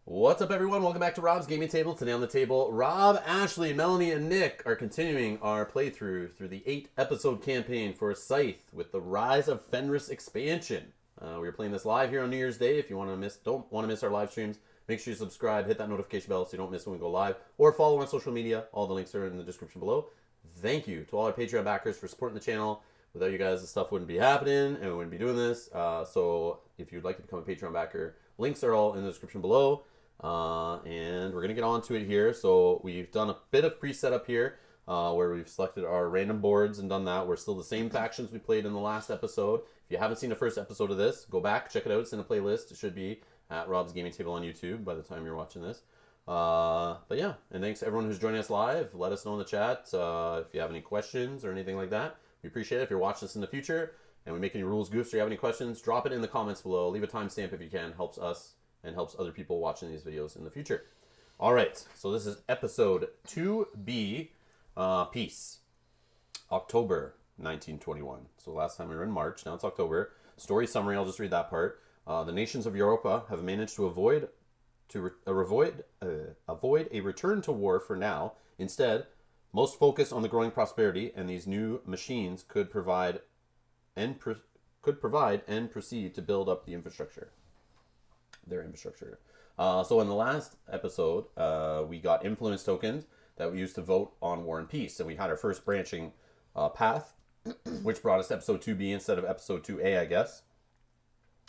What's up, everyone? Welcome back to Rob's Gaming Table. Today on the table, Rob, Ashley, Melanie, and Nick are continuing our playthrough through the 8-episode campaign for Scythe with the Rise of Fenris expansion. We are playing this live here on New Year's Day. If you don't want to miss our live streams, make sure you subscribe, hit that notification bell so you don't miss when we go live, or follow on social media. All the links are in the description below. Thank you to all our Patreon backers for supporting the channel. Without you guys, this stuff wouldn't be happening, and we wouldn't be doing this. So if you'd like to become a Patreon backer, links are all in the description below. And we're going to get on to it here. So we've done a bit of pre-setup here where we've selected our random boards and done that. We're still the same factions we played in the last episode. If you haven't seen the first episode of this, go back, check it out. It's in a playlist. It should be at Rob's Gaming Table on YouTube by the time you're watching this. But yeah, and thanks to everyone who's joining us live. Let us know in the chat if you have any questions or anything like that. We appreciate it. If you're watching this in the future and we make any rules goofs or you have any questions, drop it in the comments below. Leave a timestamp if you can. Helps us and helps other people watching these videos in the future. All right, so this is episode 2B, Peace, October 1921. So last time we were in March, now it's October. Story summary, I'll just read that part. The nations of Europa have managed to avoid a return to war for now. Instead, most focus on the growing prosperity, and these new machines could provide and proceed to build up the infrastructure. Their infrastructure. So in the last episode, we got influence tokens that we used to vote on war and peace, and we had our first branching path, which brought us to episode 2B instead of episode 2A, I guess.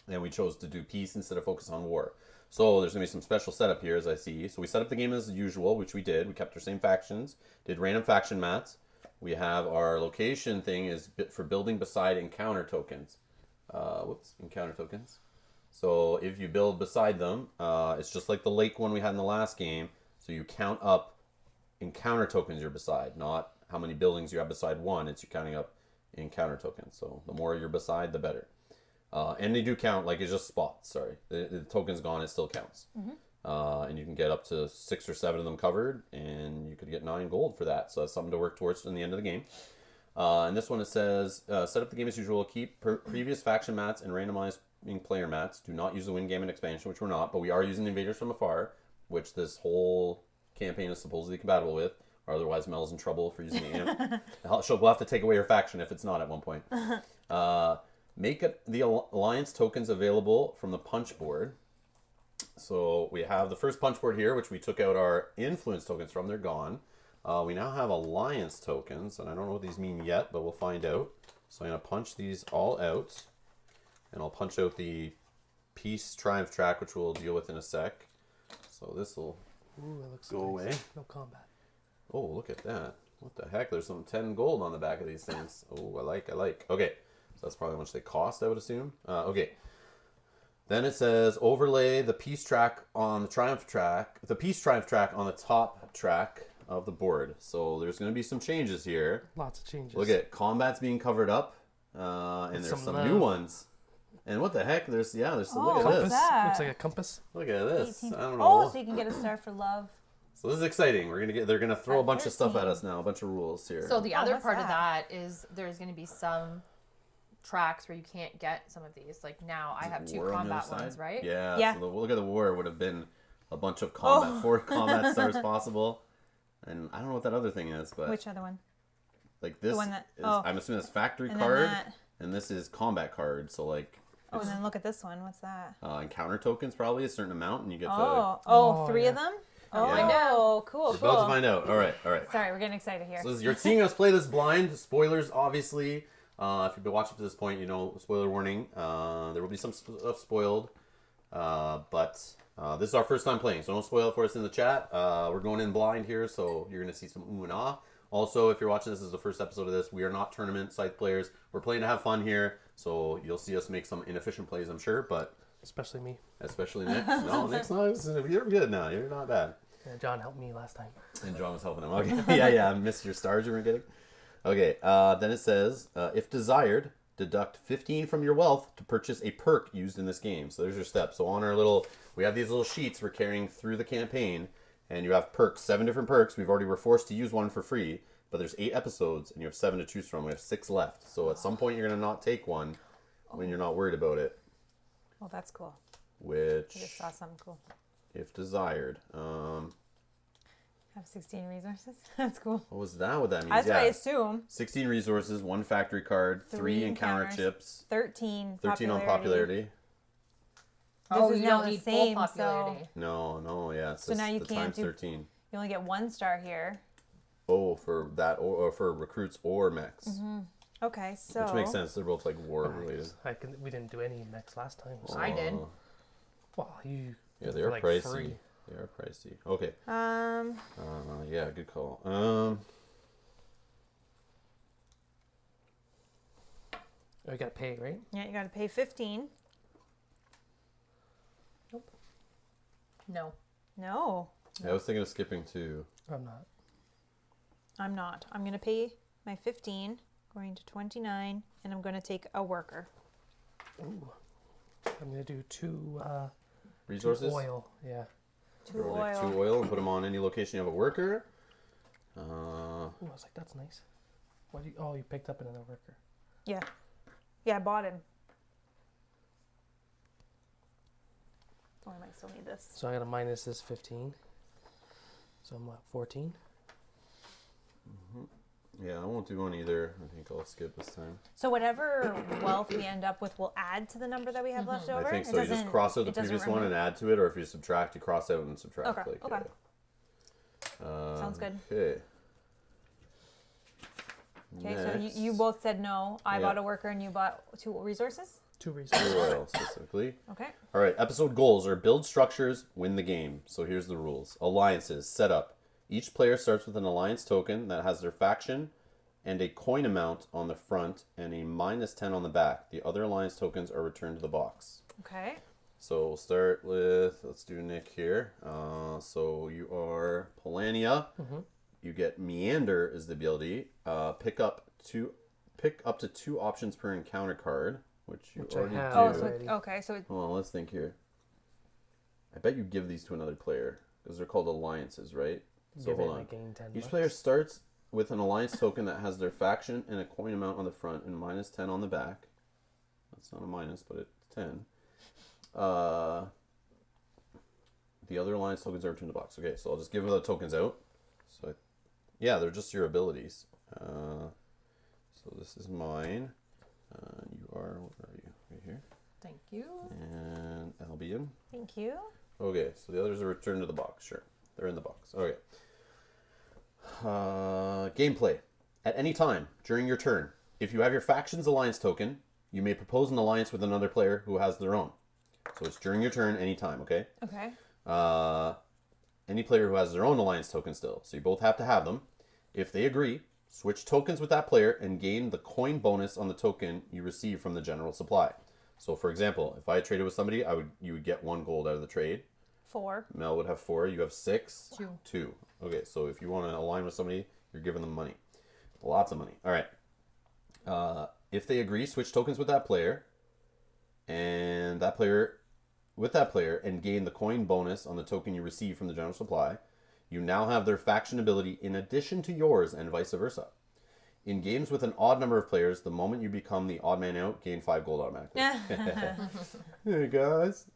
And we chose to do peace instead of focus on war. So there's going to be some special setup here, as I see. So we set up the game as usual, which we did. We kept our same factions, did random faction mats. We have our location thing is for building beside encounter tokens. Encounter tokens. So if you build beside them, it's just like the lake one we had in the last game. So you count up encounter tokens you're beside, not how many buildings you have beside one. It's you counting up encounter tokens. So the more you're beside, the better. And they do count, like it's just spots, sorry. The token's gone, it still counts. Mm-hmm. And you can get up to 6 or 7 of them covered, and you could get 9 gold for that. So that's something to work towards in the end of the game. And this one, it says, set up the game as usual, keep previous faction mats and randomized player mats. Do not use the Win Gamut expansion, which we're not, but we are using Invaders from Afar, which this whole campaign is supposedly compatible with, or otherwise Mel's in trouble for using the amp. We'll have to take away her faction if it's not at one point. Make the alliance tokens available from the punch board. So we have the first punch board here, which we took out our influence tokens from. They're gone. We now have alliance tokens, and I don't know what these mean yet, but we'll find out. So I'm going to punch these all out, and I'll punch out the Peace Triumph track, which we'll deal with in a sec. So this will go away. No combat. Oh, look at that. What the heck? There's some 10 gold on the back of these things. Oh, I like. Okay. So that's probably how much they cost, I would assume. Okay. Then it says overlay the Peace track on the Triumph track. The Peace Triumph track on the top track of the board. So there's going to be some changes here. Lots of changes. Look at combat's being covered up, and there's some new ones. And what the heck? There's look at this. Looks like a compass. Look at this. 18. I don't know. Oh, so you can get a star for love. So this is exciting. They're gonna throw a bunch of stuff at us now. A bunch of rules here. So the other what's part of that? that is there's going to be some tracks where you can't get some of these. Like now, I have 2 War on the combat other ones, side? right? Yeah. So look at the war would have been a bunch of combat, 4 combat stars possible, and I don't know what that other thing is, but Which other one? like this one that- is, oh. I'm assuming that's factory And then card, that. and this is combat card. So like Oh, and then look at this one. What's that? encounter tokens, probably a certain amount, and you get Oh, 3 yeah. of them? Yeah. Oh, cool, to about to cool. find out. All right. Sorry, we're getting excited here. So you're seeing us play this blind. Spoilers, obviously. If you've been watching to this point, you know, spoiler warning. There will be some stuff spoiled. But this is our first time playing, so don't spoil it for us in the chat. We're going in blind here, so you're going to see some ooh and ah. Also, if you're watching this as the first episode of this, we are not tournament Scythe players. We're playing to have fun here, so you'll see us make some inefficient plays, I'm sure, but... Especially me. Especially Nick. No, Nick's not... You're good now. You're not bad. Yeah, John helped me last time. And John was helping him. Okay. Yeah. I missed your stars you were getting. Okay. Then it says, if desired, deduct 15 from your wealth to purchase a perk used in this game. So there's your steps. So on our we have these little sheets we're carrying through the campaign, and you have perks, 7 different perks. We're forced to use one for free, but there's 8 episodes, and you have 7 to choose from. We have 6 left. So at some point, you're going to not take one when you're not worried about it. Oh, that's cool. Which I just saw something cool. if desired. Have 16 resources. That's cool. What was that? What that means? That's Yeah. what I assume. 16 resources, 1 factory card, 3 encounter encounters, chips, 13 13 on popularity. Oh, is you now don't the need same, full popularity. No, yeah. It's So now you the can't times do- 13. You only get 1 star here. Oh, for that, or for recruits or mechs. Okay, so. Which makes sense. They're both like war related. We didn't do any mechs last time. So. I did. Well, you. Yeah, they for are like pricey. free. They are pricey. Okay. Yeah, good call. Oh, you gotta pay, right? Yeah, you gotta pay 15. No. No, Yeah, I was thinking of skipping 2. I'm not. I'm not. I'm gonna pay my 15, going to 29, and I'm gonna take a worker. Ooh. I'm gonna do 2 Resources? oil. Yeah. 2 We're gonna take oil. 2 oil and put them on any location you have a worker. Ooh, I was like, that's nice. Why do you? Oh, you picked up another worker. Yeah. Yeah, I bought him. Oh, I might still need this. So I gotta minus this 15. So I'm at 14. Yeah, I won't do one either. I think I'll skip this time. So whatever wealth we end up with will add to the number that we have left over? I think It so. You just doesn't- cross out the it doesn't previous one and remove- add to it, or if you subtract, you cross out and subtract. Okay, okay. Sounds good. Okay. Okay, so Next. you both said no. I Yeah. bought a worker and you bought 2 resources? 2 resources. 2 oil specifically. Okay. All right, episode goals are build structures, win the game. So here's the rules. Alliances, set up. Each player starts with an alliance token that has their faction and a coin amount on the front and a -10 on the back. The other alliance tokens are returned to the box. Okay. So we'll start with, let's do Nick here. So you are Polania. You get Meander is the ability. Pick up to 2 options per encounter card, which you Which I already have. do. Oh, so Alrighty. okay, so Hold on, let's think here. I bet you give these to another player because they're called alliances, right? So Give it hold a on. gain 10 Each bucks. player starts with an alliance token that has their faction and a coin amount on the front and -10 on the back. That's not a minus, but it's 10. The other alliance tokens are returned to the box. Okay, so I'll just give the tokens out. So yeah, they're just your abilities. So this is mine. You are, where are you? Right here. Thank you. And Albion. thank you. Okay, so the others are returned to the box. Sure, they're in the box. Okay. Gameplay. At any time during your turn, if you have your faction's alliance token, you may propose an alliance with another player who has their own. So it's during your turn, anytime. Okay. Okay. Any player who has their own alliance token still. So you both have to have them. If they agree, switch tokens with that player and gain the coin bonus on the token you receive from the general supply. So for example, if I traded with somebody, you would get 1 gold out of the trade. 4. Mel would have 4. You have 6. 2. 2. Okay, so if you want to align with somebody, you're giving them money. Lots of money. All right. If they agree, switch tokens with that player, and and gain the coin bonus on the token you receive from the general supply. You now have their faction ability in addition to yours, and vice versa. In games with an odd number of players, the moment you become the odd man out, gain 5 gold automatically. Hey guys.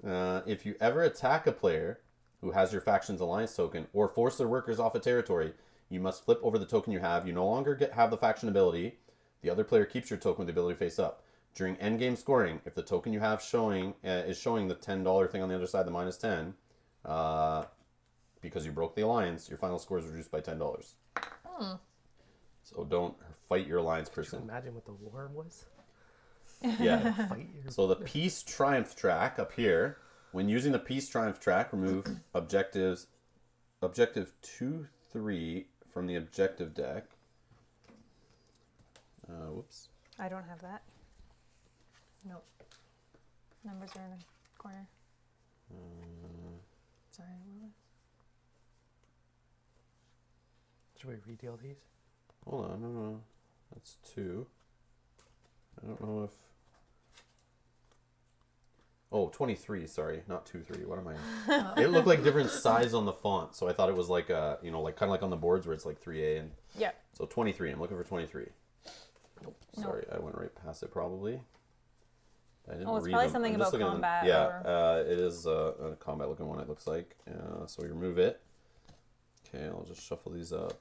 If you ever attack a player who has your faction's alliance token or force their workers off a territory, you must flip over the token you have. You no longer have the faction ability. The other player keeps your token with the ability face up. During endgame scoring, if the token you have is showing the $10 thing on the other side, the -10, because you broke the alliance, your final score is reduced by $10. So don't fight your alliance person. Imagine what the war was. Yeah. Fight your... So the Peace Triumph track up here, when using the Peace Triumph track, remove objective 2, 3 from the objective deck. Whoops. I don't have that. Nope. Numbers are in the corner. Sorry. What was... Should we redeal these? Hold on, no. That's 2. I don't know if... Oh, 23, sorry. Not 2, 3. What am I... It looked like different size on the font, so I thought it was like, like kind of like on the boards where it's like 3A. And Yeah. so 23. I'm looking for 23. Nope. Sorry, I went right past it probably. I didn't Oh, it's read probably them. something I'm just about looking at them. combat Yeah, it is a combat looking one, it looks like. So we remove it. Okay, I'll just shuffle these up.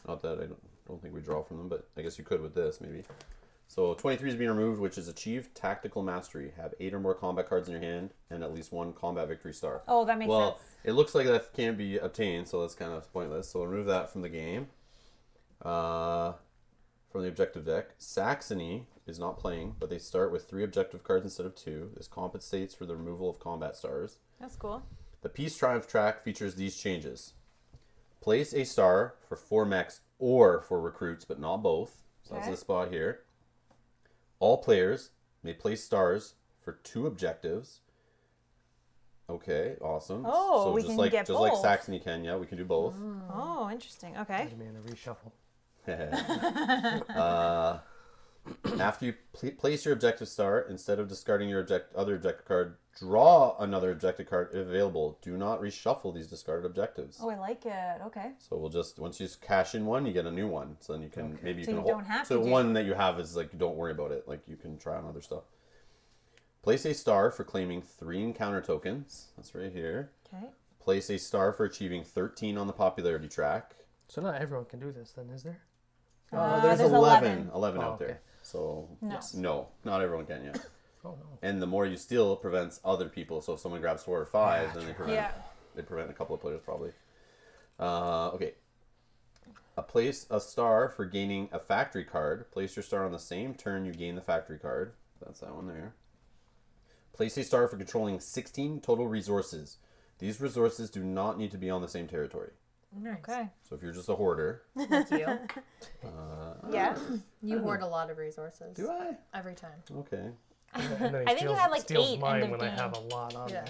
Not that I don't think we draw from them, but I guess you could with this, maybe. So 23 is being removed, which is achieved tactical mastery. Have 8 or more combat cards in your hand and at least 1 combat victory star. Oh, that makes Well, sense. it looks like that can't be obtained, so that's kind of pointless. So we'll remove that from the game. From the objective deck. Saxony is not playing, but they start with 3 objective cards instead of 2. This compensates for the removal of combat stars. That's cool. The Peace Triumph track features these changes. Place a star for 4 mechs or for recruits, but not both. So that's Okay. this spot here. All players may place stars for 2 objectives. Okay, awesome. Oh, so we just can like get just like both. Saxony can, yeah, we can do both. Oh, interesting. Okay. Give me a reshuffle. After you place your objective star, instead of discarding your other objective card, draw another objective card if available. Do not reshuffle these discarded objectives. Oh, I like it. Okay. So we'll just, once you cash in one, you get a new one. So then you can, maybe you So can you hold. don't have so to do- one that you have is like, don't worry about it. Like you can try on other stuff. Place a star for claiming 3 encounter tokens. That's right here. Okay. Place a star for achieving 13 on the popularity track. So not everyone can do this then, is there? There's 11 Oh, out there. okay. So No. no, not everyone can yet. Oh no. And the more you steal prevents other people. So if someone grabs 4 or 5, then Yeah. they prevent a couple of players probably. Okay. Place a star for gaining a factory card. Place your star on the same turn you gain the factory card. That's that one there. Place a star for controlling 16 total resources. These resources do not need to be on the same territory. Nice. Okay. So if you're just a hoarder, Like you. Yeah. You hoard a lot of resources. do I? Every time. Okay. And then he I think you had, like, steals 8 mine end of when I game. have a lot on Yeah.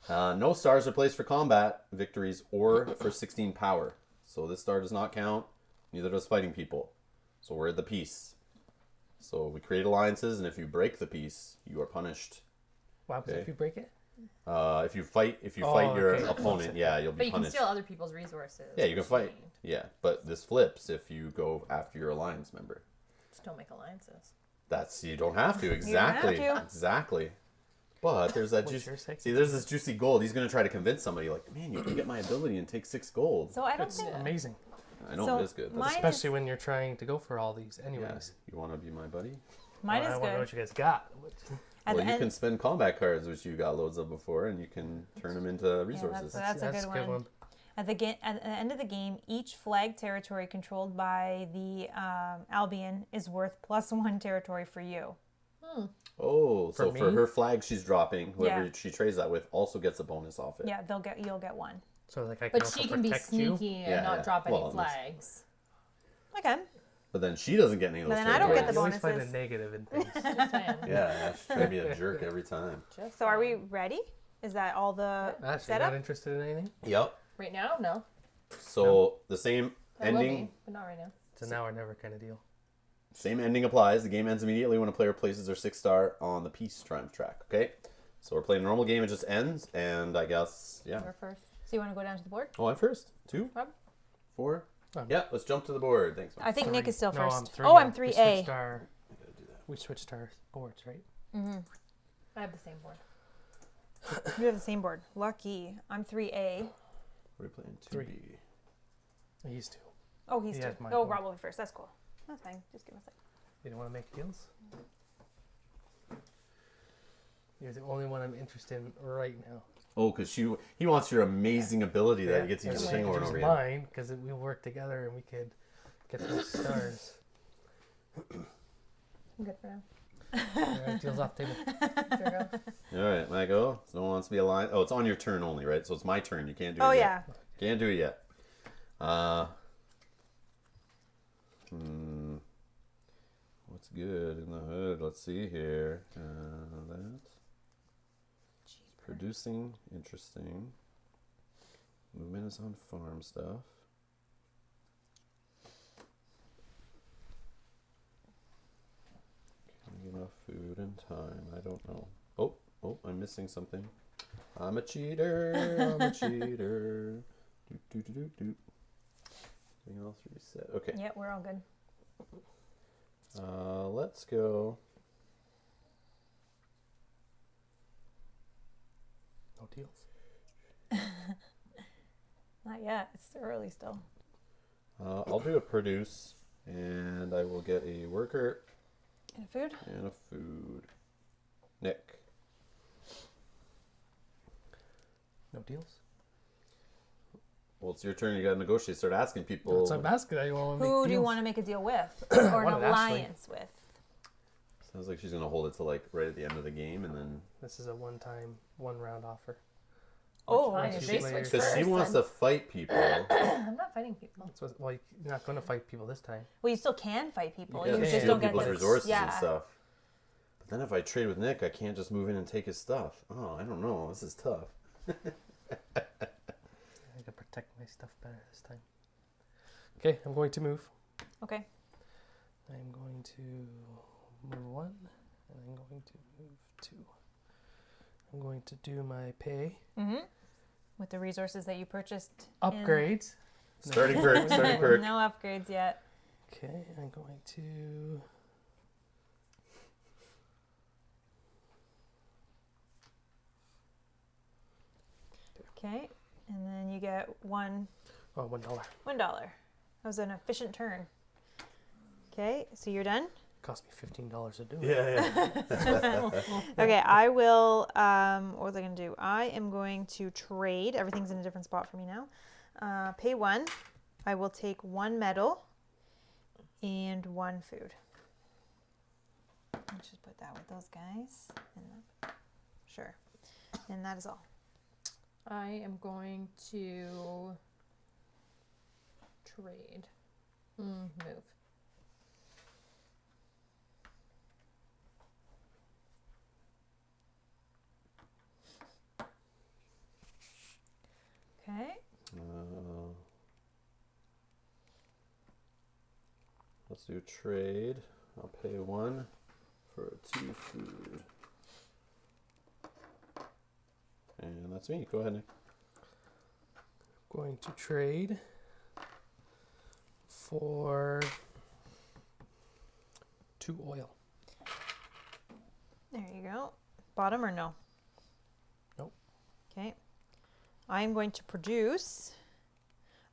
there. No stars are placed for combat victories or for 16 power. So this star does not count. Neither does fighting people. So we're at the peace. So we create alliances, and if you break the peace, you are punished. What happens Okay. if you break it? If you fight Oh, your okay. opponent, yeah, you'll But be you can punished. steal other people's resources. Yeah, you can which fight. you need. Yeah, but this flips if you go after your alliance member. Just don't make alliances. That's you don't have to have exactly, to. exactly. But there's that What's juicy. your second? See, there's this juicy gold. He's gonna try to convince somebody like, man, you can get my ability and take 6 gold. So I don't It's think. amazing. I know so it is good. mine- Especially when you're trying to go for all these Yeah, anyways. you want to be my buddy? Mine I is want to know good. what you guys got. At Well, the you can end, spend combat cards, which you got loads of before, and you can turn them into resources. That's a good one. At the end of the game, each flag territory controlled by the Albion is worth +1 territory for you. Oh, so For for me? her flag she's dropping, whoever Yeah. she trades that with also gets a bonus off it. Yeah, you'll get 1. So like I can But also she can be protect you. sneaky and Yeah, not yeah. drop any Well, unless- flags. Okay. But then she doesn't get any of those. But then I don't get territories. the You always find a bonuses. negative in things. Just saying. Yeah, she's trying to be a jerk every time. Just So are we saying. ready? Is that all the Actually, setup? not interested in anything. Yep. Right now? No. So the same I will ending. be, but not right now. It's a now or never kind of deal. Same ending applies. The game ends immediately when a player places their 6 star on the Peace Triumph track. Okay? So we're playing a normal game, it just ends, and I guess, yeah. You're first. So you want to go down to the board? Oh, I'm first. 2? Rob? 4? Um, Yeah, let's jump to the board. Thanks, man. I think Nick Three. is still No, first. I'm 3. Oh, I'm now. 3A. We switched our boards, right? I have the same board. You have the same board. Lucky. I'm 3A. We're playing 2B. 3. He's 2. Oh, he's He 2. has my Oh, board. Rob will be first. That's cool. That's fine. Just give us a sec. You don't want to make deals? You're the only one I'm interested in right now. Oh, because he wants your amazing ability that he gets you and to then sing I over could and use over again. mine because we work together and we could get those stars. I'm good for now. All right, deals off table. Here we go. All right, my go. So no one wants to be aligned. Oh, it's on your turn only, right? So it's my turn. You can't do Oh, it yeah. yet. Can't do it yet. What's good in the hood? Let's see here. That. Producing, interesting. Movement is on farm stuff. Can I get enough food and time? I don't know. Oh, I'm missing something. I'm a cheater. I'm a cheater. Doot. Everything else reset. Okay. Yeah, we're all good. Let's go. No deals. Not yet. It's early still. I'll do a produce, and I will get a worker And food? and a food. Nick. No deals. Well, it's your turn. You gotta negotiate. Start asking people. That's what I'm asking. I want to Who do you want to make a deal with? Or an wanted Ashley. alliance with? Sounds like she's gonna hold it to like right at the end of the game, and then This is a one-time, one-round offer. Oh, Fine, Once if you they play switch because she first, wants then- to fight people. I'm not fighting people. That's what, well, you're not going to fight people this time. well, you still can fight people. You You can just steal don't get people's to resources yeah. and stuff. But then if I trade with Nick, I can't just move in and take his stuff. Oh, I don't know. This is tough. I got to protect my stuff better this time. Okay, I'm going to move. Okay. I'm going to move 1, and I'm going to move 2. I'm going to do my pay. Mm-hmm. With the resources that you purchased. Upgrades. Starting perk. Starting perk. No upgrades yet. Okay, I'm going to... Okay. And then you get $1. Oh, $1. $1. That was an efficient turn. Okay, so you're done? Cost me $15 to do it. Yeah. Okay, I will, what was I going to do? I am going to trade. Everything's in a different spot for me now. Pay 1. I will take 1 metal and 1 food. Let's just put that with those guys. And sure. And that is all. I am going to trade. Move. Okay. Let's do trade. I'll pay 1 for 2 food. And that's me. Go ahead, Nick. Going to trade for 2 oil. There you go. Bottom or no? Nope. Okay. I'm going to produce.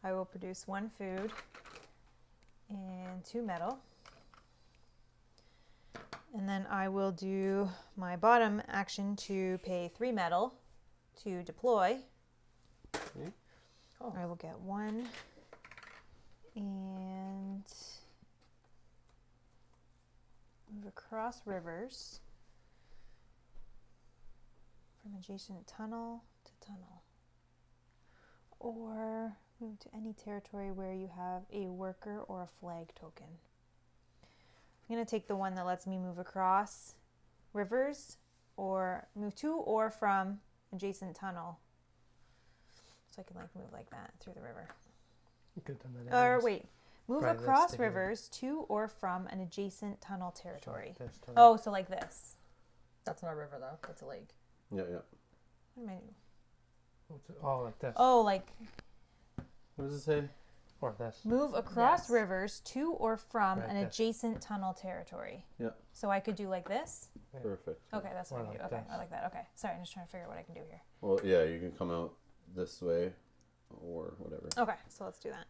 I will produce 1 food and 2 metal. And then I will do my bottom action to pay 3 metal to deploy. Okay. Oh. I will get 1 and move across rivers from adjacent tunnel to tunnel. Or move to any territory where you have a worker or a flag token. I'm going to take the one that lets me move across rivers or move to or from adjacent tunnel. So I can like move like that through the river. You could have done that. Or anyways. wait, move Right, let's across take it. rivers to or from an adjacent tunnel territory. There's tunnel. Oh, so like this. That's not a river though. That's a lake. Yeah. What am I doing? Oh, like this. Oh, like What does it say? Or this. move across Yes. rivers to or from Right an there. adjacent tunnel territory. Yeah. So I could do like this. Yeah. Perfect. Okay, that's what Or I do. like Okay, this. I like that. Okay, sorry, I'm just trying to figure out what I can do here. Well, yeah, you can come out this way or whatever. Okay, so let's do that.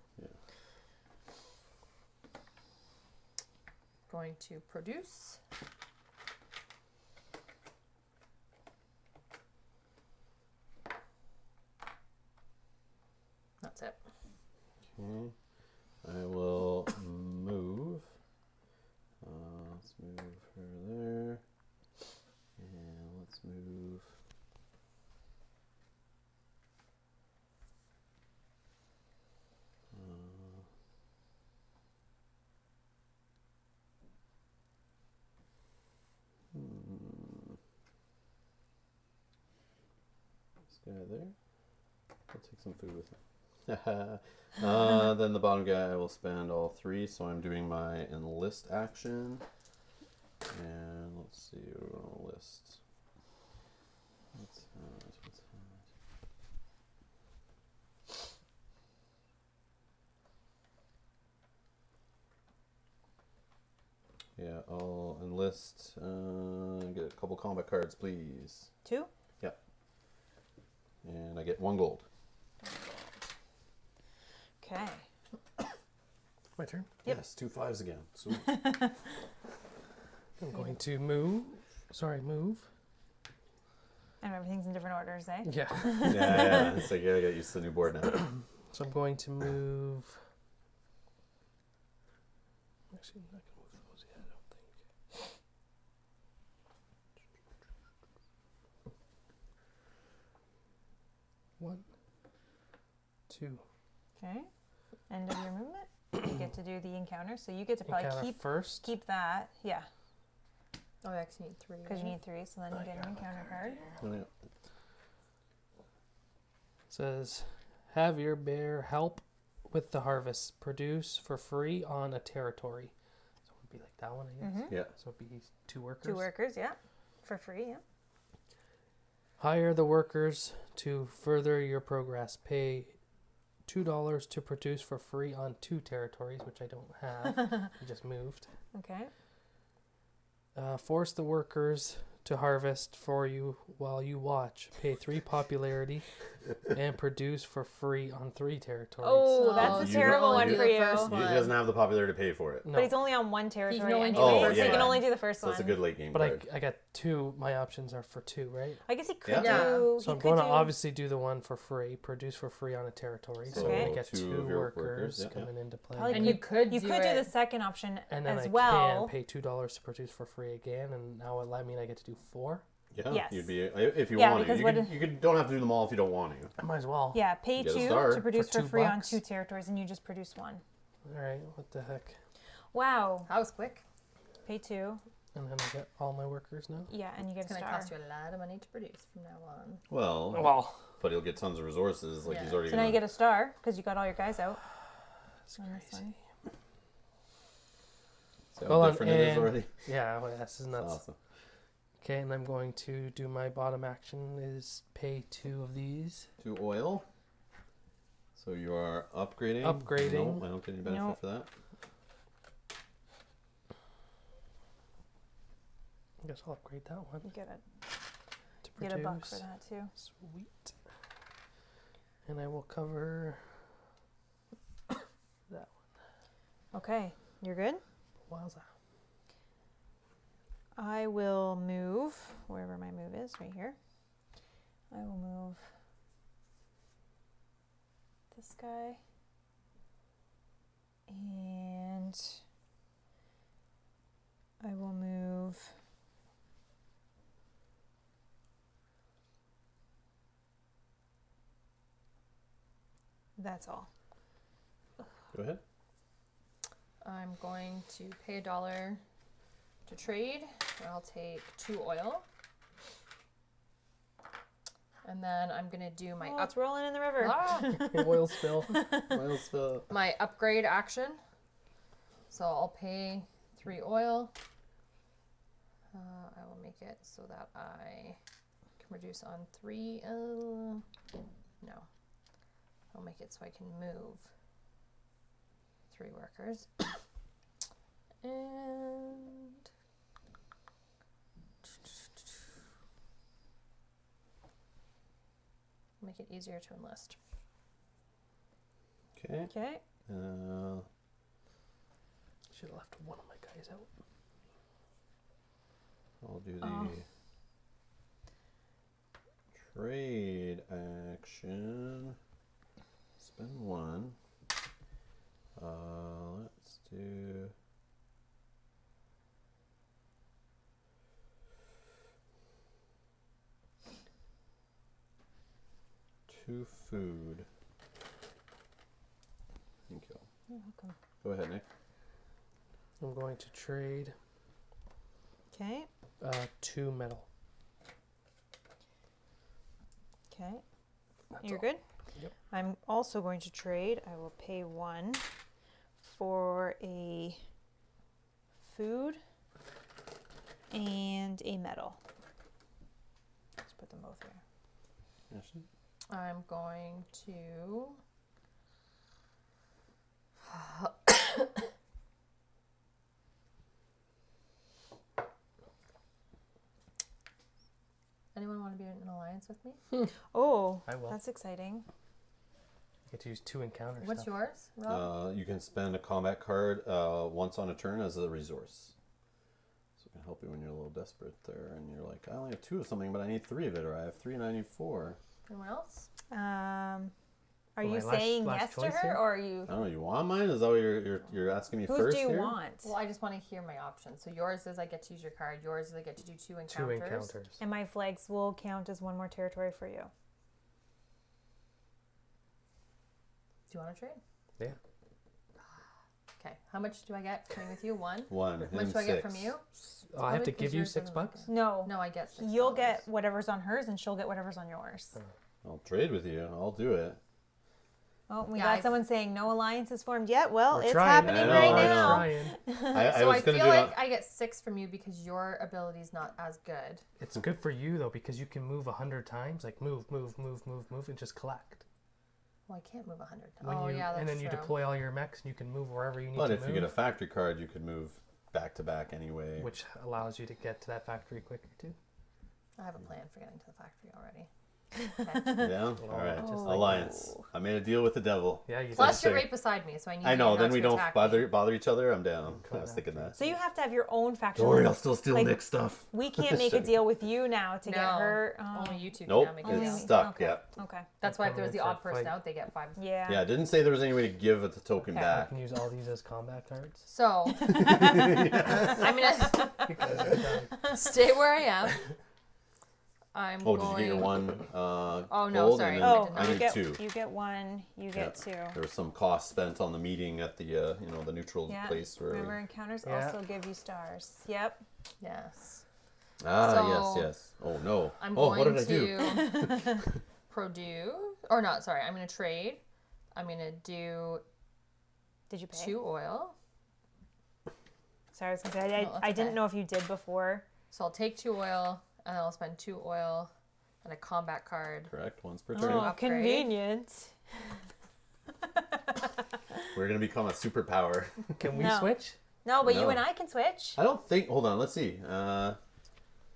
Going to produce. That's it. Okay. I will move. Let's move her there. And let's move. This guy there. I'll take some food with him. Then the bottom guy I will spend all 3, so I'm doing my enlist action. And let's see, we're going to enlist. What's that? Yeah, I'll enlist. Get a couple combat cards, please. 2? Yep. And I get 1 gold. Okay. My turn. Yep. Yes, 2 5s again. Sweet. I'm going to move. Sorry, move. And everything's in different orders, eh? Yeah. yeah. It's like, I gotta get used to the new board now. So I'm going to move. Actually, I'm not going to move those yet, I don't think. One, two. Okay. End of your movement. You get to do the encounter, so you get to probably Encounter first. keep that. Yeah, Oh, I actually need 3. because you need 3, so then you get an encounter card. Oh, yeah. Says, have your bear help with the harvest. Produce for free on a territory. So it would be like that one, I guess. Yeah. So it'd be 2 workers. 2 workers, yeah, for free. Yeah. Hire the workers to further your progress. Pay $2 to produce for free on 2 territories, which I don't have. I just moved. Okay. Force the workers to harvest for you while you watch. Pay 3 popularity and produce for free on 3 territories. Oh, that's a you terrible don't one do for the you. first He one. doesn't have the popularity to pay for it. No, But he's only on 1 territory only anyway, doing the so first he can one. only do the first So one. that's a good late game but card. I got 2. My options are for 2, right? I guess he could Yeah. do. So he I'm could going to do, obviously do the one for free. Produce for free on a territory. So Okay. I get 2 2 of your workers yeah. coming into play. Probably And you could You do could do the it. second option And then as I well. can pay $2 to produce for free again, and now I mean I get to do 4. Yeah, Yes. you'd be if you Yeah, want to. because You, what could, you could, don't have to do them all if you don't want to. I might as well. Yeah, pay Get a 2 star to produce for for free on $2. 2 territories, and you just produce 1. All right, what the heck? Wow. That was quick. Pay 2. And then I get all my workers now. Yeah, and you get It's a going to star. cost you a lot of money to produce from now on. Well, Well, but he'll get tons of resources. Like Yeah. he's already. So now you get a star because you got all your guys out. that's on this crazy. one. See how Hold on, different it is and- already. Yeah, well, this is nuts. Awesome. Okay, and I'm going to do my bottom action is pay 2 of these. 2 oil. So you are upgrading. Upgrading. No, I don't get any benefit Nope. for that. I guess I'll upgrade that one You get to a produce. buck for that too. Sweet. And I will cover that Okay, you're good. one. Wowza. I will move wherever my move is, right here. I will move this guy and I will move that's all. Go ahead. I'm going to pay $1 to trade, and I'll take 2 oil. And then I'm going to do my Oh, it's rolling in the river. Oil spill. Oil spill. my upgrade action. So I'll pay 3 oil. I will make it so that I can reduce on 3. No. I'll make it so I can move 3 workers. And make it easier to enlist. Okay. Okay. Should have left one of my guys out. I'll do the Oh. trade action. Spend 1. Let's do. Two food. Thank you. You're welcome. Go ahead, Nick. I'm going to trade Okay. 2 metal. Okay. That's You're all. good? Yep. I'm also going to trade. I will pay 1 for a food and a metal. Let's put them both here. Ashley? I'm going to anyone want to be in an alliance alliance with me? Oh, I will. that's exciting. You get to use 2 encounters. What's yours, Rob? You can spend a combat card once on a turn as a resource. So it can help you when you're a little desperate there, and you're like, I only have 2 of something, but I need 3 of it, or I have 3 and I need 4. Anyone else? Are My you last saying yes to choice her, here? or are you? I don't know. You want mine? Is that what you're asking me Whose first? do you here? want? Well, I just want to hear my options. So yours is I get to use your card. Yours is I get to do 2 encounters. 2 encounters. And my flags will count as 1 more territory for you. Do you want to trade? Yeah. Okay. How much do I get for trading with you? 1. 1. How much do I get from you? Oh, I have to Probably give you because yours $6? doesn't No, No, I get 6. you'll get whatever's on hers, and she'll get whatever's on yours. I'll trade with you. I'll do it. Oh, we Yeah, got I've- someone saying no alliance is formed yet. Well, We're it's trying. happening I know, right I know. now. Trying. I So I was going to feel do like I get 6 from you because your ability's not as good. It's good for you though because you can move 100 times. Like move, and just collect. Well, I can't move 100. When Oh, you, yeah, that's and then true. you deploy all your mechs and you can move wherever you need But to if move. you get a factory card, you could move back to back anyway. Which allows you to get to that factory quicker too. I have a plan for getting to the factory already. Yeah? All right. just like- Alliance. I made a deal with the devil. Yeah, you Plus, did. you're right beside me, so I need I you know. not Then to we don't attack bother each other. I'm down. I was Cool. thinking that. So you have to have your own faction. Don't worry, I'll still steal Like- Nick's stuff. We can't make a deal with you now to No, get her. only you two Nope, can now make a Only deal. me. it's stuck. Okay. Yeah. Okay. That's why if there was the Come in odd for a person fight. out, they get 5. Yeah. Yeah, it didn't say there was any way to give the token Okay. I back. can use all these as combat cards. So, I'm gonna stay where I am. I'm Oh, going. did you get your 1 Oh, no, gold? sorry. And I then Oh, did I not. you need get 2. you get 1. You get 2. There was some cost spent on the meeting at the the neutral Yeah. place where Remember, encounters Yeah. also give you stars. Yep. Yes. yes, So, yes. Oh no. I'm Oh, going what did I do? to produce, or not, sorry, I'm going to trade. I'm going to do Did you pay? 2 oil. Sorry, I was gonna say No, that's I didn't okay. know if you did before. So I'll take 2 oil, and I'll spend 2 oil and a combat card. Correct. Once per turn. Oh, upgrade. convenient. We're gonna become a superpower. Can we No. switch? No, but No. you and I can switch. I don't think. Hold on. Let's see.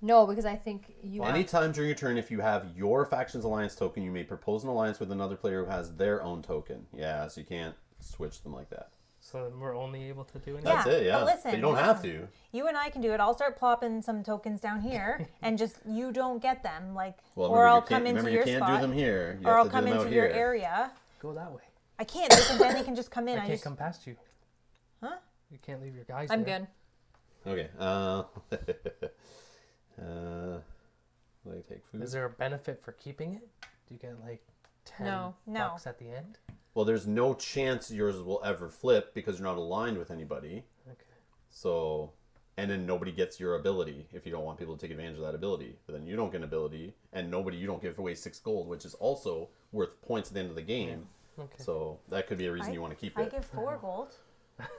No, because I think you. Anytime during your turn, if you have your faction's alliance token, you may propose an alliance with another player who has their own token. Yeah, so you can't switch them like that. So then we're only able to do it. Yeah. That's it. Yeah. but listen, you don't have to. You and I can do it. I'll start plopping some tokens down here, and just you don't get them, like, Well, or remember, I'll you can't, come into remember your you can't spot, do them here. You or have I'll to do come them into out your here. area. Go that way. I can't. Then they can just come in. I I can't just come past you. Huh? You can't leave your guys. I'm there. good. Okay. Let me take food. Is there a benefit for keeping it? Do you get like 10 No. bucks at the end? Well, there's no chance yours will ever flip because you're not aligned with anybody. Okay. So, and then nobody gets your ability if you don't want people to take advantage of that ability. But then you don't get an ability, and you don't give away 6 gold, which is also worth points at the end of the game. Okay. So that could be a reason you want to keep I it. give 4 gold.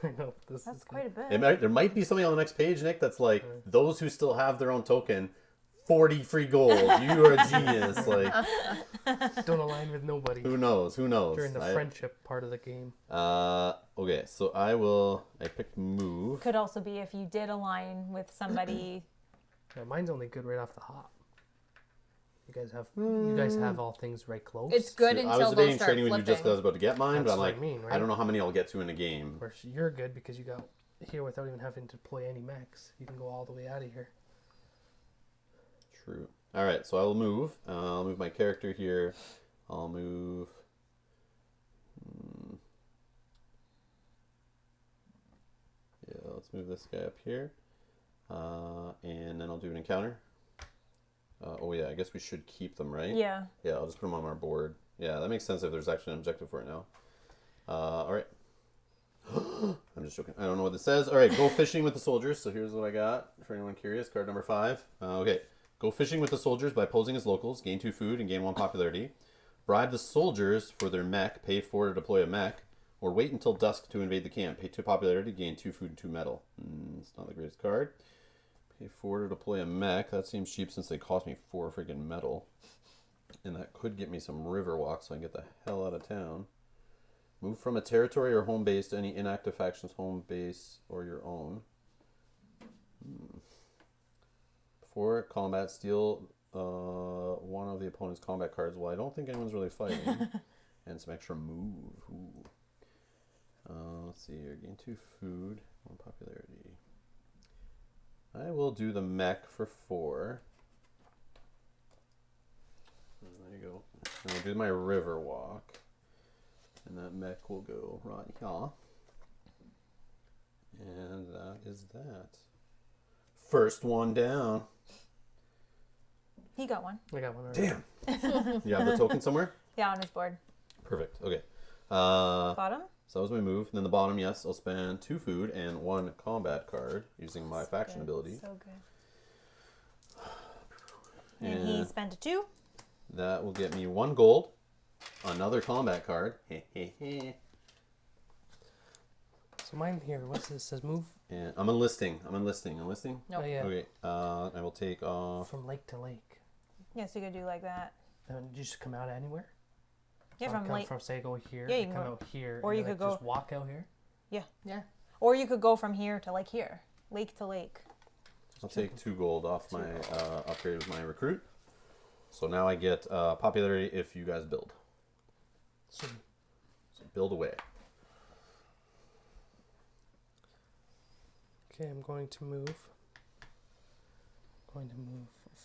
I know this That's is quite a bit. There might be something on the next page, Nick, that's like those who still have their own token, 40 free gold. You are a genius. Like, Don't align with nobody who knows? Who knows? during the friendship part of the game. Okay, so I picked move. Could also be if you did align with somebody. Yeah, mine's only good right off the hop. You guys have all things right close. It's good I until was those debating start trading with you just because I flipping. was about to get mine, That's but I'm what I like, mean, right? I don't know how many I'll get to in a game. Where you're good because you got here without even having to play any mechs. You can go all the way out of here. True. All right, so I will move. I'll move my character here. I'll move. Yeah, let's move this guy up here, and then I'll do an encounter. Oh yeah, I guess we should keep them, right? Yeah. Yeah, I'll just put them on our board. Yeah, that makes sense if there's actually an objective for it now. All right. I'm just joking. I don't know what this says. All right, go fishing with the soldiers. So here's what I got for anyone curious. Card number 5. Okay. Go fishing with the soldiers by posing as locals. Gain 2 food and gain 1 popularity. Bribe the soldiers for their mech. Pay 4 to deploy a mech. Or wait until dusk to invade the camp. Pay 2 popularity. Gain 2 food and 2 metal. It's not the greatest card. Pay 4 to deploy a mech. That seems cheap since they cost me 4 freaking metal. And that could get me some river walk so I can get the hell out of town. Move from a territory or home base to any inactive faction's home base or your own. Before combat, steal one of the opponent's combat cards. Well, I don't think anyone's really fighting. And some extra move. Ooh. Let's see here. Gain 2 food, 1 popularity. I will do the mech for 4. There you go. And I'll do my river walk. And that mech will go right here. And that is that. First one down. He got one. I got one already. Damn. You have the token somewhere? Yeah, on his board. Perfect. Okay. Bottom? So that was my move. And then the bottom, yes, I'll spend 2 food and 1 combat card using my faction ability. So good. And he spent a 2. That will get me 1 gold, another combat card. So mine here, what's this? It says move And I'm enlisting. Enlisting? Nope. Oh, yeah. Okay. I will take off. from lake to lake. Yeah, so you could do like that. Then you just come out anywhere? Yeah, So from come lake. from say go here, Yeah, you you can come go- out here, or and you then, could like, go- just walk out here. Yeah. Or you could go from here to like here. Lake to lake. I'll take 2 gold off my upgrade with my recruit. So now I get popularity if you guys build. So So build away. okay, I'm going to move.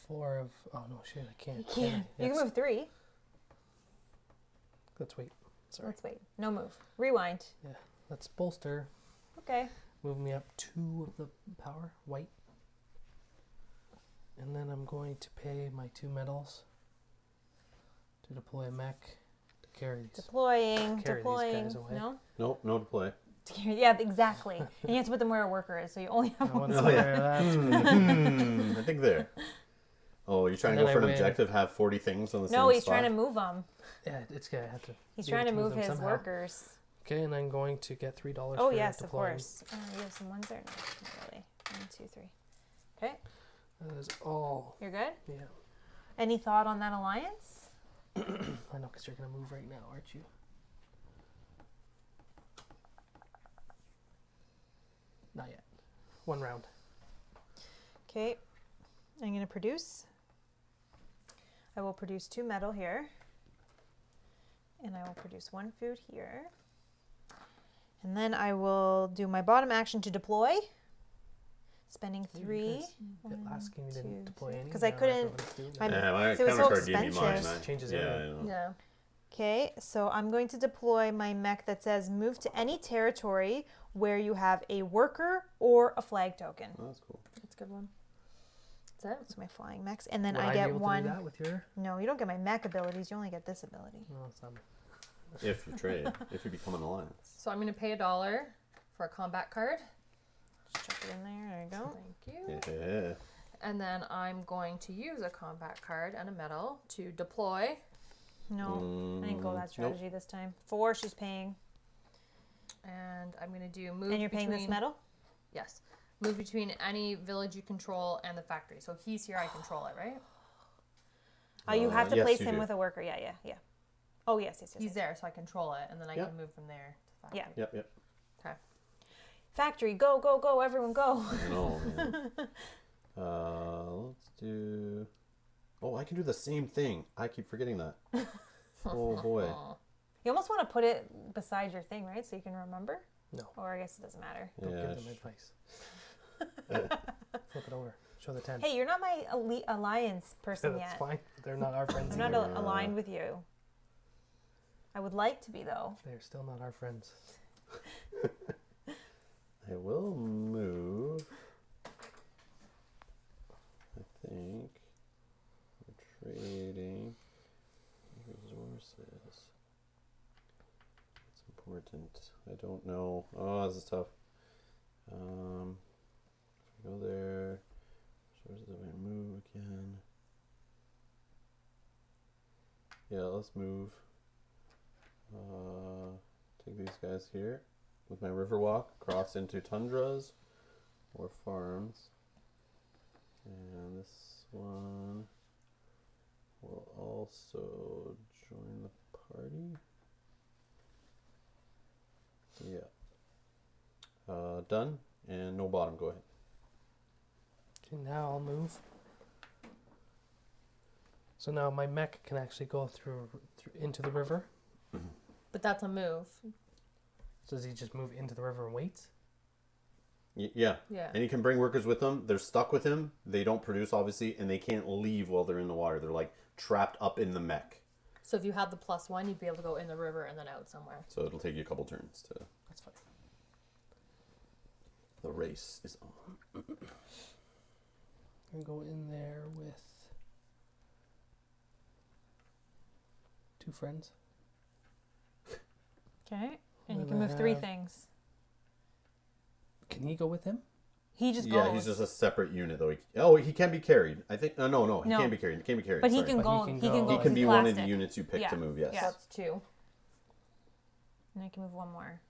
4 of. Oh no, shit! I can't. You can't. I? You can move 3. Let's wait. Sorry. Let's wait. No move. Rewind. Yeah, let's bolster. Okay. Move me up 2 of the power, white. And then I'm going to pay my 2 medals to deploy a mech to carry these. Deploying. Carry these Deploying. guys away. No? Nope, no deploy. Yeah, exactly. And you have to put them where a worker is, so you only have I one. want Oh, to yeah. that. I think there. Oh, you're trying And to go then for I an win. objective, have 40 things on the same No, he's spot? trying to move them. Yeah, it's good. I have to. He's be able trying to move them his somehow. workers. Okay, and I'm going to get $3 Oh, for yes, of deploying. course. You have some ones there? No, not really. 1, 2, 3. Okay, That is all. you're good? Yeah. Any thought on that alliance? I know, because you're going to move right now, aren't you? Not yet. 1 round. Okay, I'm going to produce. I will produce 2 metal here. And I will produce 1 food here. And then I will do my bottom action to deploy. Spending 3. Last game you didn't deploy any. 'Cause I now couldn't- everyone's doing my- that. Yeah, my So it's counter so card gave me mine. expensive. Changes yeah, everything. I know. Yeah. Okay, so I'm going to deploy my mech that says move to any territory where you have a worker or a flag token. Oh, that's cool. That's a good one. That's it. That's my flying mechs. And then Would I be get able to one. do that with your? No, you don't get my mech abilities. You only get this ability. No, it's not. If you trade, if you become an alliance. So I'm going to pay $1 for a combat card. Just chuck it in there. There you go. Thank you. Yeah. And then I'm going to use a combat card and a medal to deploy. No, I didn't go that strategy this time. 4, she's paying. And I'm going to do move And you're paying this between- metal? Yes. Move between any village you control and the factory. So he's here, I control it, right? You have to yes, place you him do. with a worker. Yeah. Oh, yes. He's there, so I control it, and then I Yep. can move from there to the Yeah. factory. Yep. Okay. Factory, go, go, go, everyone go. I know, man. Let's do. Oh, I can do the same thing. I keep forgetting that. Oh boy. You almost want to put it beside your thing, right? So you can remember? No. Or I guess it doesn't matter. Don't Yeah. give them advice. Flip it over. Show the 10. Hey, you're not my elite alliance person That's yet. fine. They're not our friends I'm not either. aligned with you. I would like to be, though. They're still not our friends. I will move. I think we're trading resources. It's important. I don't know. Oh, this is tough. If I go there, resources. If I move again. Yeah, let's move. Take these guys here with my river walk, cross into tundras or farms. And this one will also join the party. Yeah. Done. And no bottom. Go ahead. Okay, now I'll move. So now my mech can actually go through into the river. But that's a move. So does he just move into the river and wait? Yeah. Yeah. And he can bring workers with him. They're stuck with him. They don't produce, obviously, and they can't leave while they're in the water. They're like trapped up in the mech. So if you had the +1, you'd be able to go in the river and then out somewhere. So it'll take you a couple turns to. That's fine. The race is on. I'm gonna go in there with 2 friends. Okay. And you And can I move 3 have- things. Can he go with him? He just goes. Yeah, he's just a separate unit though. He can be carried. I think. No, he No. can't be carried. He can't be carried. But he sorry. can But go. he can He can go. go. He 'cause can he's be one of the plastic. units you pick Yeah. to move. Yes. Yeah. That's 2. And I can move 1 more.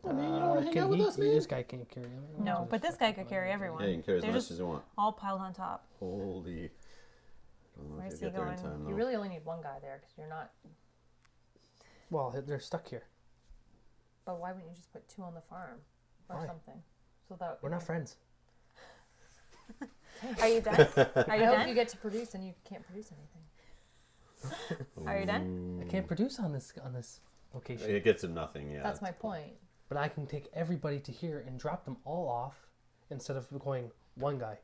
Oh, man, you don't want to hang out with us, man? This guy can't carry him. No, but this guy could carry everyone. Yeah, you can carry as They're much just as you want. all piled on top. Holy. I don't know Where's if he you get there in going? time, though. You really only need 1 guy there because you're not. Well, they're stuck here. But why wouldn't you just put 2 on the farm or Why? something? So that We're not friends. Are you done? Are I you hope done? you get to produce and you can't produce anything. Are you done? I can't produce on this location. It gets him nothing, yeah. That's my point. But I can take everybody to here and drop them all off instead of going one guy.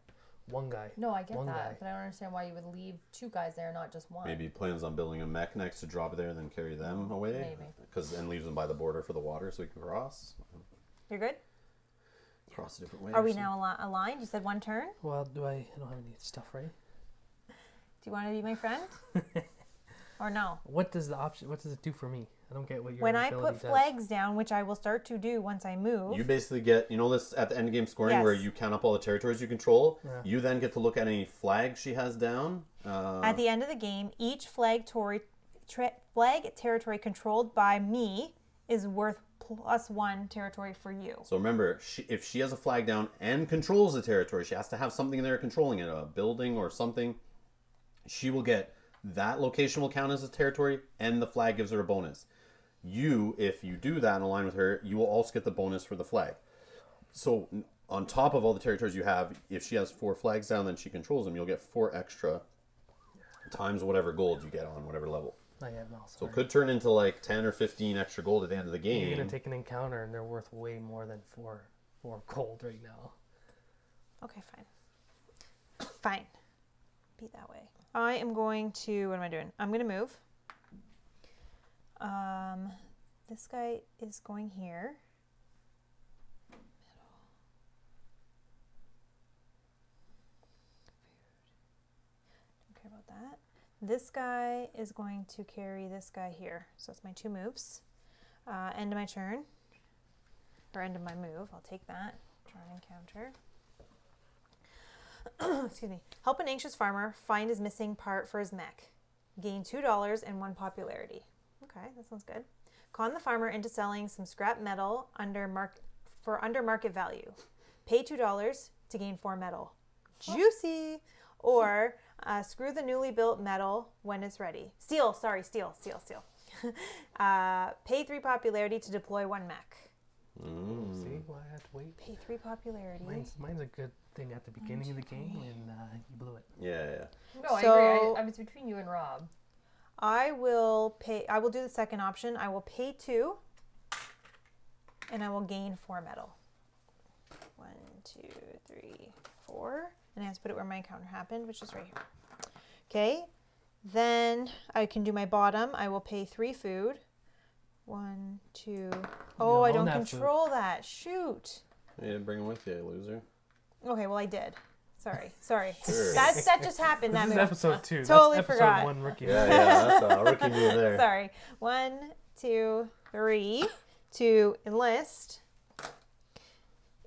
No, I get One that, guy. but I don't understand why you would leave 2 guys there, not just 1. Maybe he plans on building a mech next to drop it there and then carry them away. Maybe. And leaves them by the border for the water so he can cross. You're good? Cross a different way. Are or we something. now aligned? You said 1 turn? Well, I don't have any stuff ready. Do you want to be my friend? Or no? What does it do for me? I don't get what your When I ability put does. flags down, which I will start to do once I move. You basically get, this at the end game scoring where Yes. you count up all the territories you control. Yeah. You then get to look at any flags she has down. At the end of the game, each flag territory controlled by me is worth +1 territory for you. So remember, if she has a flag down and controls the territory, she has to have something in there controlling it, a building or something. She will get, that location will count as a territory and the flag gives her a bonus. If you do that and align with her, you will also get the bonus for the flag. So on top of all the territories you have, if she has 4 flags down, then she controls them, you'll get 4 extra times whatever gold you get on whatever level. Not yet, no, So sorry. it could turn into like 10 or 15 extra gold at the end of the game. You're gonna take an encounter and they're worth way more than 4 gold right now. Okay, fine. Fine. Be that way. I am going to, what am I doing? I'm going to move. This guy is going here. Don't care about that. This guy is going to carry this guy here. So that's my 2 moves. End of my turn. Or end of my move. I'll take that. Draw an encounter. Excuse me. Help an anxious farmer find his missing part for his mech. Gain $2 and 1 popularity. Okay, that sounds good. Con the farmer into selling some scrap metal under market value. Pay $2 to gain 4 metal. Juicy! Or screw the newly built metal when it's ready. Steel. Pay 3 popularity to deploy 1 mech. See why I have to wait? Pay 3 popularity. Mine's a good thing at the beginning of the game, and you blew it. Yeah. No, I So- agree. I was between you and Rob. I will do the second option. I will pay 2 and I will gain 4 metal. 1, 2, 3, 4. And I have to put it where my encounter happened, which is right here. Okay. Then I can do my bottom. I will pay 3 food. 1, 2. Oh, don't I own don't that control that. Shoot. You didn't bring him with you, you loser. Okay, well I did. Sorry. Sure. That just happened. That This is move. episode 2. Totally That's episode forgot. 1 rookie. Yeah, that's a rookie move there. Sorry. 1, 2, 3 to enlist.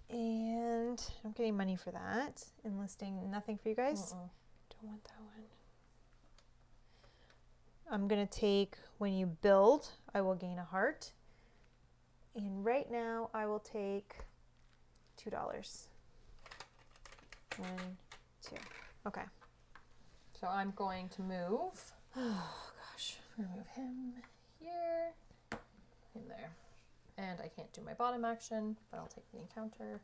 And I'm getting money for that. Enlisting, nothing for you guys? Don't want that one. I'm going to take, when you build, I will gain a heart. And right now, I will take $2. 1, 2. Okay. So I'm going to move. Oh, gosh. Remove him here. In there. And I can't do my bottom action, but I'll take the encounter.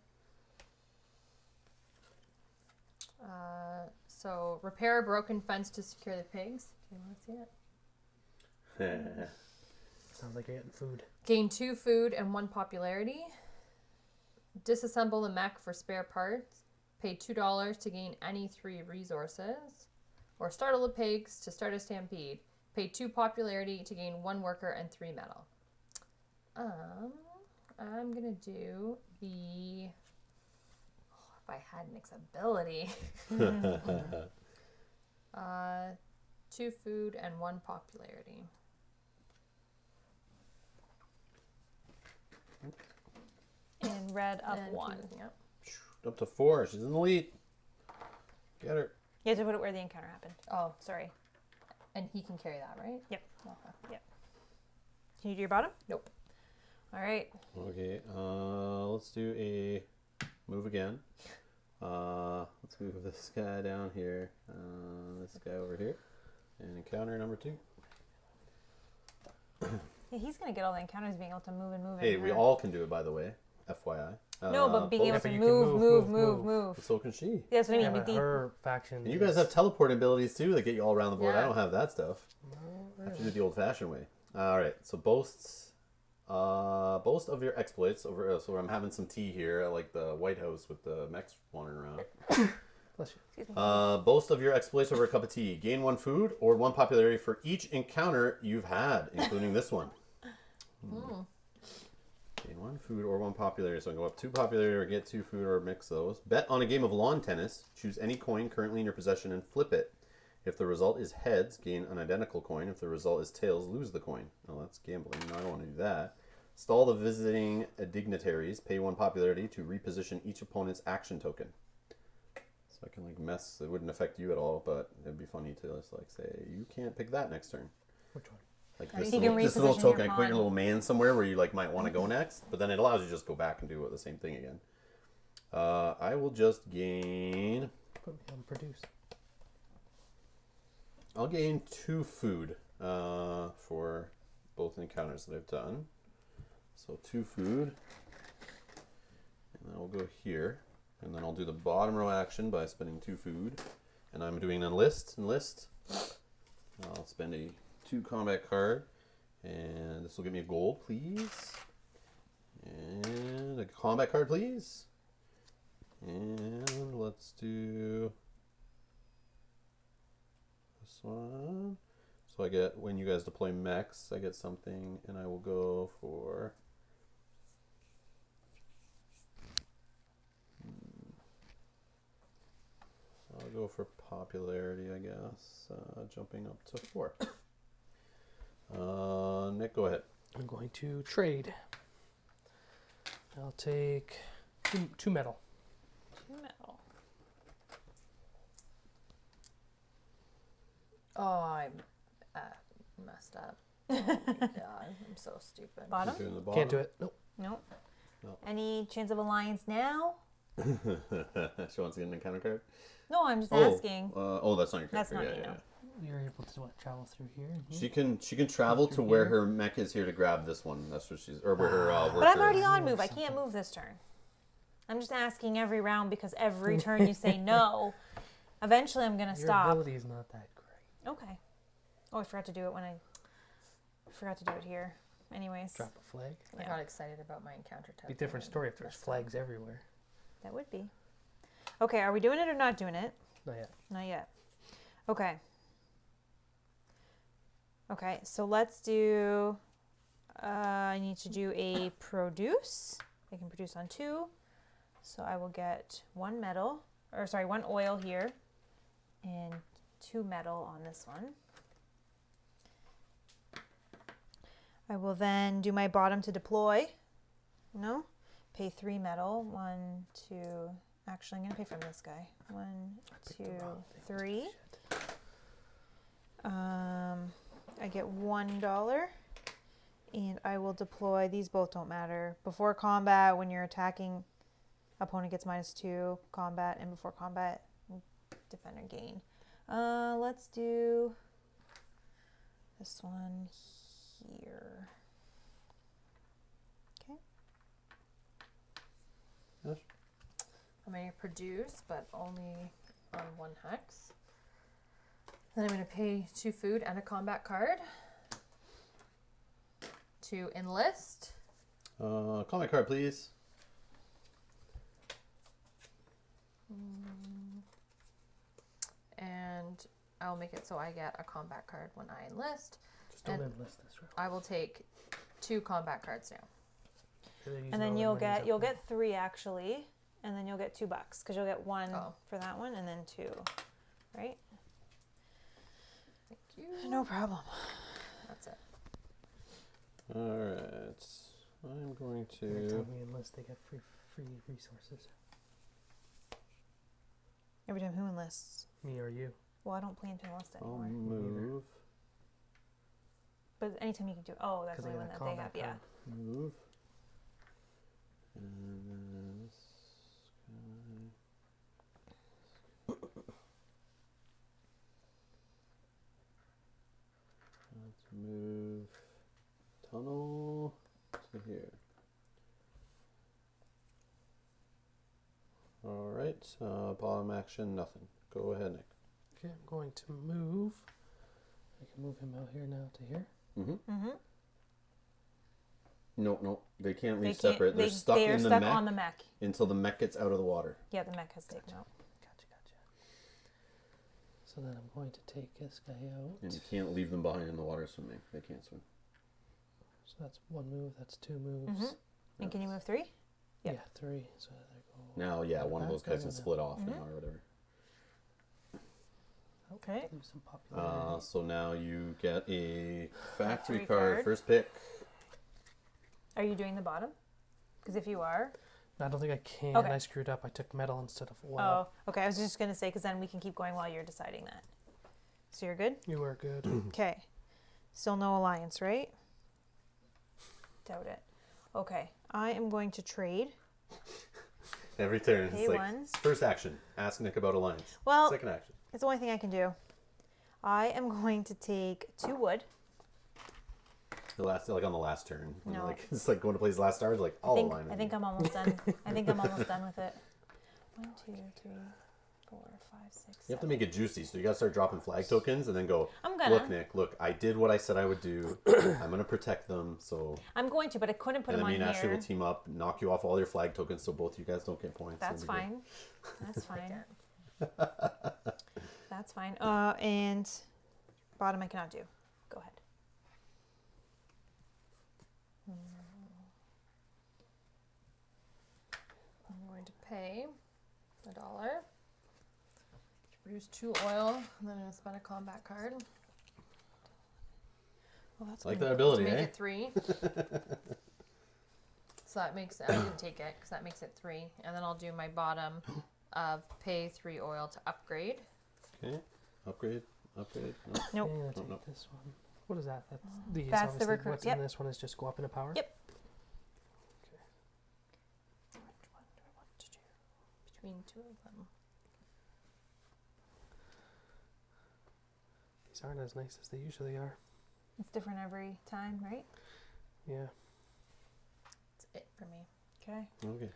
So repair a broken fence to secure the pigs. Do you want to see it? Sounds like you're getting food. Gain 2 food and 1 popularity. Disassemble the mech for spare parts. Pay $2 to gain any 3 resources. Or startle the pigs to start a stampede. Pay 2 popularity to gain 1 worker and 3 metal. I'm gonna do the. If I had Nick's ability. 2 food and 1 popularity. And red up And 1. Yep. Up to 4. She's in the lead. Get her. You have to put it where the encounter happened. Oh, Sorry. and he can carry that, right? Yep. Okay. Can you do your bottom? Nope. All right. Okay. Let's do a move again. Let's move this guy down here. This guy over here. And encounter number 2. Yeah, he's gonna get all the encounters being able to move and move. Hey, and we all can do it, by the way. FYI. No, but being able both- to but you can move. move. So can she. That's what I Yeah, mean. but her faction. And you guys have teleport abilities too that get you all around the board. I Yeah. don't have that stuff. I have to do it the old-fashioned way. All right. So boast of your exploits over. So I'm having some tea here at like the White House with the mechs wandering around. Bless you. Excuse me. Boast of your exploits over a cup of tea. Gain 1 food or 1 popularity for each encounter you've had, including this one. Gain 1 food or 1 popularity. So I can go up 2 popularity or get 2 food or mix those. Bet on a game of lawn tennis. Choose any coin currently in your possession and flip it. If the result is heads, gain an identical coin. If the result is tails, lose the coin. Oh, that's gambling. No, I don't want to do that. Stall the visiting dignitaries. Pay 1 popularity to reposition each opponent's action token. So I can like mess. It wouldn't affect you at all, but it'd be funny to just like say you can't pick that next turn. Which one? Like You this can little, this little reposition your token, I can put your pawn. little man somewhere where you like might want to go next, but then it allows you to just go back and do the same thing again. I will just gain. Put me on produce. I'll gain 2 food for both encounters that I've done. So 2 food, and then I'll go here, and then I'll do the bottom row action by spending 2 food, and I'm doing enlist. I'll spend a 2 combat card, and this will give me a gold, please, and a combat card, please, and let's do this one. So I get, when you guys deploy mechs, I get something, and I will go for I'll go for popularity, I guess, jumping up to 4. Nick, go ahead. I'm going to trade. I'll take 2 metal. 2 metal. Oh, I messed up. Oh my God, I'm so stupid. Bottom? Doing the Can't do bottom. it. Nope. Nope. No. Any chance of alliance now? She wants to get an encounter card. No, I'm just asking. That's not your character. That's not yeah, me, yeah, no. yeah. You're able to travel through here. And here. She can travel to Through where here? her mech is here to grab this one. That's what she's, or where her worker But I'm already is. on move. I can't move this turn. I'm just asking every round because every turn you say no, eventually I'm gonna Your stop. ability is not that great. Okay. Oh, I forgot to do it when I forgot to do it here. Anyways, Drop a flag. I Yeah. got excited about my encounter type. Be a different story if there's flags everywhere. that would be. Okay, are we doing it or not doing it? Not yet. Not yet. Okay. Okay, so let's do. I need to do a produce. I can produce on 2, so I will get 1 metal, or sorry, 1 oil here, and 2 metal on this one. I will then do my bottom to deploy. No, pay 3 metal. 1, 2. Actually, I'm gonna pay from this guy. 1, 2, 3. I get $1, and I will deploy. These both don't matter. Before combat, when you're attacking, opponent gets -2 combat, and before combat, defender gain. Let's do this one here. Okay. I'm going to produce, but only on 1 hex. Then I'm going to pay 2 food and a combat card to enlist. Combat card, please. And I'll make it so I get a combat card when I enlist. Just don't And enlist this round. I will take 2 combat cards now. And then you'll get 3 actually, and then you'll get $2 because you'll get 1 for that one and then 2, right? Thank you. No problem. That's it. All right. I'm going Every to. time we enlist, they get free resources. Every time who enlists? Me or you. Well, I don't plan to enlist I'll anymore. move. But anytime you can do. Oh, that's the 'Cause I only one got that a they have. combat Yeah. card. Move. And this guy. Let's move tunnel to here. All right. Bottom action, nothing. Go ahead, Nick. Okay, I'm going to move. I can move him out here now to here. Mm-hmm. No, they can't They leave can't- separate. They're they- stuck they are in the stuck mech on the mech. until the mech gets out of the water. Yeah, the mech has taken out. Gotcha. So then I'm going to take this guy out. And you can't leave them behind in the water swimming. They can't swim. So that's 1 move. That's 2 moves. Mm-hmm. And can you move 3? Yep. Yeah, 3. So there go. Now, yeah, one of those guys can Back split off Mm-hmm. now or whatever. Okay. Lose some popularity. So now you get a factory Factory card. card. First pick. Are you doing the bottom? Because if you are. I don't think I can. Okay. I screwed up. I took metal instead of oil. Oh, okay. I was just going to say because then we can keep going while you're deciding that. So you're good? You are good. Okay. Still no alliance, right? Doubt it. Okay. I am going to trade. Every turn. Pay It's like one. first action. Ask Nick about alliance. Well, Second action. it's the only thing I can do. I am going to take 2 wood. The last, like on the last turn. When No. Like it's like going to play his last stars. Like I all think, align. I think I'm almost done. I think I'm almost done with it. 1, 2, 3, 4, 5, 6, You have to 7. make it juicy, so you gotta start dropping flag tokens and then go. I'm gonna. Look, Nick. Look, I did what I said I would do. I'm gonna protect them. So. I'm going to, but I couldn't put And them then me on and Ashley here. will team up, knock you off all your flag tokens, so both you guys don't get points. That's It'll be good. fine. That's fine. That's fine. And bottom I cannot do. Go ahead. I'm going to pay $1 to produce 2 oil, and then I'm going to spend a combat card Well, that's Like good. that to ability, make eh? it 3. So that makes I didn't take it because that makes it 3, and then I'll do my bottom of pay 3 oil to upgrade. Okay. Upgrade. No. Nope. Okay, I'll Oh, take no. this one. What is that? That's these. That's the obviously. recruit, What's yep. in this one is just go up in a power. Yep. Which one do I want to do between 2 of them? These aren't as nice as they usually are. It's different every time, right? Yeah. That's it for me. Okay. Okay.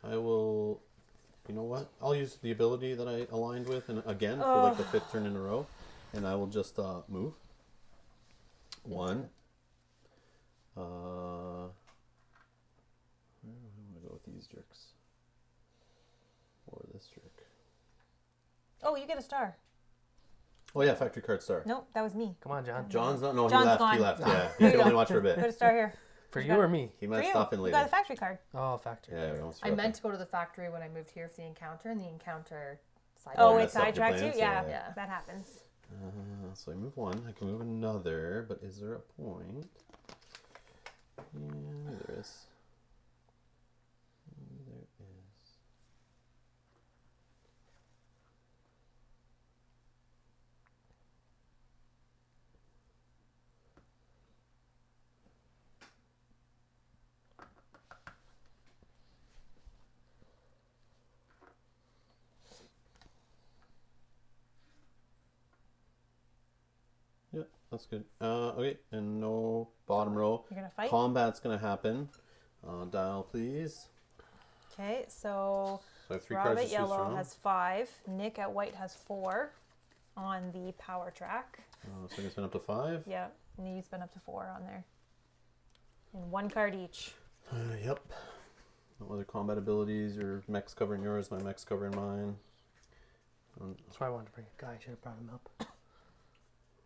I will. You know what? I'll use the ability that I aligned with, and again for like the 5th turn in a row, and I will just move. 1. Where do I want to go with these jerks? Or this jerk? Oh, you get a star. Oh yeah, factory card star. Nope, that was me. Come on, John. John's not. No, John's he left. gone. He left. Yeah, There he you can only go. watch for a Put a bit. star here. For You you got or it. me? He For might you. stop in You later. got a factory card. Oh, factory. Yeah, we almost I forgot meant that. to go to the factory when I moved here for the encounter, and the encounter side. Oh, messed it up your sidetracked you? plans? Yeah, Yeah. that happens. So I move 1. I can move another, but is there a point? Yeah, there is. There is. Yep, that's good. Okay, and no bottom row. You're going to fight? Combat's gonna happen. Dial, please. Okay, so I have 3 Rob cards to at choose yellow from. has 5. Nick at white has 4 on the power track. So I can spin up to 5? Yeah, and you spend up to 4 on there. And 1 card each. Yep. No other combat abilities. Your mech's covering yours, my mech's covering mine. That's why I wanted to bring a guy. I should have brought him up.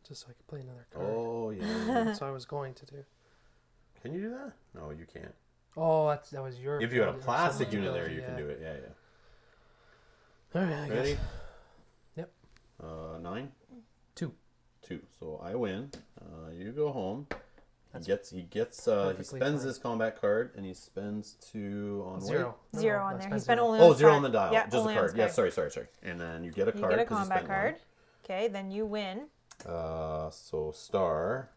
Just so I could play another card. Oh, yeah. That's what I was going to do. Can you do that? No, you can't. Oh, that was your... If you had a ability, or plastic something unit there, ability, you can do it. Yeah, yeah. All right, I Ready? guess. Yep. 9? 2. 2. So I win. You go home. That's He gets. He perfectly spends fine. his combat card, and he spends 2 on 0. white. 0 on I there. He spent spent 0. only Oh, on 0 card. on the dial. Yeah, Just a only on card. his Yeah, card. sorry. And then you get a You card. get a 'cause you combat spent card. Okay, then you win. So star.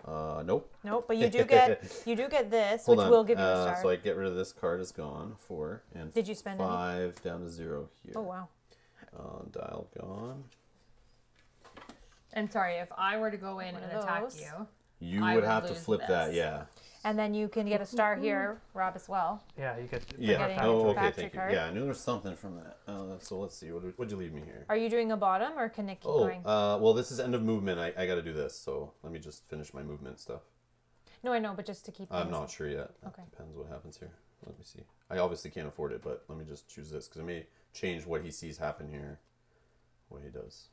Nope. Nope, but you do get this, Hold which on. will give you a star. So I get rid of this card. Is gone. 4 and Did you spend any? 5 down to 0 here. Oh wow. Dial gone. And sorry, if I were to go in One and of attack those. you, You I would would have to lose flip that. this. Yeah. And then you can get a star here, Rob, as well. Yeah, you get... Yeah. getting Oh, a okay. factory Thank you. card. Yeah, I knew there was something from that. So let's see. What'd you leave me here? Are you doing a bottom or can Nick keep going? Well, this is end of movement. I got to do this, so let me just finish my movement stuff. No, I know, but just to keep. I'm things- not sure yet. That Okay. depends what happens here. Let me see. I obviously can't afford it, but let me just choose this because it may change what he sees happen here. What he does.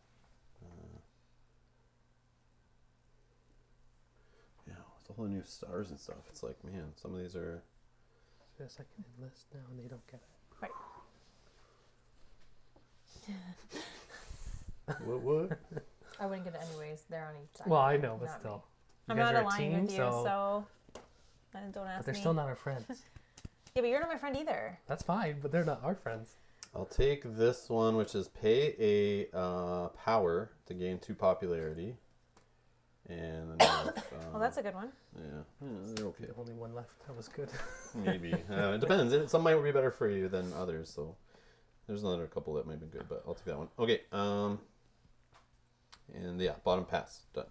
Yeah, with all the new stars and stuff, it's like, man, some of these are. Yes, I can enlist now, and they don't get it. What? I wouldn't get it anyways. They're on each side. Well, I know, but Not still. me. You I'm guys not are a aligned team, with you, so don't ask But they're me. still not our friends. Yeah, but you're not my friend either. That's fine, but they're not our friends. I'll take this one, which is pay a power to gain 2 popularity. And then Well, that's a good one. yeah, they're okay. Only one left. That was good. Maybe. It depends. Some might be better for you than others, so there's another couple that might be good, but I'll take that one. Okay. And yeah, bottom pass. Done.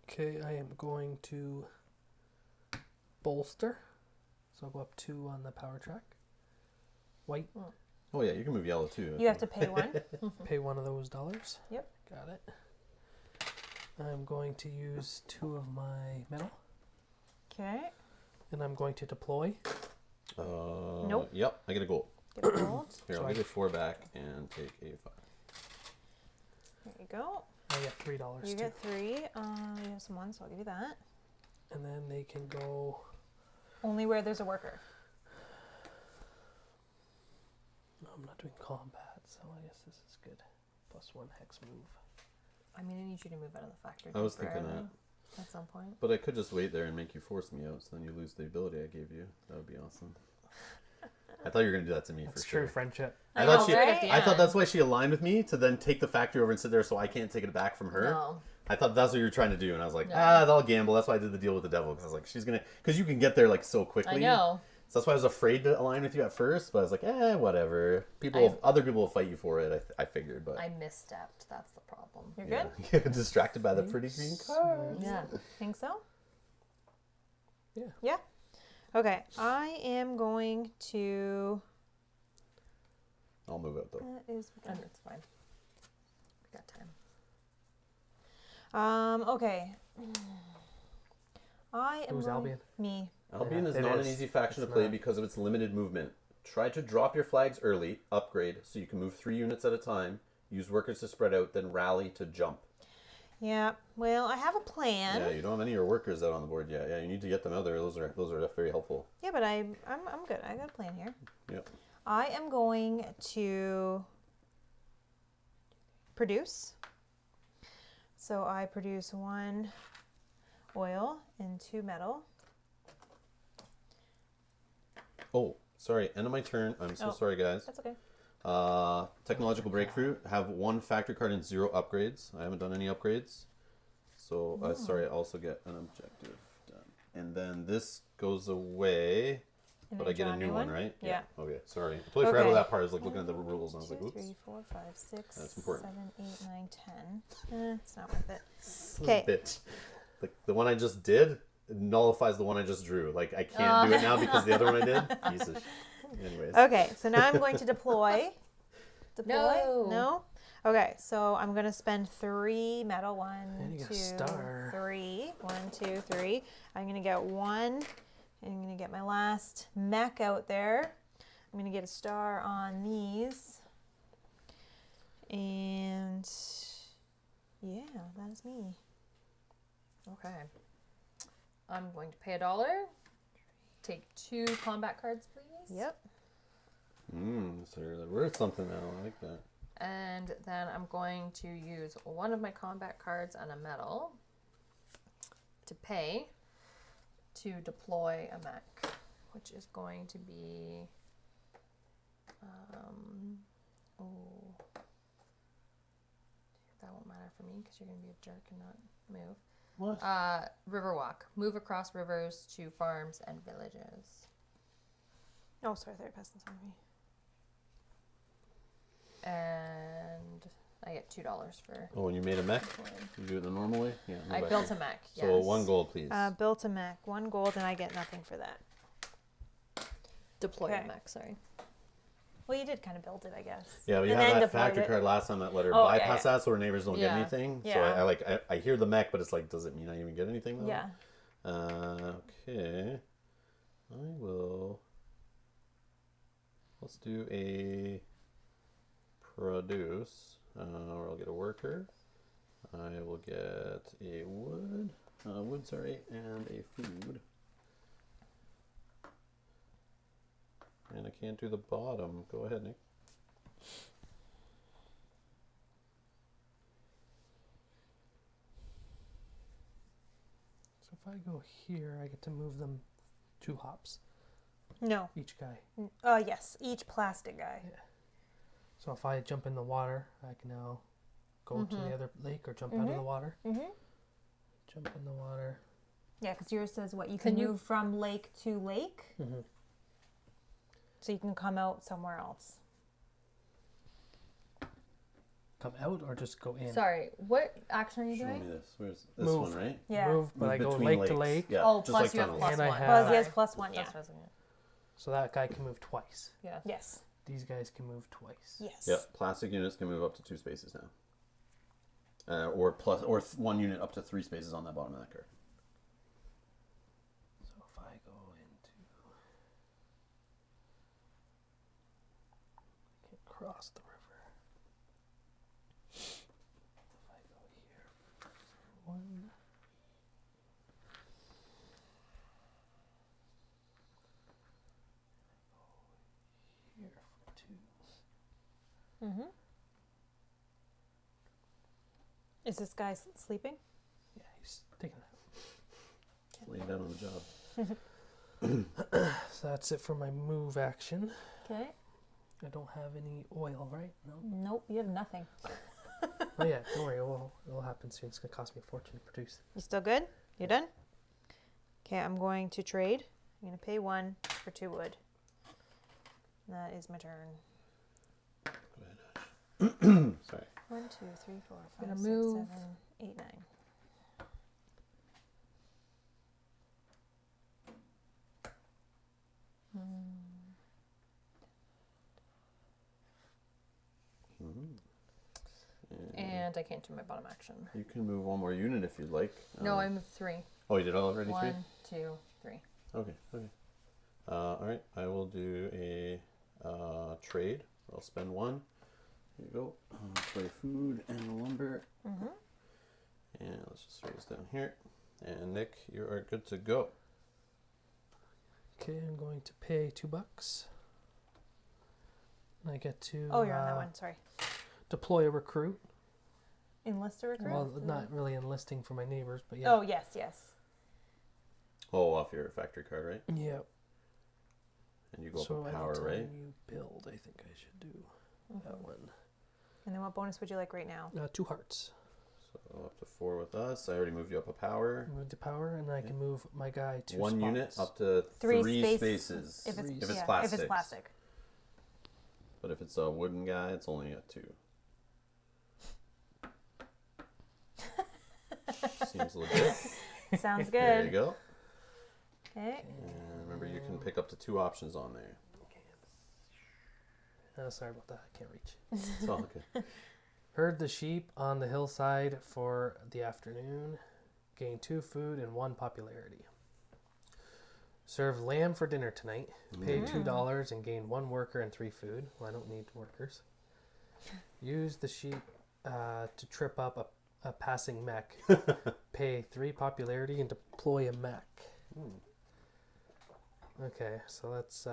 Okay, I am going to bolster. So I'll go up 2 on the power track. White, Oh yeah, you can move yellow too. You have to pay 1. pay one of those dollars. Yep. Got it. I'm going to use 2 of my metal, Okay. and I'm going to deploy. Nope. Yep, I get a gold. Get a gold. Here, So I'll I- give you 4 back and take a 5. There you go. I get $3 You too. get 3. You have some 1, so I'll give you that. And then they can go. Only where there's a worker. No, I'm not doing combat, so I guess this is good. +1 hex move. I mean, I need you to move out of the factory. I was thinking temporarily at some point. But I could just wait there and make you force me out, so then you lose the ability I gave you. That would be awesome. I thought you were gonna do that to me That's for true sure. friendship. I thought know, she. right? I thought that's why she aligned with me to then take the factory over and sit there, so I can't take it back from her. No. I thought that's what you were trying to do, and I was like, No. I'll gamble. That's why I did the deal with the devil, because I was like, she's gonna, because you can get there like so quickly. I know. So that's why I was afraid to align with you at first, but I was like, whatever. Other people will fight you for it. I figured, but I misstepped. That's the problem. You're yeah. good? You get distracted by the pretty green card. Yeah. Think so? Yeah. Yeah. Okay. I am going to. I'll move out though. That is. And it's fine. We got time. Okay. I am. Who's going- Albion? Me. Albion Yeah, is it not is. an easy faction It's to play not. because of its limited movement. Try to drop your flags early, upgrade, so you can move 3 units at a time. Use workers to spread out, then rally to jump. Yeah. Well, I have a plan. Yeah, you don't have any of your workers out on the board yet. Yeah, you need to get them out there. Those are very helpful. Yeah, but I'm good. I got a plan here. Yep. I am going to produce. So I produce 1 oil and 2 metal. Oh, sorry. End of my turn. I'm so Oh. sorry, guys. That's okay. Technological breakthrough. Have 1 factory card and 0 upgrades. I haven't done any upgrades. So, sorry, I also get an objective done. And then this goes away, And but then I get draw a new one, right? Yeah. Okay, sorry. I totally forgot about Okay. that part. I was like looking at the rules and I was 2, like, oops. 3, 4, 5, 6, That's important. 7, 8, 9, 10. It's not worth it. Son of a Okay. Bitch. The one I just did nullifies the one I just drew. Like, I can't do it now because the other one I did. Jesus. Anyways. Okay, so now I'm going to deploy. Deploy? No. No? Okay, so I'm going to spend 3 metal. And you 1, got 2, a star. 3. 1, 2, 3. I'm going to get 1. I'm going to get my last mech out there. I'm going to get a star on these. And yeah, that is me. Okay. I'm going to pay $1. Take 2 combat cards, please. Yep. So they're worth something now. I like that. And then I'm going to use one of my combat cards and a medal to pay to deploy a mech, which is going to be that won't matter for me because you're going to be a jerk and not move. What? Riverwalk. Move across rivers to farms and villages. Oh, sorry, third peasants on me. And I get $2 for Oh, and you made a mech? deploying. You do it the normal way? Yeah. I move built back a mech, yes. here. So 1 gold, please. Built a mech. 1 gold, and I get nothing for that. Deploy Okay. a mech, sorry. Well, you did kind of build it, I guess. Yeah, we And had then that deployed factory it. card last time that let her Oh, yeah, bypass that so her neighbors don't get Yeah. anything. So Yeah. I hear the mech, but it's like, does it mean I even get anything though? Yeah. Okay. I will. Let's do a produce. Or I'll get a worker. I will get a wood. And a food. And I can't do the bottom. Go ahead, Nick. So if I go here, I get to move them 2 hops, No. each guy. Yes. Each plastic guy. So if I jump in the water, I can now go to the other lake or jump out of the water. Mm-hmm. Jump in the water. Yeah, because yours says what? You can Can you- move from lake to lake. Mm-hmm. So you can come out somewhere else. Come out or just go in? Sorry, what action are you Show me doing? this. Where's this Move. one, right? Yeah. Move, but Move I go between lake lakes. to lake. Yeah, Oh, just plus like you have tunnels. plus And I 1. have- Well, he has Sorry. +1, yeah. That's what I was thinking. So that guy can move twice. Yeah. Yes. These guys can move twice. Yes. Yep, plastic units can move up to 2 spaces now. One unit up to 3 spaces on that bottom of that card. So if I go into, I can cross the river. If I go here for 1. Here for 2. Mm-hmm. Is this guy sleeping? Yeah, he's taking that. Just laying down on the job. So that's it for my move action. Okay. I don't have any oil, right? No. Nope, you have nothing. Oh yeah, don't worry. It'll happen soon. It's gonna cost me a fortune to produce. You still good? You done? Okay, I'm going to trade. I'm going to pay 1 for 2 wood. That is my turn. Go ahead, Ash. Sorry. 1, 2, 3, 4, 5, Gonna 6, move. 7, 8, 9. And I can't do my bottom action. You can move 1 more unit if you'd like. No, I moved 3. Oh, you did already 3? 1, 2, 3. Okay. All right. I will do a trade. I'll spend 1. Here you go. For food and lumber. Mm-hmm. And let's just throw this down here. And Nick, you are good to go. Okay, I'm going to pay $2. And I get to Oh, you're on that one. Sorry. deploy a recruit. Enlist a recruit? Well, not really enlisting for my neighbors, but yeah. Oh, yes, yes. Oh, off your factory card, right? Yeah. And you go So up a power, anytime right? you build, I think I should do that one. And then what bonus would you like right now? 2 hearts. So up to 4 with us. I already moved you up a power. Move to power, and I can move my guy 2 1 unit spots. up to 3 3 space- spaces. If it's, If it's yeah, plastic. If it's plastic. But if it's a wooden guy, it's only a 2. Seems legit. Sounds There you good. go. Okay. And remember, you can pick up to 2 options on there. Okay, Oh, sorry about that. I can't reach. It's all okay. Herd the sheep on the hillside for the afternoon. Gain 2 food and 1 popularity. Serve lamb for dinner tonight. Pay $2 and gain 1 worker and 3 food. Well, I don't need workers. Use the sheep to trip up a passing mech. Pay 3 popularity and deploy a mech. Okay, so that's...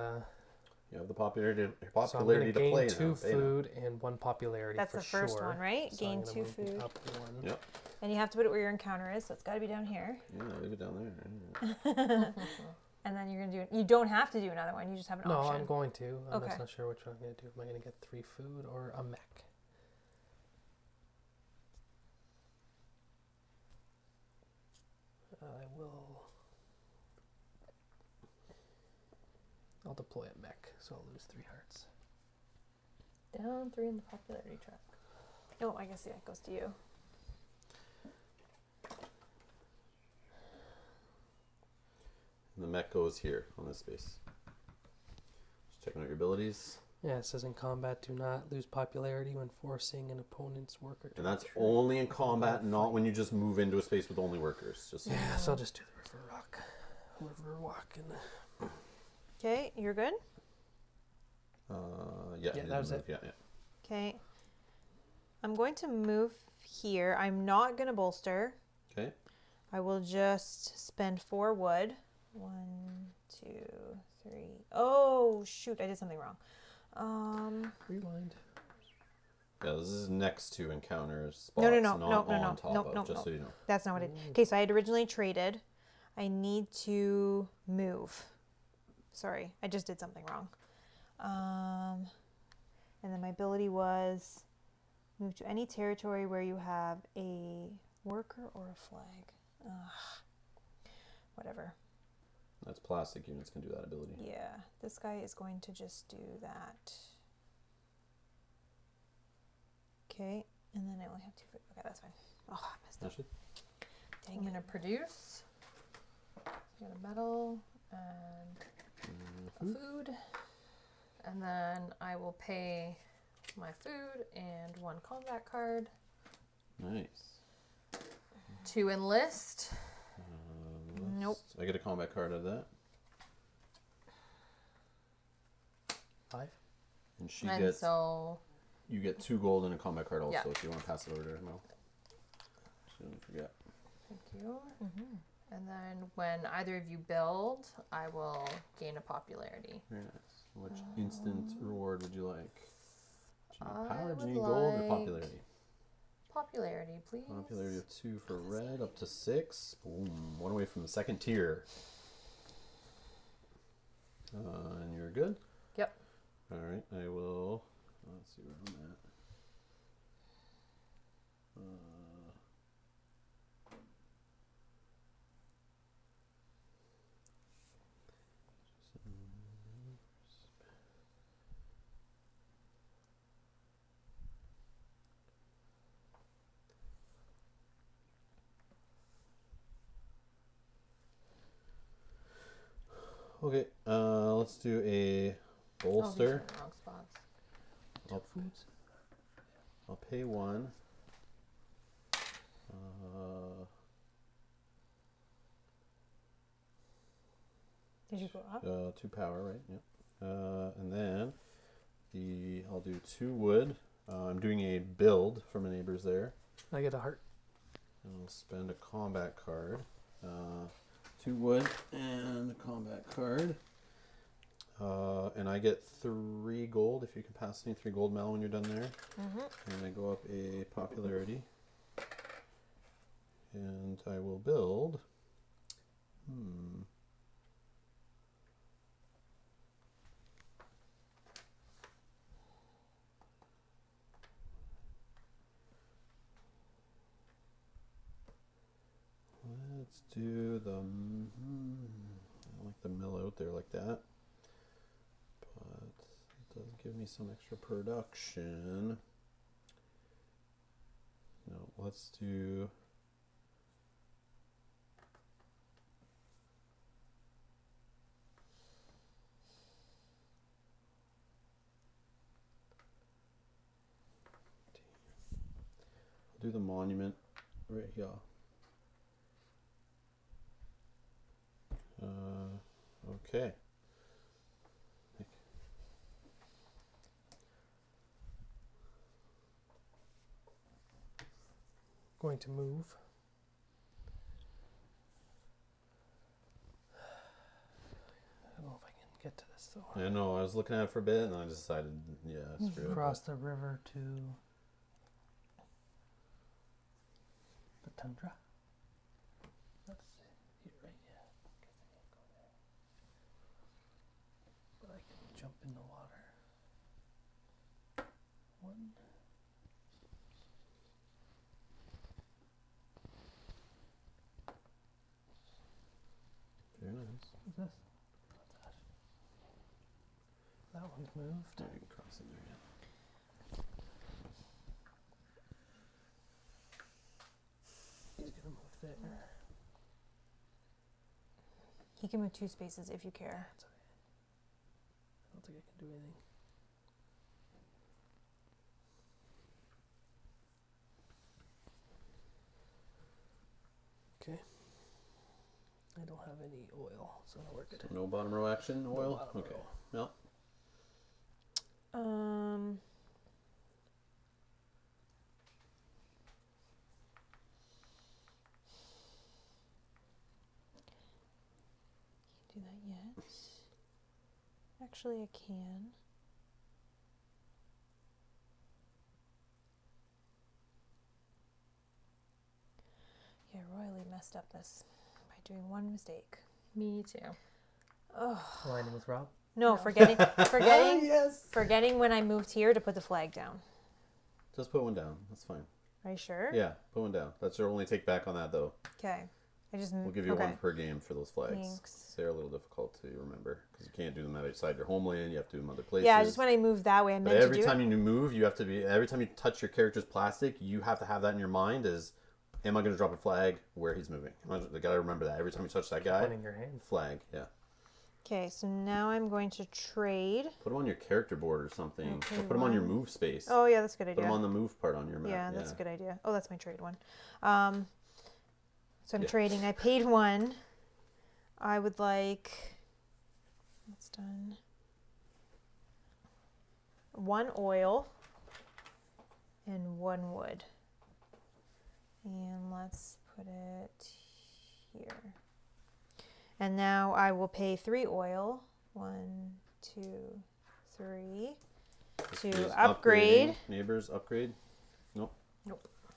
You have the popularity so I'm to going to play gain now. 2 Pay now. food and 1 popularity That's for the first sure. one, right? So Gain I'm gonna 2 move food. Up 1. Yep. And you have to put it where your encounter is, so it's got to be down here. Yeah, leave it down there. And then you're going to do, you don't have to do another one, you just have an No, option. I'm going to. I'm Okay. just not sure which one I'm going to do. Am I going to get 3 food or a mech? I'll deploy a mech, so I'll lose 3 hearts. Down 3 in the popularity track. Oh, I guess, yeah, it goes to you. And the mech goes here on this space. Just checking out your abilities. Yeah, it says in combat, do not lose popularity when forcing an opponent's worker to And that's retreat. only in combat, not when you just move into a space with only workers. Just Yeah, so I'll just do the river rock. River walk and Okay, you're good? yeah, Yeah, you that was move, it. Yeah, yeah. Okay. I'm going to move here. I'm not going to bolster. Okay. I will just spend 4 wood. 1, 2, 3. Oh, shoot, I did something wrong. rewind. Yeah, this is next to encounter spots, No, not on top of, no, just so you know. That's not what it. Okay, so I had originally traded. I need to move. Sorry, I just did something wrong. And then my ability was move to any territory where you have a worker or a flag. Whatever. That's plastic units can do that ability. Yeah, this guy is going to just do that. Okay, and then I only have 2 food. Okay, that's fine. Oh, I messed up. Actually, Dang I'm it. going to produce. Get a metal and a food. And then I will pay my food and 1 combat card nice. to enlist. Nope. I get a combat card out of that. 5. And she And gets, so you get 2 gold and a combat card also Yeah. if you want to pass it over to her. No. So don't forget. thank you. And then when either of you build, I will gain a popularity. Very nice. Which instant reward would you like? Do you need I power? Do you would need gold or like- popularity? Popularity, please. Popularity of 2 for red, up to 6. Boom. 1 away from the second tier. And you're good? Yep. Alright, I will. Let's see where I'm at. Okay, let's do a Oh, these are bolster. in the wrong spots. I'll pay 1. Did you go up? 2 power, right? Yeah. And then I'll do 2 wood. I'm doing a build for my neighbors there. I get a heart. And I'll spend a combat card. 2 wood and a combat card. And I get 3 gold if you can pass me 3 gold Mel when you're done there. And I go up a popularity. And I will build. Let's do the. I don't like the mill out there like that. But it does give me some extra production. No, let's do. do the monument right here. Okay. Going to move. I don't know if I can get to this though. I know, I was looking at it for a bit and I decided, screw it. Across the river to the tundra. That's here, right? Yeah. But I can jump in the water. One. Very nice. What's this? What's that? That one's moved. There, you can cross in there, yeah. He's gonna move there. He can move 2 spaces if you care. That's okay. I don't think I can do anything. Okay. I don't have any oil, so we're good. No bottom row action, oil? bottom Okay. row. No. Can't do that yet. Actually, I can. Yeah, royally messed up this by doing one mistake. Me too. Aligning with Rob. No, No. forgetting Yes. forgetting when I moved here to put the flag down. Just put one down. That's fine. Are you sure? Yeah, put one down. That's your only take back on that, though. Okay. I just We'll give you okay. one per game for those flags. Thanks. They're a little difficult to remember because you can't do them outside your homeland. You have to do them other places. Yeah, just when I moved that way, I But meant to every do time it. you move, you have to be. Every time you touch your character's plastic, you have to have that in your mind. Am I going to drop a flag where he's moving? I gotta remember that every time you touch that guy. Pointing your hand. Flag, yeah. Okay, so now I'm going to trade. Put them on your character board or something. Okay, Or put them on your one. move space. Oh yeah, that's a good Put them idea. on the move part on your map. Yeah, that's a good idea. Oh, that's my trade one. So I'm Yeah. trading. I paid 1. I would like. That's done. 1 oil and 1 wood. And let's put it here. And now I will pay 3 oil. 1, 2, 3. This To is upgrade. upgrading. Neighbors, upgrade.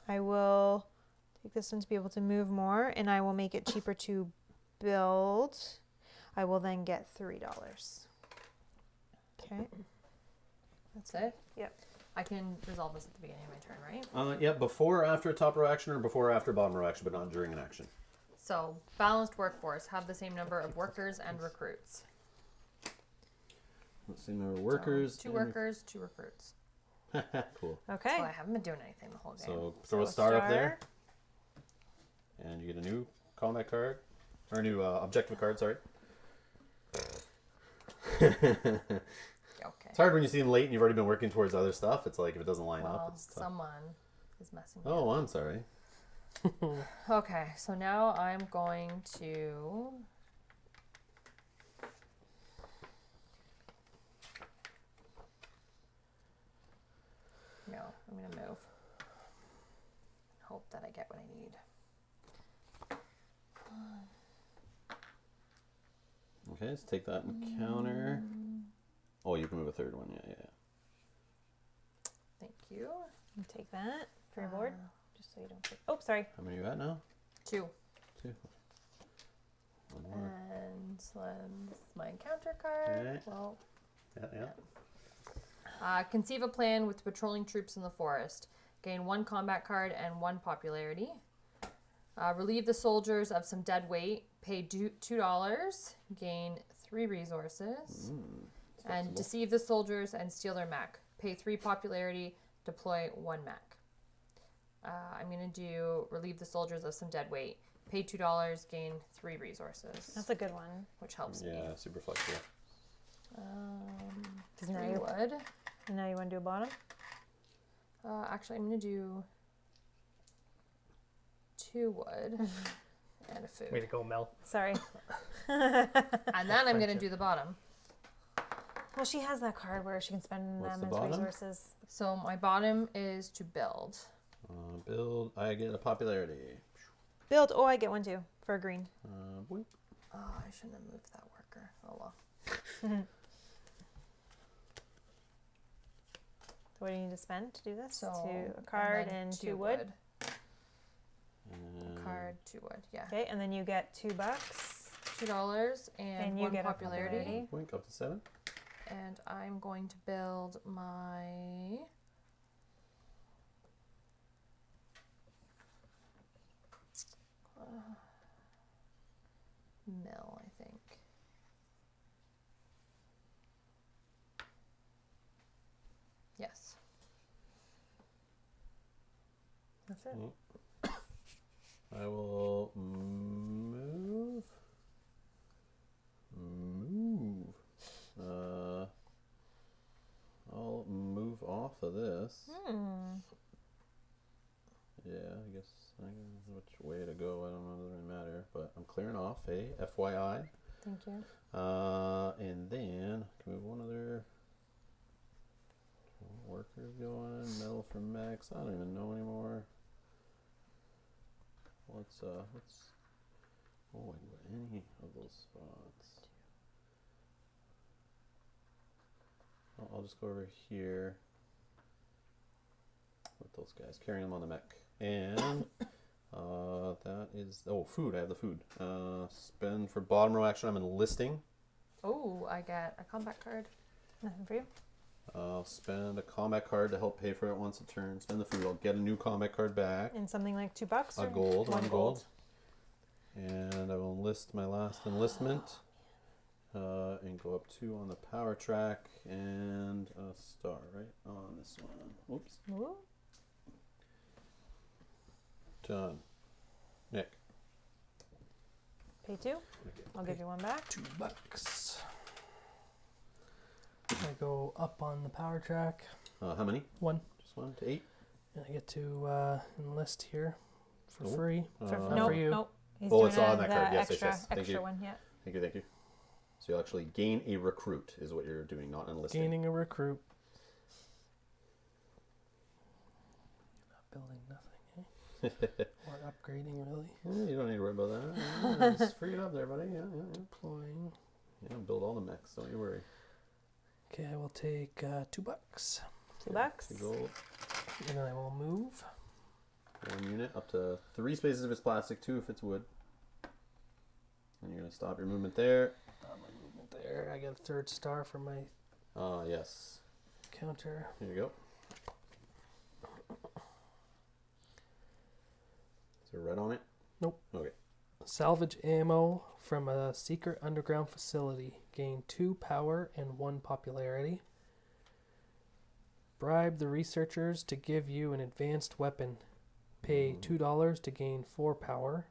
I will take this one to be able to move more, and I will make it cheaper to build. I will then get $3. Okay. That's it? Yep. I can resolve this at the beginning of my turn, right? Yeah, before or after a top row action or before or after bottom row action, but not during an action. So, balanced workforce. Have the same number of workers and recruits. Let's see, number of workers. So, 2 workers, 2 recruits. Cool. Okay. Oh, I haven't been doing anything the whole game. So throw a star up there, and you get a new combat card, or a new objective card. Sorry. Okay. It's hard when you see them late and you've already been working towards other stuff. It's like if it doesn't line up, Well, it's tough. someone is messing me Oh, I'm sorry. Okay, so now I'm going to no, I'm gonna move. Hope that I get what I need. Okay, let's take that and counter. Oh, you can move a third one. Yeah. Thank you. You take that for your board, just so you don't. Oh, sorry. How many you got now? 2. 2. One more. And that's my encounter card. Okay. Well, Yeah. conceive a plan with patrolling troops in the forest. Gain 1 combat card and 1 popularity. Relieve the soldiers of some dead weight. Pay $2. Gain 3 resources. And deceive the soldiers and steal their mech. Pay 3 popularity. Deploy 1 mech. I'm going to do relieve the soldiers of some dead weight. Pay $2. Gain 3 resources. That's a good one. Which helps me. Yeah, super flexible. Does now 3 you, wood. now you want to do a bottom? Actually, I'm going to do 2 wood and a food. Way to go, Mel. Sorry. And then I'm going to do the bottom. Well, she has that card where she can spend What's them the as bottom? resources. So my bottom is to build. Build. I get a popularity. Build. Oh, I get one too for green. Boink. Oh, I shouldn't have moved that worker. Oh well. So what do you need to spend to do this? So a card then and 2 2 wood. And Card, 2 wood. Yeah. Okay, and then you get $2. $2 and And you 1 get a popularity. popularity. boink up to 7. And I'm going to build my mill, I think. Yes. That's it. I will move. I'll move off of this. Yeah, I guess which way to go. I don't know. It doesn't really matter. But I'm clearing off. Hey, FYI. Thank you. And then I can move one other. Workers going. Metal for max. I don't even know anymore. Let's oh, I can go any of those spots. I'll just go over here with those guys, carrying them on the mech. And that is food. I have the food. Spend for bottom row action. I'm enlisting. Oh, I get a combat card. Nothing for you. I'll spend a combat card to help pay for it once a turn. Spend the food. I'll get a new combat card back. And something like $2 A or gold. 1 One gold. And I will enlist my last enlistment. And go up 2 on the power track and a star right on this one. Oops. Ooh. Done. Nick. Pay 2. I'll give you 1 back. $2. I go up on the power track. How many? 1. Just 1 to 8. And I get to enlist here for Oh. free. For, Not for you. Nope. He's Oh, doing it's on that the card. Yes, extra, yes. Thank extra you. one. Yeah. Thank you. So you'll actually gain a recruit is what you're doing, not enlisting. Gaining a recruit. Not building nothing, eh? Or upgrading, really. Yeah, you don't need to worry about that. Yeah, just free it up there, buddy. Yeah. Deploying. Yeah, build all the mechs. Don't you worry. Okay, I will take $2. $2. 2 gold. And then I will move. 1 unit up to 3 spaces if it's plastic, 2 if it's wood. And you're going to stop your movement there. My movement there. I get a 3rd star for my Yes. counter. Here you go. Is there red on it? Nope. Okay. Salvage ammo from a secret underground facility. Gain 2 power and 1 popularity. Bribe the researchers to give you an advanced weapon. Pay $2 to gain 4 power.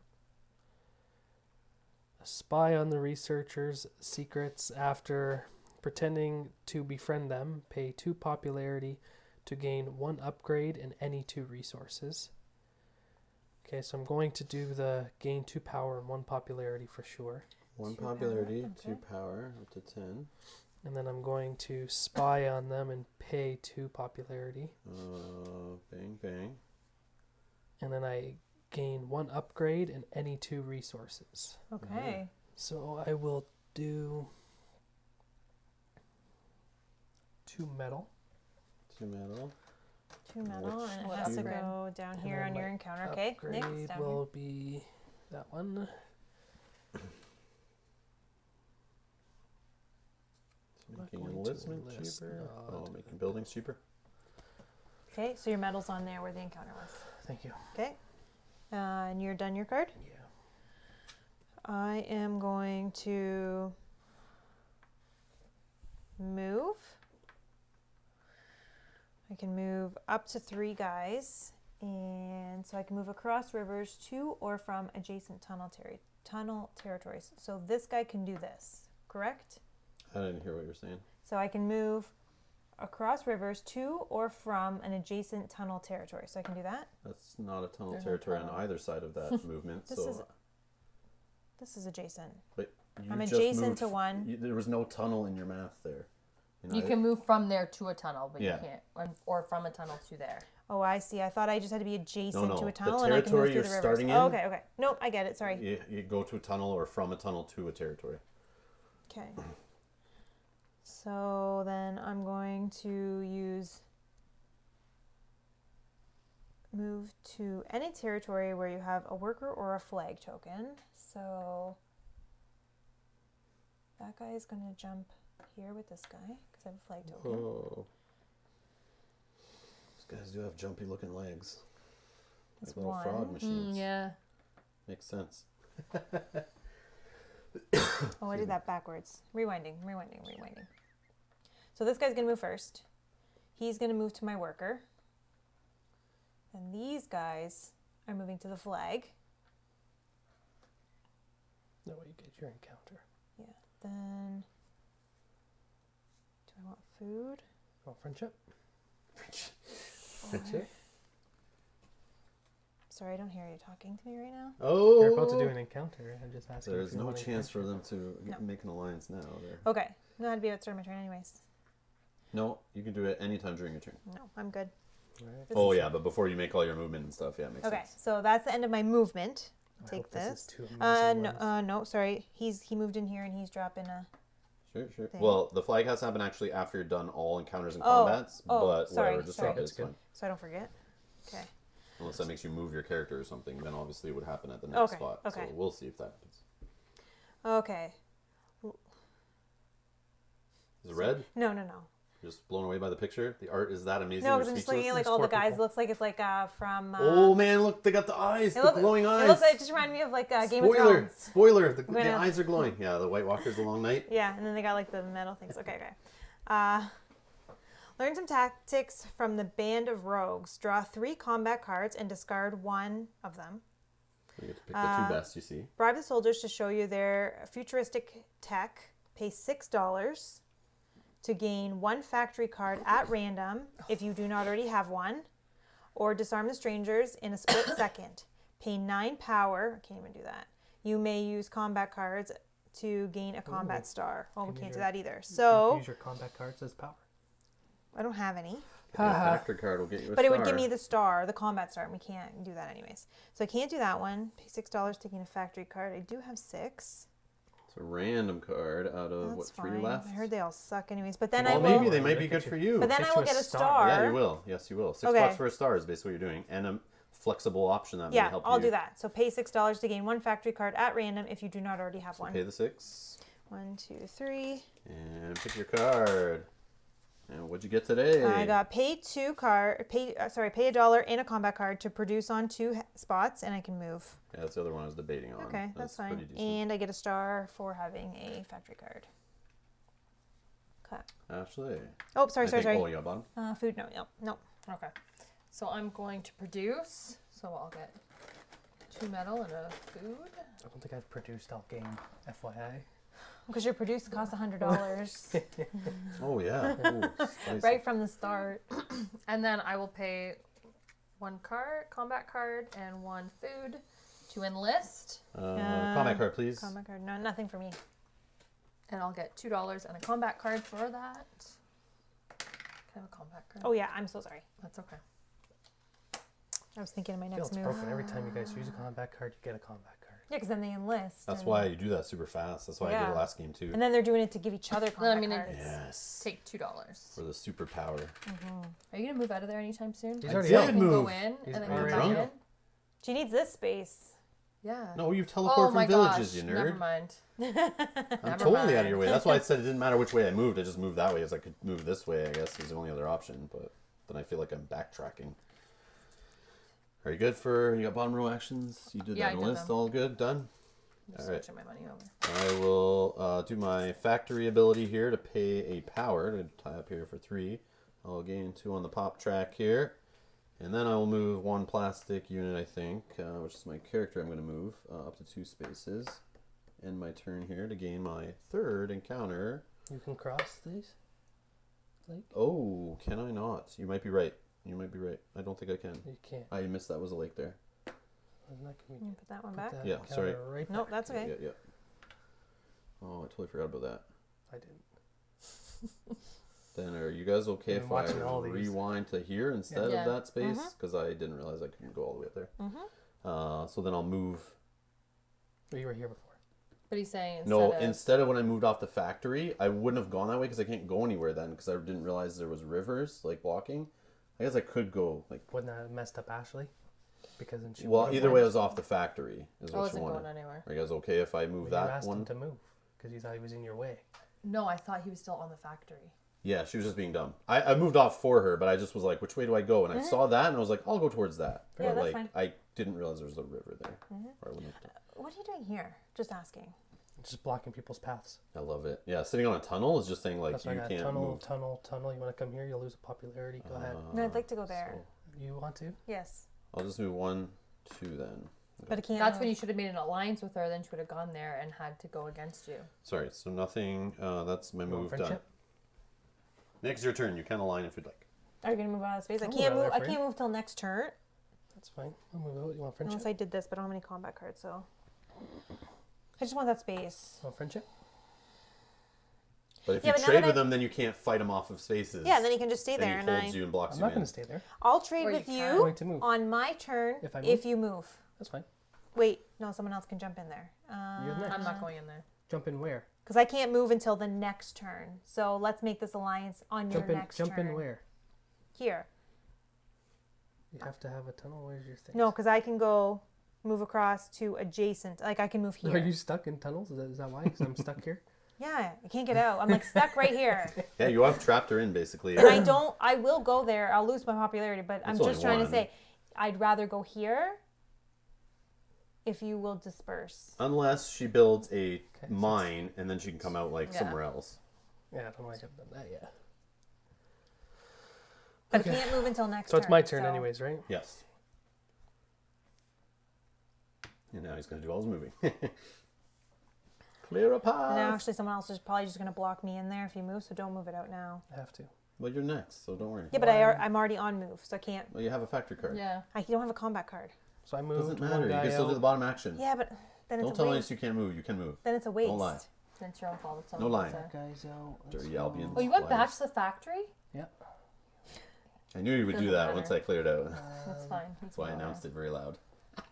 Spy on the researchers' secrets after pretending to befriend them. Pay 2 popularity to gain 1 upgrade and any 2 resources. Okay, so I'm going to do the gain 2 power and 1 popularity for sure. 1 2 power, popularity, okay. 2 power, up to 10. And then I'm going to spy on them and pay 2 popularity. Bang, bang. And then I gain 1 upgrade and any 2 resources. Okay. So I will do 2 metal. 2 metal. 2 metal, Which and it What has to upgrade? go down And here then on my your encounter. Okay, Upgrade next down will be that one. Not Making going to enlistment enlist, cheaper. no, Oh, making buildings cheaper. here. Okay, so your metal's on there where the encounter was. Thank you. Okay. And you're done your card? Yeah. I am going to move. I can move up to 3 guys, and so I can move across rivers to or from adjacent tunnel territories. So this guy can do this, correct? I didn't hear what you were saying. So I can move across rivers to or from an adjacent tunnel territory. So I can do that. That's not a tunnel There's no territory on tunnel. either side of that movement. This is adjacent. But you I'm just adjacent moved to one. there was no tunnel in your math there. You can move from there to a tunnel, but Yeah. you can't, or from a tunnel to there. Oh, I see. I thought I just had to be adjacent No, to the a tunnel and I can move territory through you're the rivers. starting in- Oh, okay, okay. Nope, I get it. Sorry. You go to a tunnel or from a tunnel to a territory. Okay. So then I'm going to move to any territory where you have a worker or a flag token. So that guy is going to jump here with this guy because I have a flag token. Oh. These guys do have jumpy looking legs. That's Like little one. frog machines. Yeah. Makes sense. Oh, I did that backwards. Rewinding. So this guy's going to move first. He's going to move to my worker. And these guys are moving to the flag. That way you get your encounter. Yeah. Then, do I want food? Oh, friendship. Friendship? Sorry, I don't hear you talking to me right now. Oh! You're about to do an encounter. I'm just asking. There's if you no want chance for friendship. them to No. make an alliance now. There. Okay. No, I'd be able to start my turn anyways. No, you can do it anytime during your turn. No, I'm good. Alright. This Oh is- yeah, but before you make all your movement and stuff, yeah, it makes Okay, sense. so that's the end of my movement. I Take hope this is this. too amazing No, ones. no, sorry. He moved in here and he's dropping a. Sure. Thing. Well, the flag has to happen actually after you're done all encounters and Oh, combats, oh, but sorry, whatever, just sorry. drop it, That's it's good. fine. So I don't forget. Okay. Unless that makes you move your character or something, then obviously it would happen at the next Okay, spot. okay. So we'll see if that happens. Okay. Is it red? No. You're just blown away by the picture? The art is that amazing? No, you're because I'm just looking at speechless? like all the There's four guys. people. Looks like it's like from. Oh man, look, they got the eyes, It the glowing eyes. It looks like it just reminded me of like Game of Spoiler, Thrones. spoiler, the gonna- eyes are glowing. Yeah, the White Walker's The Long Night. Yeah, and then they got like the metal things. Okay. Learn some tactics from the band of rogues. Draw 3 combat cards and discard 1 of them. You get to pick the 2 best you see. Bribe the soldiers to show you their futuristic tech. Pay $6 to gain 1 factory card at random if you do not already have one. Or disarm the strangers in a split second. Pay 9 power. I can't even do that. You may use combat cards to gain a combat star. Oh, we Can can't you do use that either. You So use your combat cards as power. I don't have any. The factor card will get you a But it star. would give me the star, the combat star, and we can't do that anyways. So I can't do that one. Pay $6 to gain a factory card. I do have 6. It's a random card out of, That's what, 3 fine. left? I heard they all suck anyways. But then Well, I will. maybe they might be Look good at for you. you. But then Get I you will a get a star. star. Yeah, you will. Yes, you will. 6 Okay. bucks for a star is basically what you're doing. And a flexible option that may Yeah, help I'll you. do that. So pay $6 to gain 1 factory card at random if you do not already have So one. pay the 6 1, 2, 3. and pick your card. And what'd you get today? I got pay $1 in a combat card to produce on 2 spots, and I can move. Yeah, that's the other one I was debating on. Okay, that's fine. pretty decent. And I get a star for having a factory card. Okay. Actually. Oh, sorry. Oh, you got bottom? Food. No. Okay. So I'm going to produce. So I'll get 2 metal and a food. I don't think I've produced all game, FYI. Because your produce costs $100 Oh, yeah. Ooh, spicy. right from the start. And then I will pay 1 combat card, and 1 food to enlist. Combat card, please. Combat card. No, nothing for me. And I'll get $2 and a combat card for that. Can I have a combat card? Oh yeah, I'm so sorry. That's okay. I was thinking of my I feel next it's move. broken. Every time you guys use a combat card, you get a combat card. Yeah, because then they enlist. That's and- why you do that super fast. That's why I did Yeah. it last game, too. And then they're doing it to give each other combat mean, cards. Yes. Take $2. For the superpower. Are you gonna move out of there anytime soon? He's I already did out. You can move. go in He's and then already come back drunk. in. She needs this space. Yeah. No, you teleport Oh my from villages, gosh. you Never nerd. mind. I'm Never totally out of mind. your way. That's why I said it didn't matter which way I moved. I just moved that way as I could move this way, I guess, is the only other option. But then I feel like I'm backtracking. Are you good for, you got bottom row actions? You did Yeah, that I on the did list, them. all good? Done? I'm All right. switching my money over. I will do my factory ability here to pay a power to tie up here for 3. I'll gain 2 on the pop track here. And then I will move 1 plastic unit, I think, which is my character I'm going to move up to 2 spaces. End my turn here to gain my 3rd encounter. You can cross these? lake? Oh, can I not? You might be right. You might be right. I don't think I can. You can't. I missed that was a lake there. I'm not gonna You put that one put back. that Yeah, counter sorry. Right Nope, back. that's okay. Yeah. Oh, I totally forgot about that. I didn't. Then are you guys okay I've if been I watching all these. rewind to here instead Yeah. of that space? Mhm. Because I didn't realize I couldn't go all the way up there. Mhm. So then I'll move. Well, you were here before. But he's saying Instead of when I moved off the factory, I wouldn't have gone that way because I can't go anywhere then because I didn't realize there was rivers like blocking. I guess I could go like. Wouldn't that have messed up Ashley? Because then she Well, would've either went. way, I was off the factory. Is I what you wasn't wanted. going anywhere. Are you guys okay if I move Well, you that asked one? him to move because you thought he was in your way. No, I thought he was still on the factory. Yeah, she was just being dumb. I moved off for her, but I just was like, which way do I go? And I saw that, and I was like, I'll go towards that. Yeah, But that's like, fine. I didn't realize there was a river there. Or I wouldn't have done. What are you doing here? Just asking. Just blocking people's paths. I love it. Yeah, sitting on a tunnel is just saying like That's why you I got can't tunnel, move. tunnel. You want to come here? You'll lose a popularity. Go ahead. No, I'd like to go there. So You want to? Yes, I'll just move 1, 2 then. but I can't. That's move. when you should have made an alliance with her. Then she would have gone there and had to go against you. Sorry, so nothing. That's my You want move done. friendship? Nick's your turn. You can align if you'd like. Are you gonna move out of space? I I'll can't move move. out I there for can't move till next turn. That's fine. I'll move out. You want friendship? Unless I did this, but I don't have any combat cards, so I just want that space. Want friendship? But if Yeah, you but now trade that with them, then you can't fight them off of spaces. Yeah, and then he can just stay Then there, he and holds you and blocks I'm you not in. going to stay there. I'll trade Or with you I'm you going to move. on my turn If I move? if you move. That's fine. Wait, no, someone else can jump in there. You're next. I'm not going in there. Jump in where? Because I can't move until the next turn. So let's make this alliance on your Jump in. next Jump turn. in where? Here. You have to have a tunnel. Where's your thing? No, because I can go move across to adjacent. Like I can move here. Are you stuck in tunnels? Is that why? Because I'm stuck here. Yeah, I can't get out. I'm like stuck right here. Yeah, you have trapped her in basically. And I don't. I will go there. I'll lose my popularity, but I'm It's only just trying to one. say, I'd rather go here. If you will disperse. Unless she builds a so mine and then she can come out like Yeah. somewhere else. Yeah, I don't know why I haven't done that yet. But Okay. I can't move until next So turn. it's my turn, so- anyways, right? Yes. And now he's going to do all his moving. Clear a path. And now actually someone else is probably just going to block me in there if you move, so don't move it out now. I have to. Well, you're next, so don't worry. Yeah, but I'm already on move, so I can't. Well, you have a factory card. Yeah. I don't have a combat card. So I moved Doesn't one matter. You guy can still do the out. bottom action. Yeah, but then Don't it's a tell us waste. you can't move. You can move. Then it's a waste. Don't lie. It's your own fault. It's No lying. Guys out. Let's Dirty go. Albions. Oh, you went Liars. back to the factory? Yeah. I knew you would do Doesn't that matter. once I cleared out. That's fine. That's why I announced it very loud.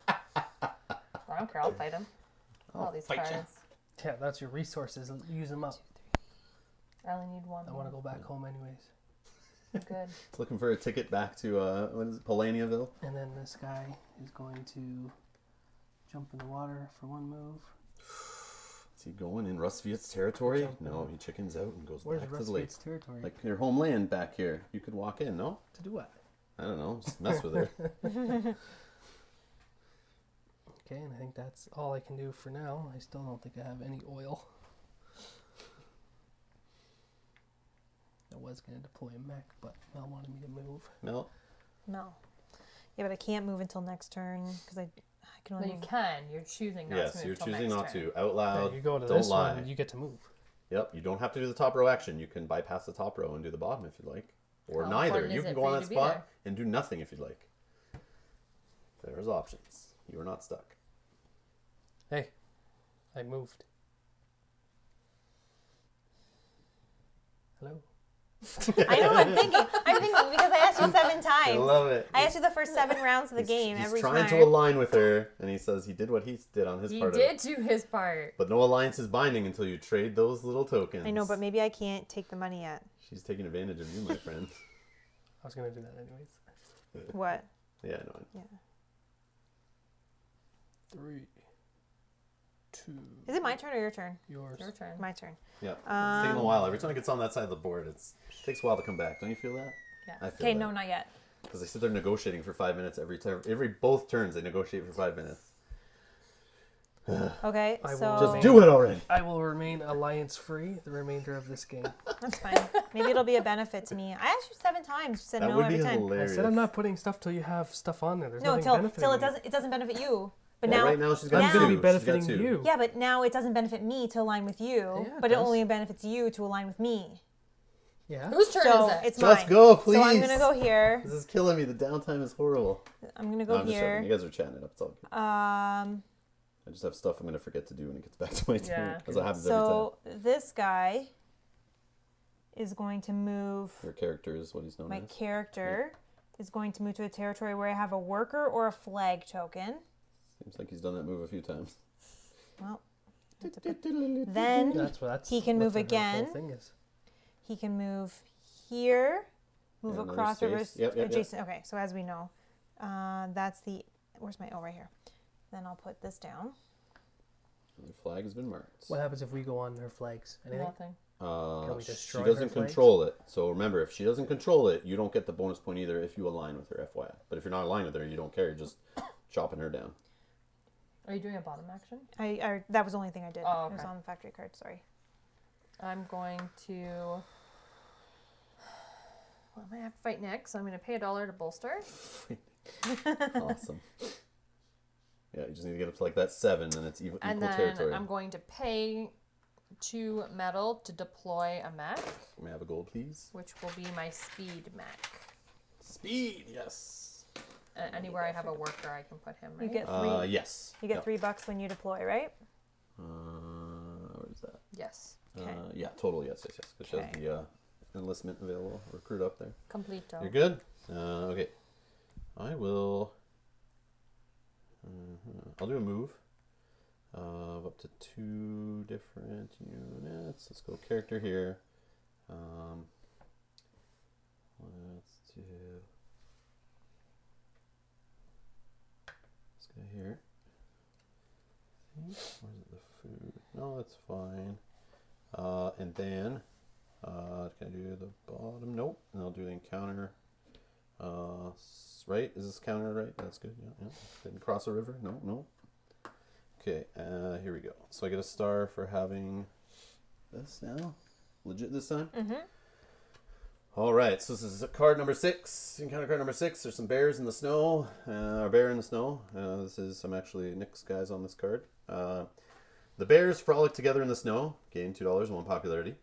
I don't care. I'll fight him. All these fight ya. cards. Yeah, that's your resources. Use them up. I only need one. I want to go back home anyways. I'm good. Looking for a ticket back to what is it, Polaniaville? And then this guy is going to jump in the water for one move. Is he going in Rustviet's territory? Jump in. No, he chickens out and goes Where's back to the lake. Rustviet's territory? Like your homeland back here. You could walk in, no? to do what? I don't know. Just mess with her. Okay, and I think that's all I can do for now. I still don't think I have any oil. I was going to deploy a mech, but Mel wanted me to move. No. No. Yeah, but I can't move until next turn because I can No, only you move. can. You're choosing not to Yes, move you're till choosing next not turn. to. Out loud. Yeah, you go to don't this lie. one, you get to move. Yep, you don't have to do the top row action. You can bypass the top row and do the bottom if you'd like. Or How neither. important You is can it go for on you that to be spot there? and do nothing if you'd like. There's options. You are not stuck. Hey, I moved. Hello? I know. I'm thinking because I asked you 7 times. I love it. I asked you the first 7 rounds of the game He's every trying time. to align with her, and he says he did what he did on his He part of did it. do his part. But no alliance is binding until you trade those little tokens. I know, but maybe I can't take the money yet. She's taking advantage of you, my friend. I was going to do that anyways. What? Yeah, I know. Yeah. 3, 2, Is it my turn or your turn? yours. Your turn. My turn. Yeah. It's taking a while. Every time it gets on that side of the board, it takes a while to come back. Don't you feel that? Yeah. I feel Okay, that. no, not yet. Because they sit there negotiating for 5 minutes every time. Both turns, they negotiate for 5 minutes. Okay, I will so Just do it already. I will remain alliance free the remainder of this game. that's fine. Maybe it'll be a benefit to me. I asked you 7 times. You said That no would every be time. I hilarious. said I'm not putting stuff till you have stuff on there. There's No, nothing till benefiting it me. doesn't benefit you. But Well, now right now she's got now- I'm going to be two. She's got benefiting two. you. Yeah, but now it doesn't benefit me to align with you, Yeah, it but it does. only benefits you to align with me. Yeah. Whose turn So is it? it's Just mine. go, please. So I'm gonna go here. This is killing me. The downtime is horrible. I'm gonna No, go I'm just joking. here. You guys are chatting it up. It's all good. I just have stuff I'm going to forget to do when it gets back to my turn. Yeah. Because it happens every time. So this guy is going to move. Your character is what he's known My as. character is going to move to a territory where I have a worker or a flag token. Seems like he's done that move a few times. Well, then That's he can what move the whole again. thing is. He can move here, move Yeah, another across space. rivers Yep, yep, adjacent. Okay, so as we know, that's the. Where's my? Oh, right here. Then I'll put this down. The flag has been marked. What happens if we go on her flags? Anything? Nothing. Can we She destroy her doesn't flags? control it. So remember, if she doesn't control it, you don't get the bonus point either if you align with her, FYI. But if you're not aligned with her, you don't care. You're just chopping her down. Are you doing a bottom action? I that was the only thing I did. Oh, It was okay. on the factory card. Sorry. I'm going to. Well, I have to fight Nick, so I'm going to pay $1 to bolster. Awesome. Yeah, you just need to get up to like that 7, and it's equal And then territory. I'm going to pay 2 metal to deploy a mech, May I have a gold, please? which will be my speed mech. Speed, yes. Anywhere I have a worker, I can put him, right? You get three. Yes. You get Yeah. $3 when you deploy, right? Where is that? Yes. Okay. Yeah, total, yes. Because she has Okay. the enlistment available. Recruit up there. Completo. You're good? Okay. I will... I'll do a move of up to 2 different units. Let's go character here. Let's do... Let's go here. Where's the food? No, that's fine. And then, can I do the bottom? Nope. And I'll do the encounter. Right? Is this counter right? That's good. Yeah. Didn't cross a river? No. Okay, here we go. So I get a star for having this now. Legit this time? Mm-hmm. All right, so this is card number 6. Encounter card number 6. There's some bears in the snow. A bear in the snow. I'm actually Nick's guys on this card. The bears frolic together in the snow. Gain $2, 1 popularity.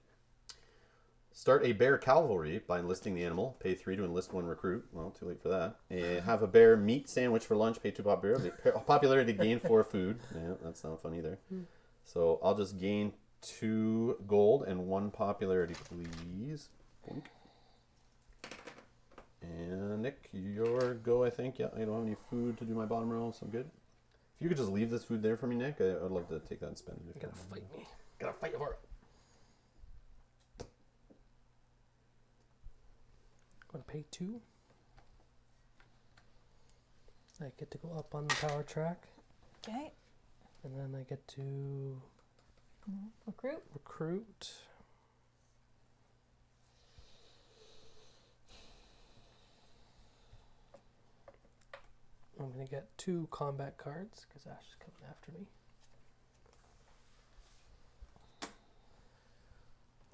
Start a bear cavalry by enlisting the animal. Pay 3 to enlist 1 recruit. Well, too late for that. Have a bear meat sandwich for lunch. Pay 2 popularity. Popularity to gain 4 food. Yeah, that's not fun either. So I'll just gain 2 gold and 1 popularity, please. Boink. And Nick, your go, I think. Yeah, I don't have any food to do my bottom row, so I'm good. If you could just leave this food there for me, Nick, I'd love to take that and spend it. You're gonna fight me. Gotta fight for it. I'm gonna pay 2. I get to go up on the power track, Okay. and then I get to Recruit. recruit. I'm gonna get 2 combat cards because Ash is coming after me.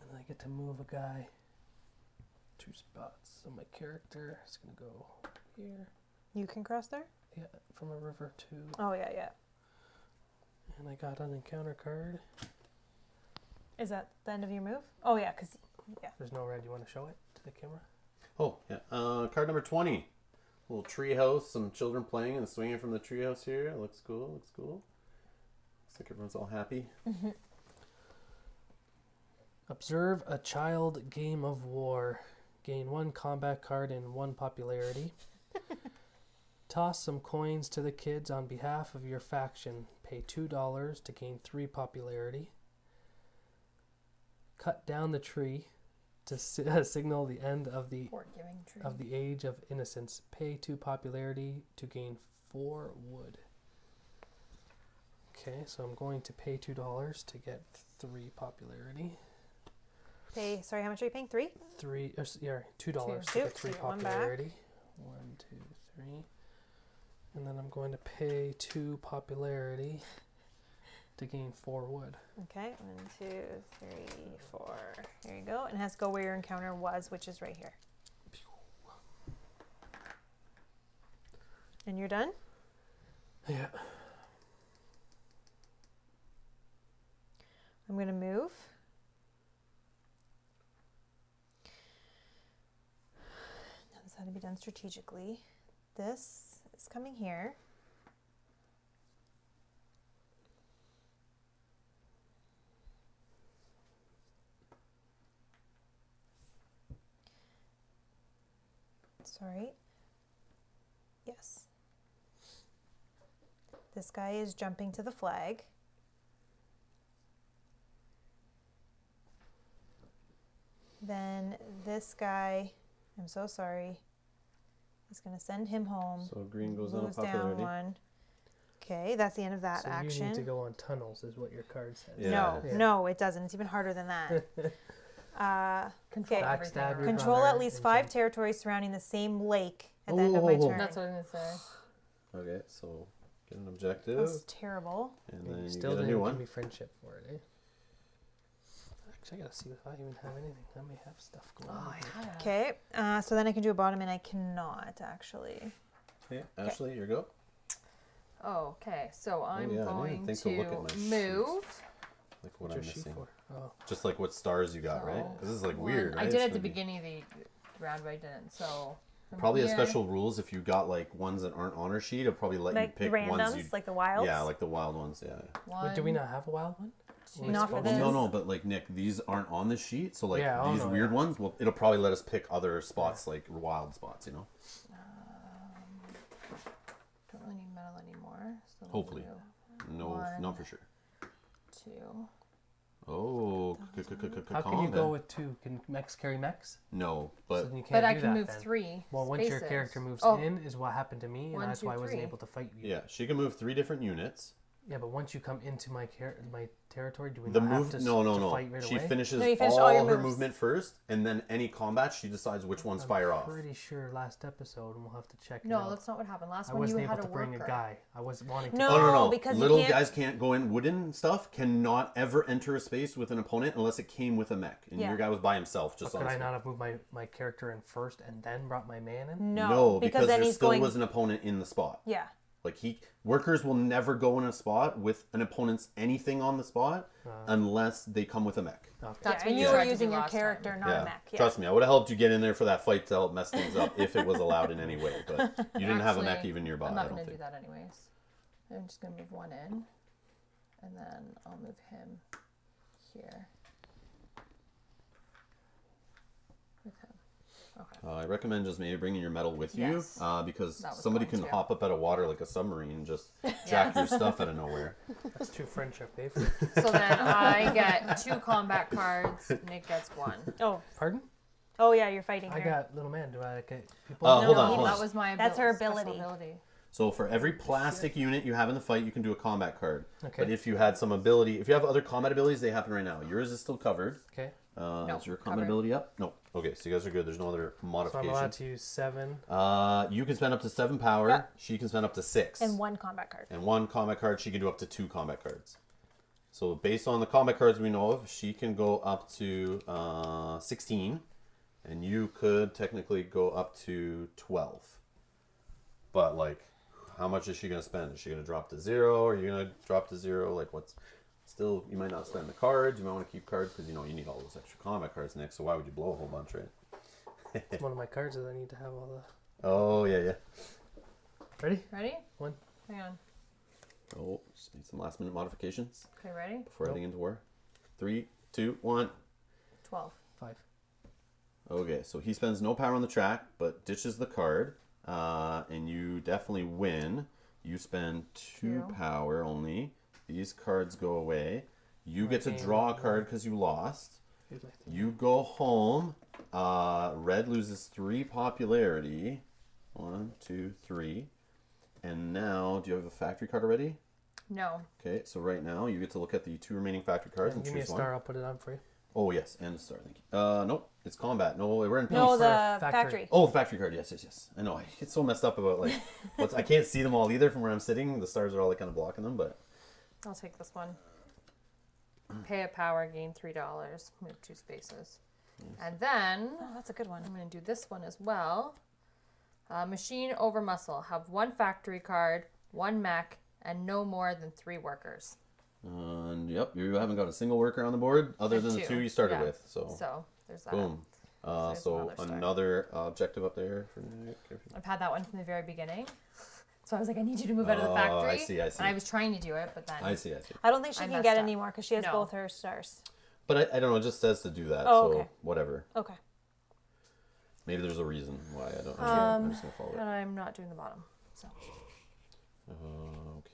And then I get to move a guy 2 spots. So my character is gonna go here. You can cross there? Yeah, from a river to. Oh, yeah. And I got an encounter card. Is that the end of your move? Oh, yeah, because, There's no red. You want to show it to the camera? Oh, yeah. Card number 20. Little tree house, some children playing and swinging from the tree house here. Looks cool. Looks like everyone's all happy. Observe a child game of war. Gain 1 combat card and 1 popularity. Toss some coins to the kids on behalf of your faction. Pay $2 to gain 3 popularity. Cut down the tree to signal the end of the Forgiving tree. age of innocence. Pay 2 popularity to gain 4 wood. Okay, so I'm going to pay $2 to get 3 popularity. sorry, how much are you paying? 3? $2 to Two. get 3 So you get one back. popularity. 1, 2, 3. And then I'm going to pay 2 popularity to gain 4 wood. Okay, 1, 2, 3, 4. There you go. And it has to go where your encounter was, which is right here. And you're done? Yeah. I'm going to move. plan strategically. This is coming here. Sorry. Yes. This guy is jumping to the flag. Then this guy, I'm so sorry, is going to send him home. So green goes on Moves down popularity. one. Okay, that's the end of that So action. you need to go on tunnels, is what your card says. Yeah. No, Yeah. no, it doesn't. It's even harder than that. Control Okay. everything Backstab around. your Control brother at least and 5 jump. territories surrounding the same lake at the end of my Oh. turn. That's what I was going to say. Okay, so get an That's objective, terrible. and And then you still get a didn't new give one. me friendship for it, eh? Actually, I gotta see if I even have anything. I may have stuff going Oh, on. I here. had. Okay, so then I can do a bottom and I cannot actually. Okay, Ashley, your go. Okay, so I'm yeah, I didn't going think to look at my to sheet. move. Like what What's I'm your sheet missing. for? Oh, Just like what stars you got, right? So, Because this is like one- weird, right? I did It's at the gonna be- beginning of the round, but I didn't. So from Probably a here- special rules if you got like ones that aren't on our sheet. It'll probably let Like you pick randoms, ones you. like the wilds. Yeah, like the wild ones. Yeah. One, wait, do we not have a wild one? two, Not for Well, this. no, but like Nick, these aren't on the sheet. So like Yeah, oh, these no, weird yeah. ones, well, it'll probably let us pick other spots, like wild spots. You know. Don't really need metal anymore. So we'll Hopefully. do No, One. not for sure. 2. Oh, How can you go with 2? Can mechs carry mechs? No, So but then you can't But I do can that move then. 3. Well, once your spaces. character moves Oh, in, is what happened to me, and 1, that's 2, why I wasn't 3. able to fight you. yeah, she can move 3 different units. Yeah, but once you come into my my territory, do we The not move, have to, no, to no. fight right She away? finishes No, you finish all all your her moves. movement first, and then any combat, she decides which ones fire off. Pretty sure last episode, and we'll have to check it No, out. that's not what happened. Last I one you wasn't had able a to bring worker. a guy. I was wanting to. No. Oh no, because you little can't- guys can't go in. Wooden stuff cannot ever enter a space with an opponent unless it came with a mech, and Yeah. your guy was by himself. Just But on could I his not have moved my character in first and then brought my man in? No, because then there he's still going. was an opponent in the spot. Yeah. Like workers will never go in a spot with an opponent's anything on the spot unless they come with a mech. Okay. That's Yeah, what and you you tried were to using do your last time. character, not a mech. Yeah. Trust me, I would have helped you get in there for that fight to help mess things up if it was allowed in any way. But you didn't have a mech Actually, even nearby. I'm I not don't going to do think. that anyways. I'm just going to move 1 in, and then I'll move him here. With him. Okay. I recommend just maybe bringing your metal with you Yes. Because That was somebody going can to. hop up out of water like a submarine and just jack your stuff out of nowhere. That's true friendship, eh? So then I get 2 combat cards. Nick gets 1. Oh. Pardon? Oh yeah, you're fighting I her. got little man. Do I get people? Hold on, No, hold That on. was my That's her special ability. So for every plastic unit you have in the fight, you can do a combat card. Okay. But if you had some ability, if you have other combat abilities, they happen right now. Yours is still covered. Okay. No, Is your combat covered. ability up? No. Okay, so you guys are good. There's no other So I'm allowed modifications. to use 7. You can spend up to 7 power. Yeah. She can spend up to 6. And 1 combat card. And 1 combat card, she can do up to 2 combat cards. So based on the combat cards we know of, she can go up to 16. And you could technically go up to 12. But like, how much is she going to spend? Is she going to drop to 0? Are you going to drop to 0? Like what's... Still, you might not spend the cards. You might want to keep cards because, you know, you need all those extra combat cards next. So why would you blow a whole bunch, right? It's one of my cards that I need to have all the. Oh, yeah. Ready? Ready? 1. Hang on. Oh, just need some last minute modifications Okay, ready? before Nope. heading into war. 3, 2, 1. 12. 5. Okay, so he spends no power on the track, but ditches the card, and you definitely win. You spend 2 2. power only. These cards go away. You get to Okay. draw a card because you lost. Who'd like to- You go home. Red loses 3 popularity. 1, 2, 3. And now, do you have a factory card already? No. Okay, so right now you get to look at the 2 remaining factory cards and Give me a choose star. one. I'll put it on for you. Oh yes, and a star. Thank you. Nope, it's combat. No, we're in peace. No, for the factory. factory. Oh, the factory card. Yes. I know. I get so messed up about like, I can't see them all either from where I'm sitting. The stars are all like kind of blocking them, but I'll take this one. Pay a power, gain $3, move 2 spaces. And then Oh, that's a good one. I'm going to do this one as well. Machine over muscle. Have 1 factory card, 1 mech, and no more than 3 workers. and yep, you haven't got a single worker on the board other And than the 2 you started yeah. with. So So there's that. boom. there's So another star. another objective up there for Nick. I've had that one from the very beginning. So I was like, I need you to move out of the Oh, factory. I see. And I was trying to do it, but then I see. I don't think she I can messed get up. any more because she has No. both her stars. But I don't know. It just says to do that. Oh, so okay. whatever. Okay. Maybe there's a reason why I don't. I'm just gonna follow it. and I'm not doing the bottom. So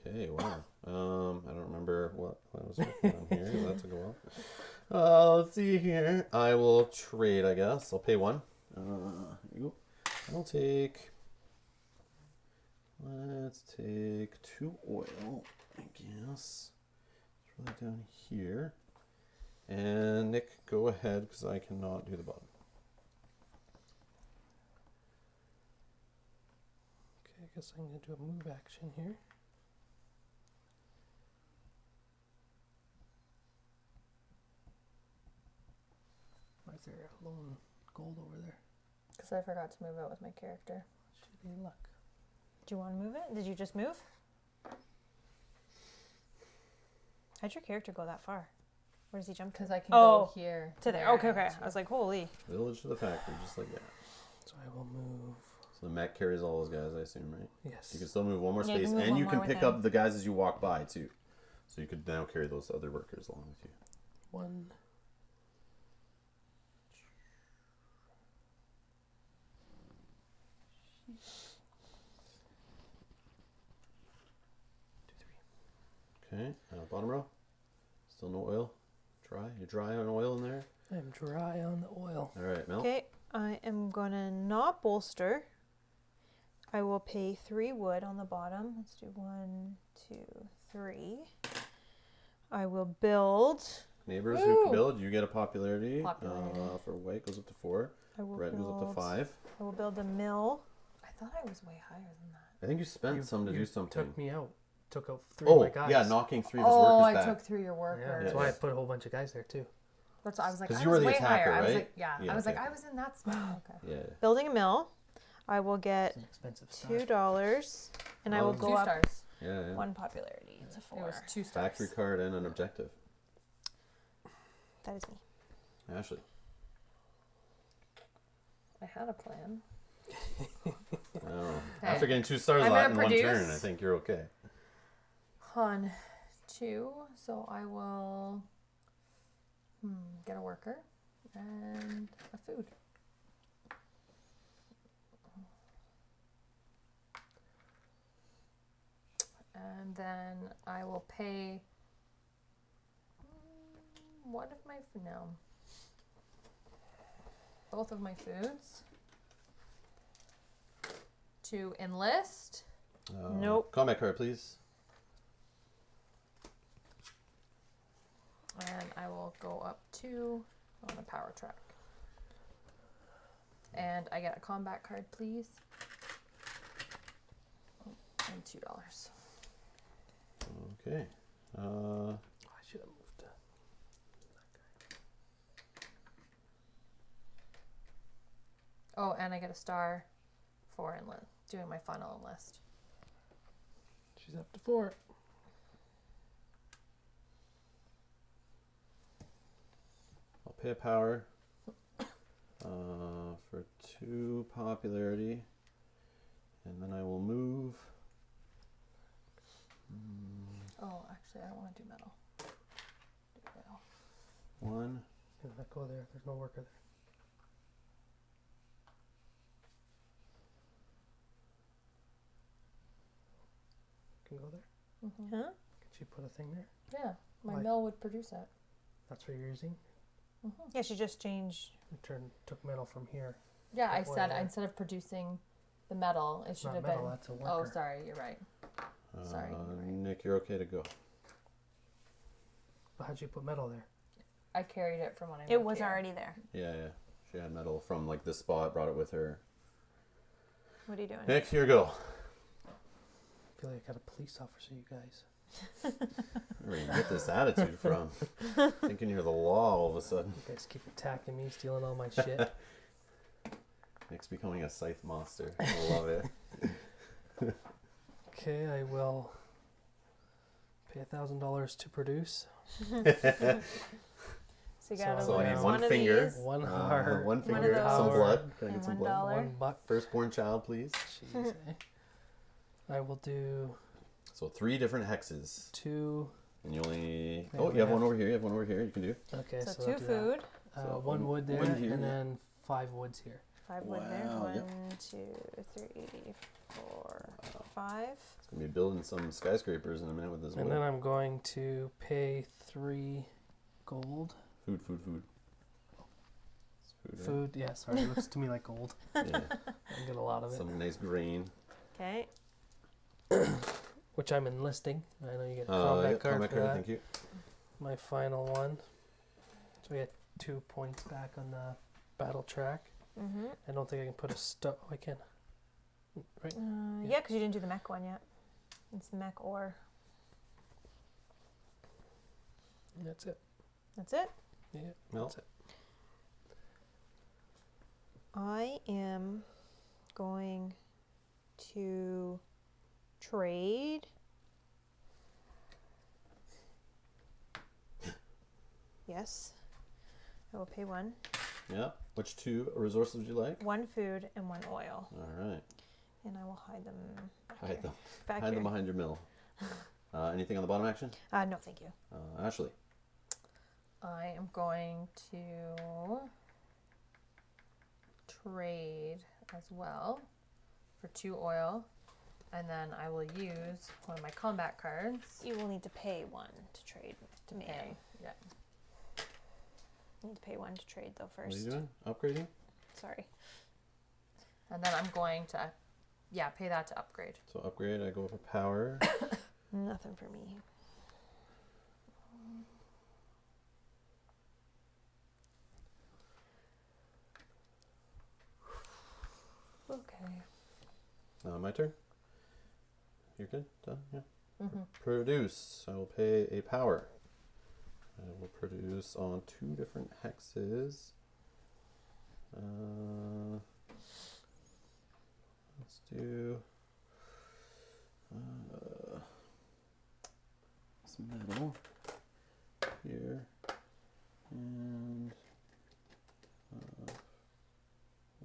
Okay, wow. I don't remember what I was working on here. That took a while. Let's see here. I will trade, I guess. I'll pay one. I'll take. Let's take 2 oil, I guess. It's really down here. And Nick, go ahead because I cannot do the bottom. Okay, I guess I'm going to do a move action here. Why is there a lone gold over there? because I forgot to move it with my character. Shitty luck. Do you want to move it? Did you just move? How'd your character go that far? Where does he jump to? Because I can Oh, go here. To there. Okay, okay. I was like, holy. Village to the factory, just like that. So I will move. So the mech carries all those guys, I assume, right? Yes. You can still move one more Yeah, you space, can move and one you can more pick with him. up the guys as you walk by, too. So you could now carry those other workers along with you. 1. Okay, bottom row. Still no oil. Dry. You're dry on oil in there. I'm dry on the oil. All right, Mel. Okay, I am gonna not bolster. I will pay 3 wood on the bottom. Let's do 1, 2, 3. I will build. Neighbors who Woo! can build, you get a popularity. Popularity. For white goes up to 4. I will Red goes up to build. 5. I will build a mill. I thought I was way higher than that. I think you spent some to do something. Took me out. Took out 3 of Oh, my guys. yeah, knocking 3 of his Oh, workers I back. took through your Yeah, workers. that's Yeah, why yeah. I put a whole bunch of guys there too. That's I was like, 'Cause I you was were the way attacker, higher. I was right? like, yeah. Yeah, I was like, okay. I was in that spot. Okay. Yeah. Building a mill. I will get It's an expensive stuff. $2, and I will Oh. go 2 up stars. Yeah. 1 popularity. It's a 4. It was 2 stars. Factory card and an objective. That is me. Ashley. I had a plan. Oh. Okay. After getting 2 stars I'm lot gonna in one turn, produce. I think you're okay. On 2, so I will get a worker and a food. And then I will pay one of my no, both of my foods to enlist. Nope. Combat card, please. And I will go up 2 on a power track. And I get a combat card, please. And $2. Okay. I should have moved that guy. Oh, and I get a star for doing my final enlist. She's up to 4. I'll pay a power for 2 popularity, and then I will move. Oh, actually, I don't want to do metal. Do metal. 1. Yeah, let go there. There's no worker there. Can go there. Huh? Can she put a thing there? Yeah, my Why? mill would produce it. That's what you're using. Yeah, she just changed. I took metal from here. Yeah, I But said why- instead of producing the metal, it should Not have metal. been. That's a worker. Oh, sorry, you're right. Sorry, you're right. Nick, you're okay to go. But how'd you put metal there? I carried it from when I It moved was here. already there. Yeah. She had metal from like this spot, brought it with her. What are you doing? Nick, here you go. I feel like I got a police officer, you guys. Where you get this attitude from? Thinking you're the law all of a sudden. You guys keep attacking me, stealing all my shit. Nick's becoming a Scythe monster. I love it. Okay, I will pay $1,000 to produce. So you got So to I need lose one one of finger. these. One heart. One of finger, some those. blood. Can I And get some $1. blood? One buck. Firstborn child, please. Jeez, eh? I will do So 3 different hexes. 2. And you only... Yeah, Oh, we you have have- one over here. You have one over here. You can do. Okay, So so 2 I'll do food. that. So One wood there, wood here, and yeah. then 5 woods here. 5 wood there. Wow, 1, yep. 2, 3, 4, 5. It's going to be building some skyscrapers in a minute with this And wood. then I'm going to pay 3 gold. Food. It's food, right? Food, yeah, sorry, it looks to me like gold. Yeah. I get a lot of it. Some nice grain. Okay. Which I'm enlisting. I know you get a Yeah, combat card combat for card, that. thank you. My final one. So we get 2 points back on the battle track. Mm-hmm. I don't think I can put a Oh, I can. Right? Yeah, because you didn't do the mech one yet. It's mech ore. That's it. That's it. Yeah, Well, that's it. I am going to trade. Yes. I will pay 1. yeah. Which 2 resources would you like? 1 food and 1 oil. All right. And I will hide them back Hide here. them. Back Hide here. them behind your mill. Anything on the bottom action? No, thank you. Ashley. I am going to trade as well for 2 oil, and then I will use one of my combat cards. You will need to pay 1 to trade to me. Okay, yeah. You need to pay 1 to trade though What are first. you doing? Upgrading? Sorry. And then I'm going to, pay that to upgrade. So upgrade, I go for power. Nothing for me. Okay. My turn. You're good? Done? Yeah. Mm-hmm. Produce. I will pay a power. I will produce on 2 different hexes. Let's do some metal here and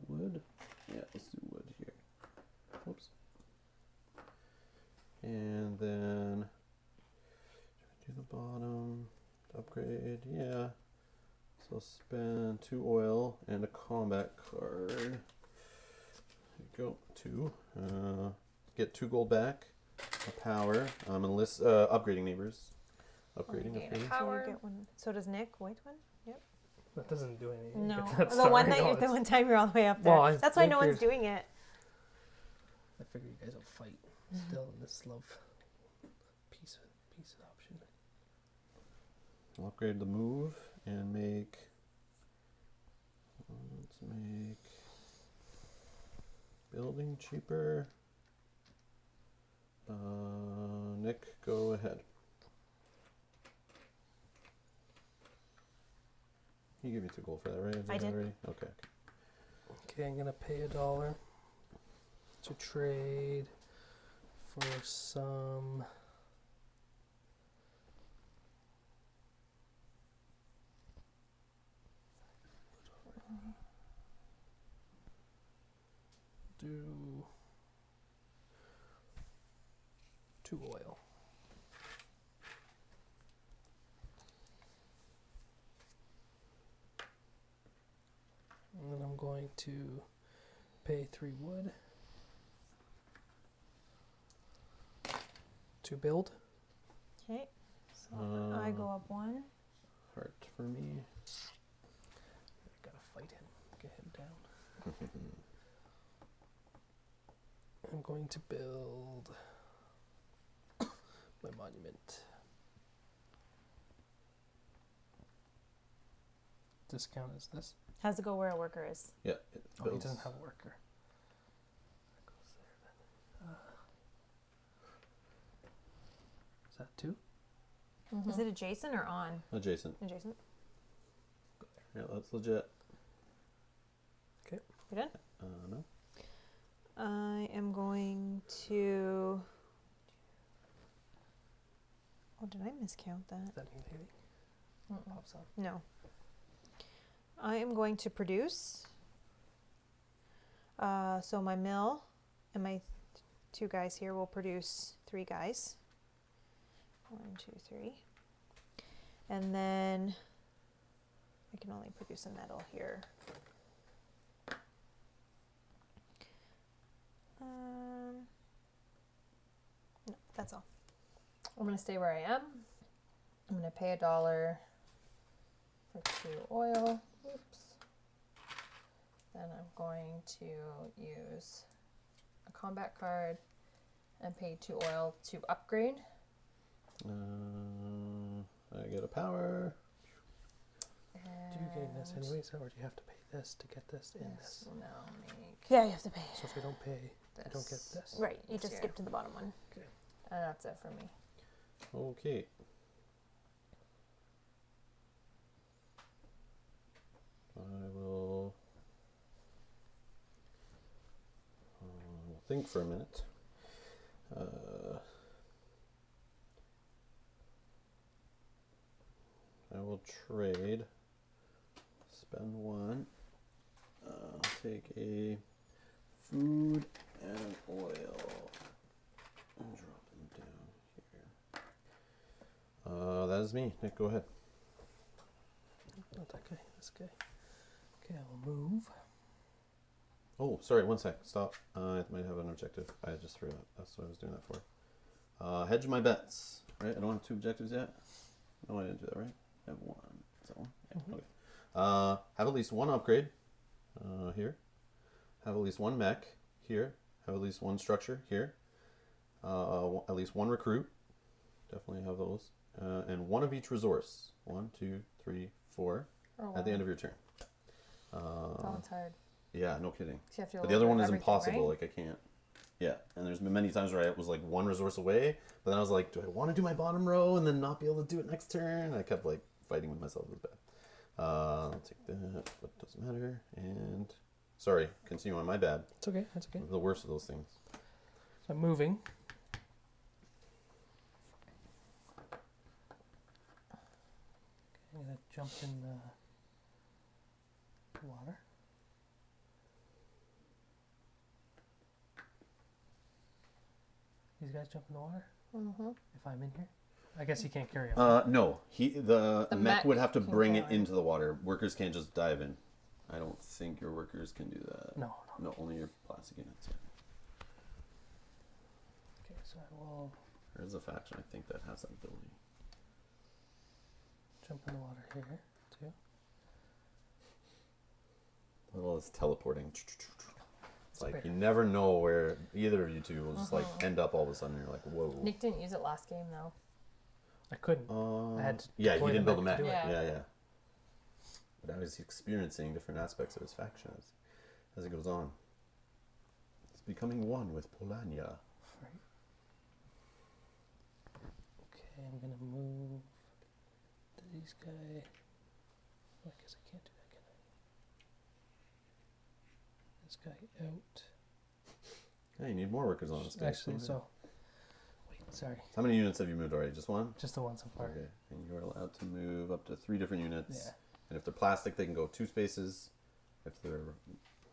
wood. Yeah, let's do wood here. Whoops. And then do the bottom upgrade. Yeah. So I'll spend 2 oil and a combat card. There you go. 2. Get 2 gold back. A power. Enlist upgrading neighbors. Upgrading. gain a Upgrading. power. So you get 1. So does Nick. White one? Yep. That doesn't do anything. No. Get that The star. one that No, you're, the it's- one time you're all the way up there. Well, I That's why no one's figured- doing it. I figure you guys will fight still in this love peace option. I'll upgrade the move and make. Let's make building cheaper. Nick, go ahead. You gave me 2 gold for that, right? Is I that did. already? Okay. Okay, I'm gonna pay $1 to trade for some. Do 2 oil. And then I'm going to pay 3 wood to build. Okay. So I go up 1. Heart for me. Gotta fight him. Get him down. I'm going to build my monument. Discount is this? Has to go where a worker is. Yeah, it Oh, he builds. doesn't have a worker. That goes there then. Is that 2? Mm-hmm. Is it adjacent or on? Adjacent. Adjacent. Yeah, that's legit. You done? No. I am going to. Oh, did I miscount that? Does that mean anything? Mm-mm. Pops up. No. I am going to produce. So my mill and my two guys here will produce 3 guys. 1, 2, 3. And then I can only produce a metal here. No, that's all. I'm going to stay where I am. I'm going to pay $1 for 2 oil. Oops. Then I'm going to use a combat card and pay 2 oil to upgrade. I get a power. Do you gain this anyways, or do you have to pay this to get this in This this? will now make Yeah, you have to pay. So if we don't pay, this. you don't get this. Right, you just Here. skip to the bottom one. And that's it for me. Okay. I will think for a minute. I will trade. Spend 1. Take a food and oil. And drop them down here. That is me. Nick, go ahead. Not that guy, this guy. Okay, I will move. Oh, sorry, 1 sec. Stop. I might have an objective. I just threw it. That's what I was doing that for. Hedge my bets. Right? I don't have 2 objectives yet. No, I didn't do that, right? I have 1. Is that 1? Yeah, okay. Have at least 1 upgrade. Here. Have at least 1 mech. Here. Have at least 1 structure. Here. At least 1 recruit. Definitely have those. And 1 of each resource. 1, 2, 3, 4. At the end of your turn. That one's hard. Yeah, no kidding. So you have to But the other one is everything, impossible. right? Like, I can't. Yeah, and there's been many times where I was like 1 resource away, but then I was like, do I want to do my bottom row and then not be able to do it next turn? I kept like fighting with myself. It was bad. I'll take that, but it doesn't matter. And sorry, continue on. My bad. It's okay, that's okay. The worst of those things. So I'm moving. Okay, I'm gonna jump in the water. These guys jump in the water? Mm-hmm. If I'm in here? I guess he can't carry them. No, the mech mech would have to can bring go it in. into the water. Workers can't just dive in. I don't think your workers can do that. No. No, only your plastic units. Yeah. Okay, so I will There's a faction I think that has that ability. jump in the water here, too. Well, it's teleporting. It's like bear. you never know where either of you two will just like end up all of a sudden. You're like, whoa. Nick didn't use it last game though. I couldn't. I had to yeah, he deploy didn't the build a mech. mech to do it. Yeah. But I was experiencing different aspects of his faction as it goes on. It's becoming one with Polania. Right. Okay, I'm gonna move these guys. I guess I can't do that, can I? This guy out. Hey, you need more workers on this space. Actually, so wait, sorry, How many units have you moved already? Just 1? just the one so far. Okay. And you're allowed to move up to 3 different units. Yeah. And if they're plastic, they can go 2 spaces. If they're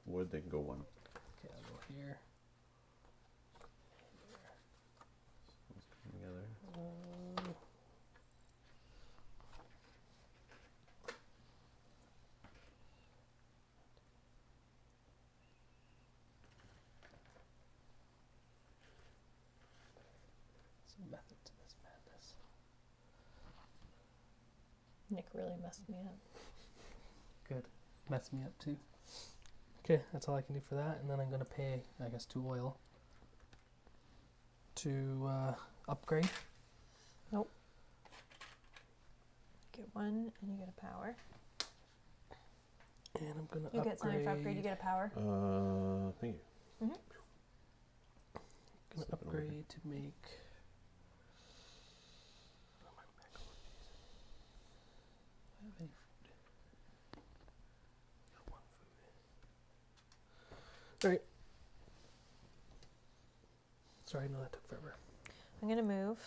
wood, they can go 1. Okay, I'll go here. Together. Some method to this madness. Nick really messed me up. Good. Messed me up too. Okay, that's all I can do for that, and then I'm gonna pay, I guess, 2 oil to upgrade. Nope. Get 1 and you get a power. And I'm gonna You upgrade. get something for upgrade, you get a power. Thank you. Gonna upgrade to make. Oh, my back over these. Do I have any food? Got 1 food. Alright. Sorry, no, that took forever. I'm gonna move.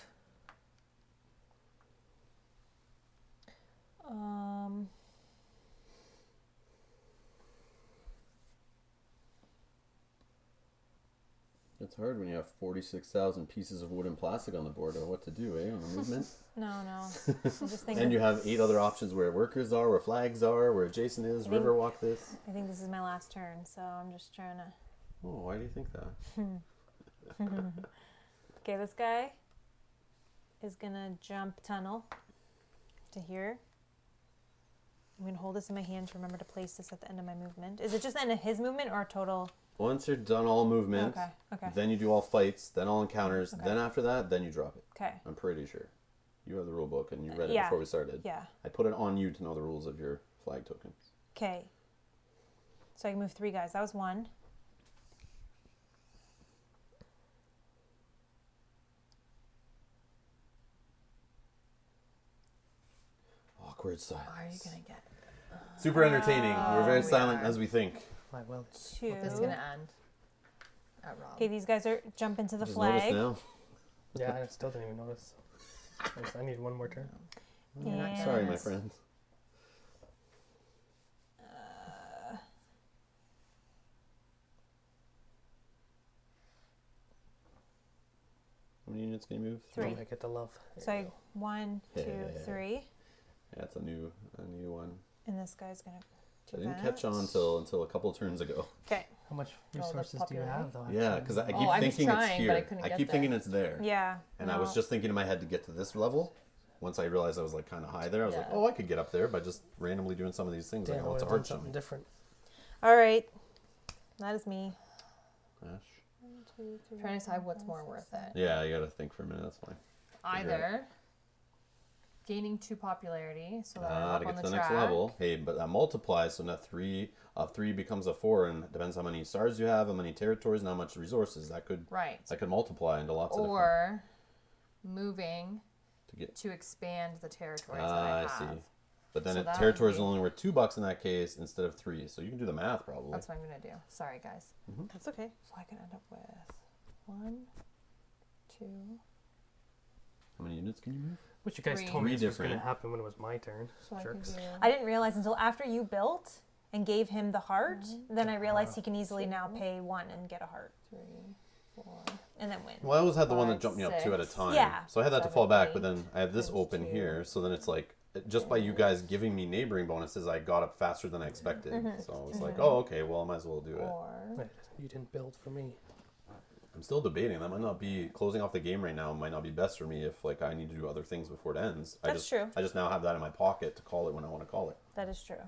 It's hard when you have 46,000 pieces of wood and plastic on the board or what to do, on the movement. No. I'm just thinking. And you have 8 other options where workers are, where flags are, where Jason is, Riverwalk this. I think this is my last turn, so I'm just trying to. Oh, why do you think that? Okay, this guy is gonna jump tunnel to here. I'm gonna hold this in my hand to remember to place this at the end of my movement. Is it just the end of his movement or total? Once you're done all movement, Okay. then you do all fights, then all encounters, then after that, then you drop it. Okay. I'm pretty sure. You have the rule book and you read it before we started. Yeah. I put it on you to know the rules of your flag tokens. Okay. So I can move 3 guys. That was 1. Awkward silence. Are you gonna get? Super entertaining. We're very silent as we think. I will. 2. This is gonna end at Rob. Okay, these guys are jump into the Just notice flag. now. Yeah, I still didn't even notice. I need one more turn. And Sorry, my friend. How many units can you move? 3. I get the love. So I 1, 2, Yeah. 3, Yeah, it's a new one. and this guy's gonna. I didn't catch on until a couple turns ago. Okay. How much that's resources do you have, though? Yeah, actually? because I keep I was thinking it's trying, but I here. couldn't I get keep there. thinking it's there. Yeah. And I was just thinking in my head to get to this level. Once I realized I was like kind of high there, I was like, Yeah. oh, I could get up there by just randomly doing some of these things. Damn, Like, oh, I it's a would've hard done something jump. different. All right. That is me. Ash. 1, 2, 3. Trying to decide what's more worth it. Yeah, you got to think for a minute. That's fine. Either gaining 2 popularity, so that I'm To up get on to the the track. next level. Hey, but that multiplies, so now 3 becomes a 4, and it depends how many stars you have, how many territories, and how much resources that could Right. multiply into lots of different. Or moving To get. to expand the territories that I I have. see. But then So that would territories be- are only worth $2 in that case instead of 3. So you can do the math probably. That's what I'm gonna do. Sorry, guys. That's okay. So I can end up with 1, 2. How many units can you move? Which you guys 3. told me Three this was going to different. happen when it was my turn. So I can Jerks. do. I didn't realize until after you built and gave him the heart, then I realized he can easily now pay 1 and get a heart 3, 4. and then win. Well, I always had the one that 5, jumped me up 2 at a 6. time. Yeah. So I had that to 7, fall back, 8, but then I have this times open 2. here. So then it's like, just by you guys giving me neighboring bonuses, I got up faster than I expected. So I was like, oh, okay, well, I might as well do it. Or Wait, you didn't build for me. I'm still debating. That might not be, closing off the game right now might not be best for me if like I need to do other things before it ends. That's true. I just now have that in my pocket to call it when I want to call it. That is true.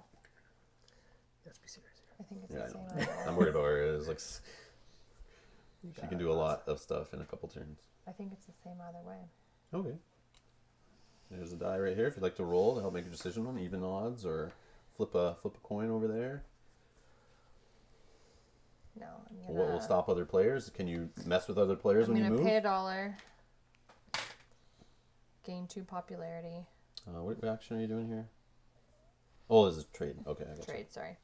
Let's be serious here. I think it's Yeah, I the know. same. Either I'm way. worried about where it is. Like, she can do a lot of stuff in a couple turns. I think it's the same either way. Okay. There's a die right here if you'd like to roll to help make a decision on even odds or flip a coin over there. No, I'm gonna. What will stop other players? Can you mess with other players I'm when you gonna move? pay $1. Gain 2 popularity. What action are you doing here? Oh, this is trade. Okay, I got you. Trade, sorry.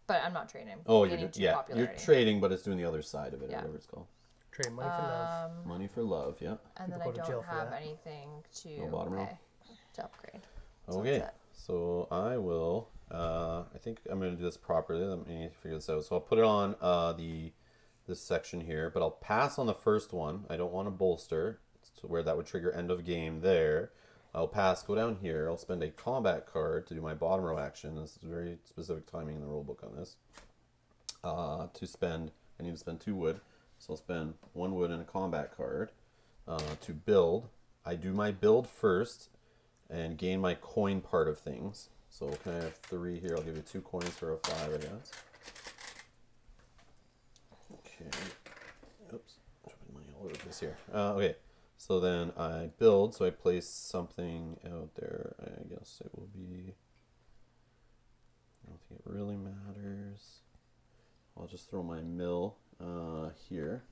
But I'm not trading. I'm Oh, you're gaining 2 you're popularity. trading, but it's doing the other side of it, or Yeah. whatever it's called. Trade money for love. Money for love, yeah. And then People I go to jail don't for have that. anything to No bottom row? pay to upgrade. So Okay, that's it. so I will. I think I'm going to do this properly. Let me figure this out. So I'll put it on this section here, but I'll pass on the first one. I don't want to bolster, so where that would trigger end of game there. I'll pass, go down here. I'll spend a combat card to do my bottom row action. This is very specific timing in the rulebook on this. To spend, I need to spend 2 wood, so I'll spend 1 wood and a combat card. To build, I do my build first and gain my coin part of things. So can I have 3 here? I'll give you 2 coins for a 5, I guess. Okay. Oops. Dropping money all over the place here. Okay. So then I build. So I place something out there. I guess it will be. I don't think it really matters. I'll just throw my mill here.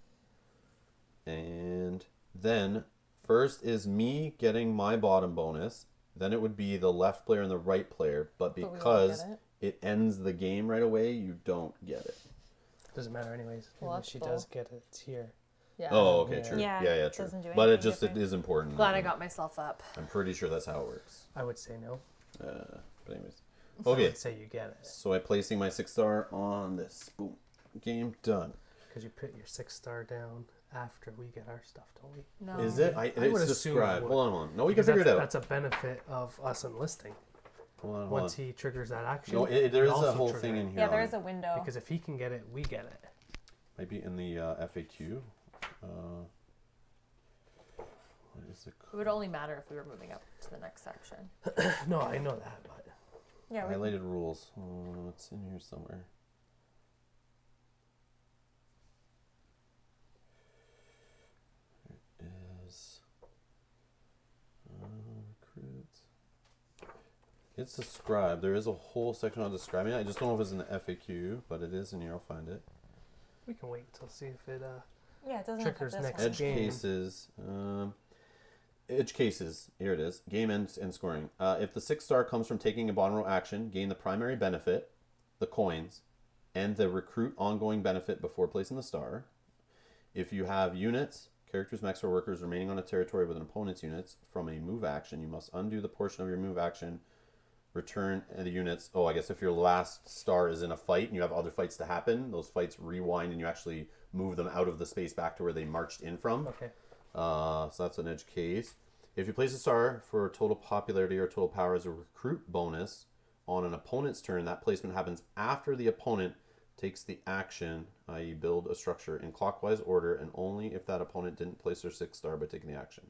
And then first is me getting my bottom bonus. Then it would be the left player and the right player. But we won't because get it ends the game right away, you don't get it. Doesn't matter anyways. Well, Even that's if she bull. does get it, it's here. Yeah. Oh, okay, Yeah. true. Yeah, Yeah, it true. doesn't do But it anything just different. it is important. Glad I got myself up. I'm pretty sure that's how it works. I would say no. But anyways, I okay. would say you get it. So I'm placing my 6-star on this. Boom. Game done. Because you put your 6-star down after we get our stuff, don't we? No. Is it? I It's would assume it described. would. Hold on. No, we can Because figure it out. That's a benefit of us enlisting. Hold on. Once he triggers that action. No, there we is a also whole trigger thing it. in here. Yeah, there on is it. a window. Because if he can get it, we get it. Might be in the FAQ. What is it? It would only matter if we were moving up to the next section. No, I know that, but Yeah, we, Highlighted rules. It's in here somewhere. It is. Recruits. It's described. There is a whole section on describing it. I just don't know if it's in the FAQ, but it is in here. I'll find it. we can wait till see if it. yeah, it doesn't Triggers affect this next one. Edge game. cases. Edge cases. Here it is. Game ends and scoring. If the 6-star comes from taking a bottom row action, gain the primary benefit, the coins, and the recruit ongoing benefit before placing the star. If you have units, characters, mechs, or workers remaining on a territory with an opponent's units from a move action, you must undo the portion of your move action, return the units. Oh, I guess if your last star is in a fight and you have other fights to happen, those fights rewind and you actually move them out of the space back to where they marched in from. Okay. So that's an edge case. If you place a star for total popularity or total power as a recruit bonus on an opponent's turn, that placement happens after the opponent takes the action, i.e. build a structure in clockwise order, and only if that opponent didn't place their 6-star by taking the action.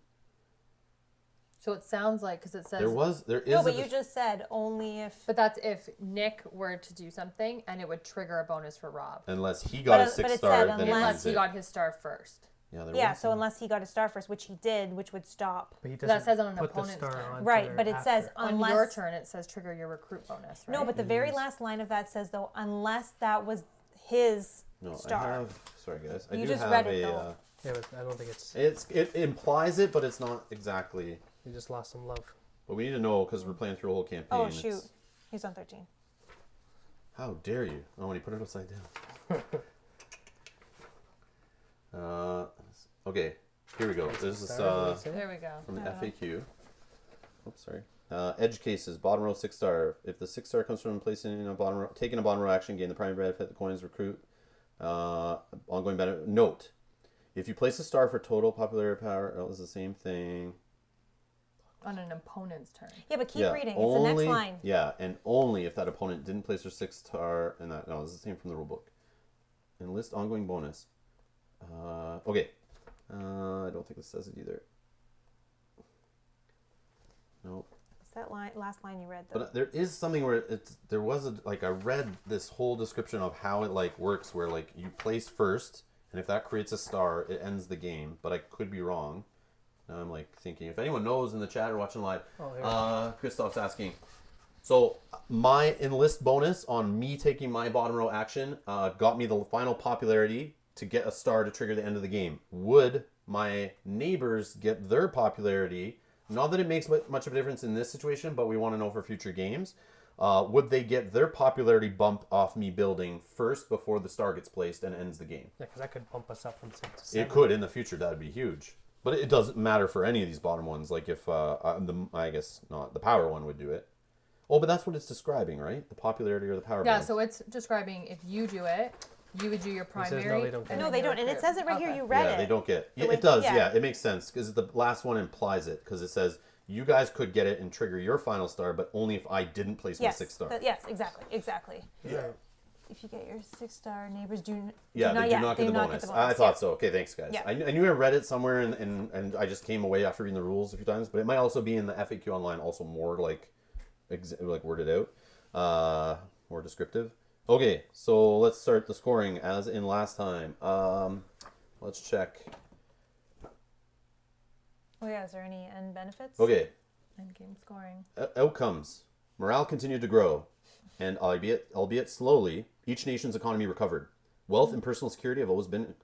So it sounds like, because it says... There is No, but you just said only if. But that's if Nick were to do something and it would trigger a bonus for Rob. unless he got a But it 6-star, said then it unless Unless ends he it. got his star first. Yeah, there Yeah, was so some- unless he got a star first, which he did, which would stop. But he That doesn't says on an put the opponent's star turn. on Right, there but it says after. unless. On your turn, it says trigger your recruit bonus, right? No, but the very last line of that says though, unless that was his No, star. I have. Sorry, guys. I You do just have read it, a. though. Yeah, but I don't think it's. It implies it, but it's not exactly. We just lost some love. But we need to know because we're playing through a whole campaign. Oh It's- shoot, he's on 13. How dare you? Oh, when you put it upside down. Okay, here we go. This is There we go. from the FAQ. Oops, sorry. Edge cases, bottom row 6-star. If the 6-star comes from placing in a bottom row, taking a bottom row action, gain the primary benefit, the coins, recruit, ongoing benefit. Note, if you place a star for total popularity power, oh, it's the same thing. On an opponent's turn. Yeah, but keep Yeah, reading. only, It's the next line. Yeah, and only if that opponent didn't place their 6-star and that. No, this is the same from the rulebook. Enlist ongoing bonus. Okay. I don't think this says it either. Nope. It's that line, last line you read though. But there is something where there was I read this whole description of how it works, where you place first, and if that creates a star, it ends the game. But I could be wrong. Now I'm thinking, if anyone knows in the chat or watching live, Christoph's asking. So my enlist bonus on me taking my bottom row action got me the final popularity to get a star to trigger the end of the game. Would my neighbors get their popularity? Not that it makes much of a difference in this situation, but we want to know for future games. Would they get their popularity bump off me building first before the star gets placed and ends the game? Yeah, because that could bump us up from 6 to 7. It could in the future. That would be huge. But it doesn't matter for any of these bottom ones. If I guess not, the power one would do it. Oh, but that's what it's describing, right? The popularity or the power. Yeah, bonus. so it's describing if you do it, you would do your says no, primary. they don't get and it. No, then they your don't, and it recruit. says it right here. Okay. You read yeah, it. they don't get. The way- It does. yeah. Yeah, it makes sense because the last one implies it because it says you guys could get it and trigger your final star, but only if I didn't place my Yes, 6-star. yes, exactly. Yeah. If you get your 6-star, neighbors do. Yeah, they do not get the not bonus. I thought so. Okay, thanks, guys. Yeah. I knew I read it somewhere, and I just came away after reading the rules a few times. But it might also be in the FAQ online, also more worded out, more descriptive. Okay, so let's start the scoring as in last time. Let's check. Oh yeah, is there any end benefits? Okay, Endgame scoring. outcomes. Morale continued to grow, and albeit slowly, each nation's economy recovered. Wealth and personal security have always been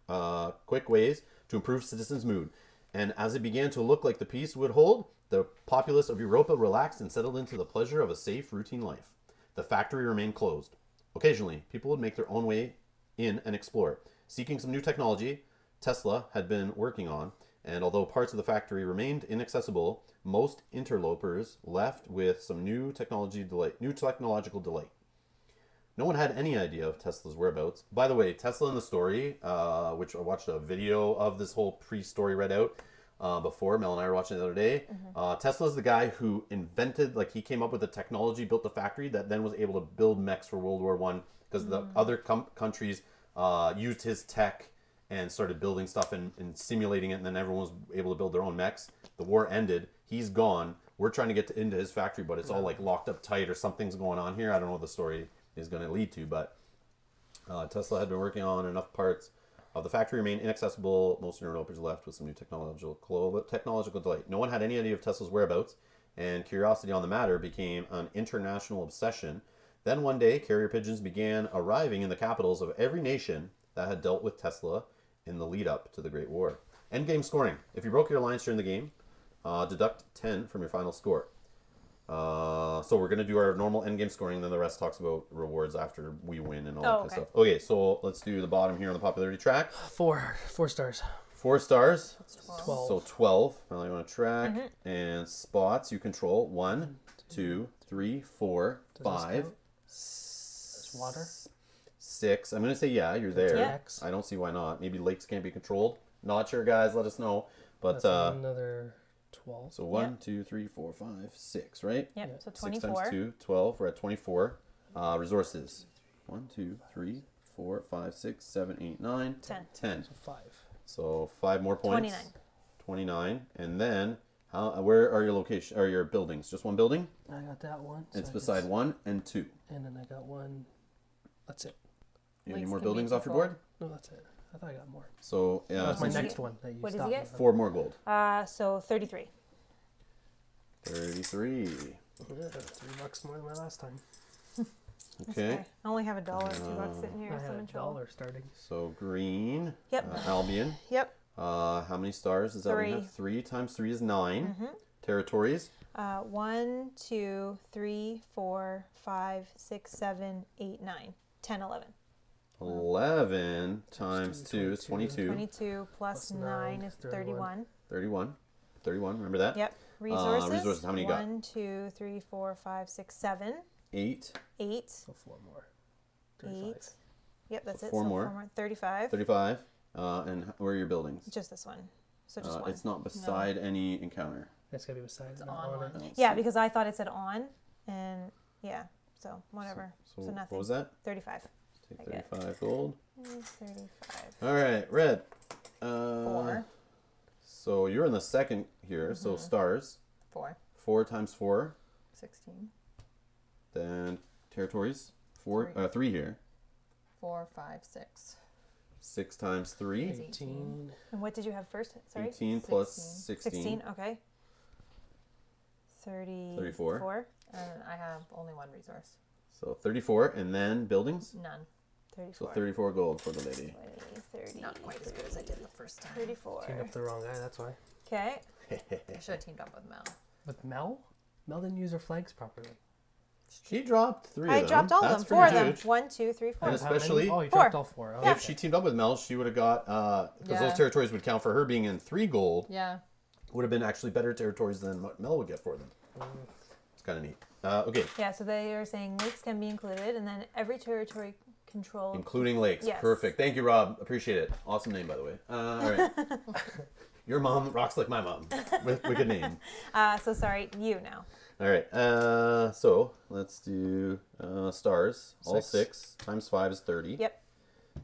quick ways to improve citizens' mood. And as it began to look like the peace would hold, the populace of Europa relaxed and settled into the pleasure of a safe, routine life. The factory remained closed. Occasionally, people would make their own way in and explore, seeking some new technology Tesla had been working on, and although parts of the factory remained inaccessible, most interlopers left with some new technological delight. No one had any idea of Tesla's whereabouts. By the way, Tesla in the story, which I watched a video of this whole pre-story read out before. Mel and I were watching it the other day. Tesla's the guy who invented, like he came up with the technology, built the factory that then was able to build mechs for World War One because the other countries used his tech and started building stuff and simulating it, and then everyone was able to build their own mechs. The war ended. He's gone. We're trying to get into his factory, but it's all like locked up tight or something's going on here. I don't know what the story is going to lead to, but Tesla had been working on enough parts of the factory remain inaccessible. Most interlopers left with some new technological delight. No one had any idea of Tesla's whereabouts, and curiosity on the matter became an international obsession. Then one day, carrier pigeons began arriving in the capitals of every nation that had dealt with Tesla in the lead up to the Great War. Endgame scoring. If you broke your alliance during the game, deduct 10 from your final score. So we're going to do our normal endgame scoring, and then the rest talks about rewards after we win and all that kind of stuff. Okay, so let's do the bottom here on the popularity track. 4 stars. 4 stars. That's 12. 12. So 12. Now you want to track. And spots you control. 1, 2, 3, 4, Does this 5, count? Water? 6. I'm going to say yeah, you're there. Yeah. I don't see why not. Maybe lakes can't be controlled. Not sure, guys. Let us know. But That's another 12. so 1, 2, 3, 4, 5, 6, right? Yep. So 6 24. times 2, 12. We're at 24. Resources. 1, 2, 3, 4, 5, 6, 7, 8, 9, 10. 10. So 5. So 5 more points. 29. 29. And then, where are your location? Are your buildings? Just one building? I got that one. so It's I beside guess- 1 and 2. And then I got one. That's it. You have any Lakes more can be buildings off your controlled. board? No, that's it. I thought I got more. So That's my What does he next get? one that you What does he stopped get? me from. 4 more gold. So 33. 33. Yeah, $3 more than my last time. Okay. I only have $1 or $2 sitting here. I So had I'm a in trouble. dollar starting. So green. Yep. Albion. Yep. How many stars does Albion have? 3 times 3 is 9. Territories. 1, 2, 3, 4, 5, 6, 7, 8, 9, 10, 11. 11 times 2 is 22. 22 plus 9 is 31. 31. 31, remember that? Yep. Resources. Resources, how many you got? 1, 2, 3, 4, 5, 6, 7, 8. 8, So 4 more. 35. 8. Yep, that's So it. 4 So more. 4 more. 35. 35. And where are your buildings? Just this one. So just one. It's not beside any encounter. It's got to be beside It's not on on one. it. Yeah, because I thought it said on, and yeah, so whatever. So So nothing. what was that? 35. Take I get 35 gold. 35. All right, red. 4. So you're in the second here. So stars. 4. 4 times 4. 16. Then territories. 3 here. 4, 5, 6. 6 times 3. Is 18. And what did you have first? Sorry? 18 plus 16. 16. Okay. 34. 34. And I have only 1 resource. So 34. And then buildings. None. 34. So 34 gold for the lady. 20, 30. Not quite as good as I did the first time. 34. Teamed up the wrong guy, that's why. Okay. I should have teamed up with Mel. With Mel? Mel didn't use her flags properly. She dropped 3 I of them. dropped all of That's them. 4 of pretty them. huge. 1, 2, 3, 4. And How many? especially- Oh, you 4. dropped all 4. Oh, If she teamed up with Mel, she would have got, because Yeah. those territories would count for her being in 3 gold, Yeah. would have been actually better territories than what Mel would get for them. It's kind of neat. Okay, Yeah, so they are saying lakes can be included, and then every territory controlled. including lakes. Yes. Perfect. Thank you, Rob. Appreciate it. Awesome name, by the way. All right. Your mom rocks like my mom. Wicked name. So sorry, you now. All right. So let's do stars. All 6. 6 times 5 is 30. Yep.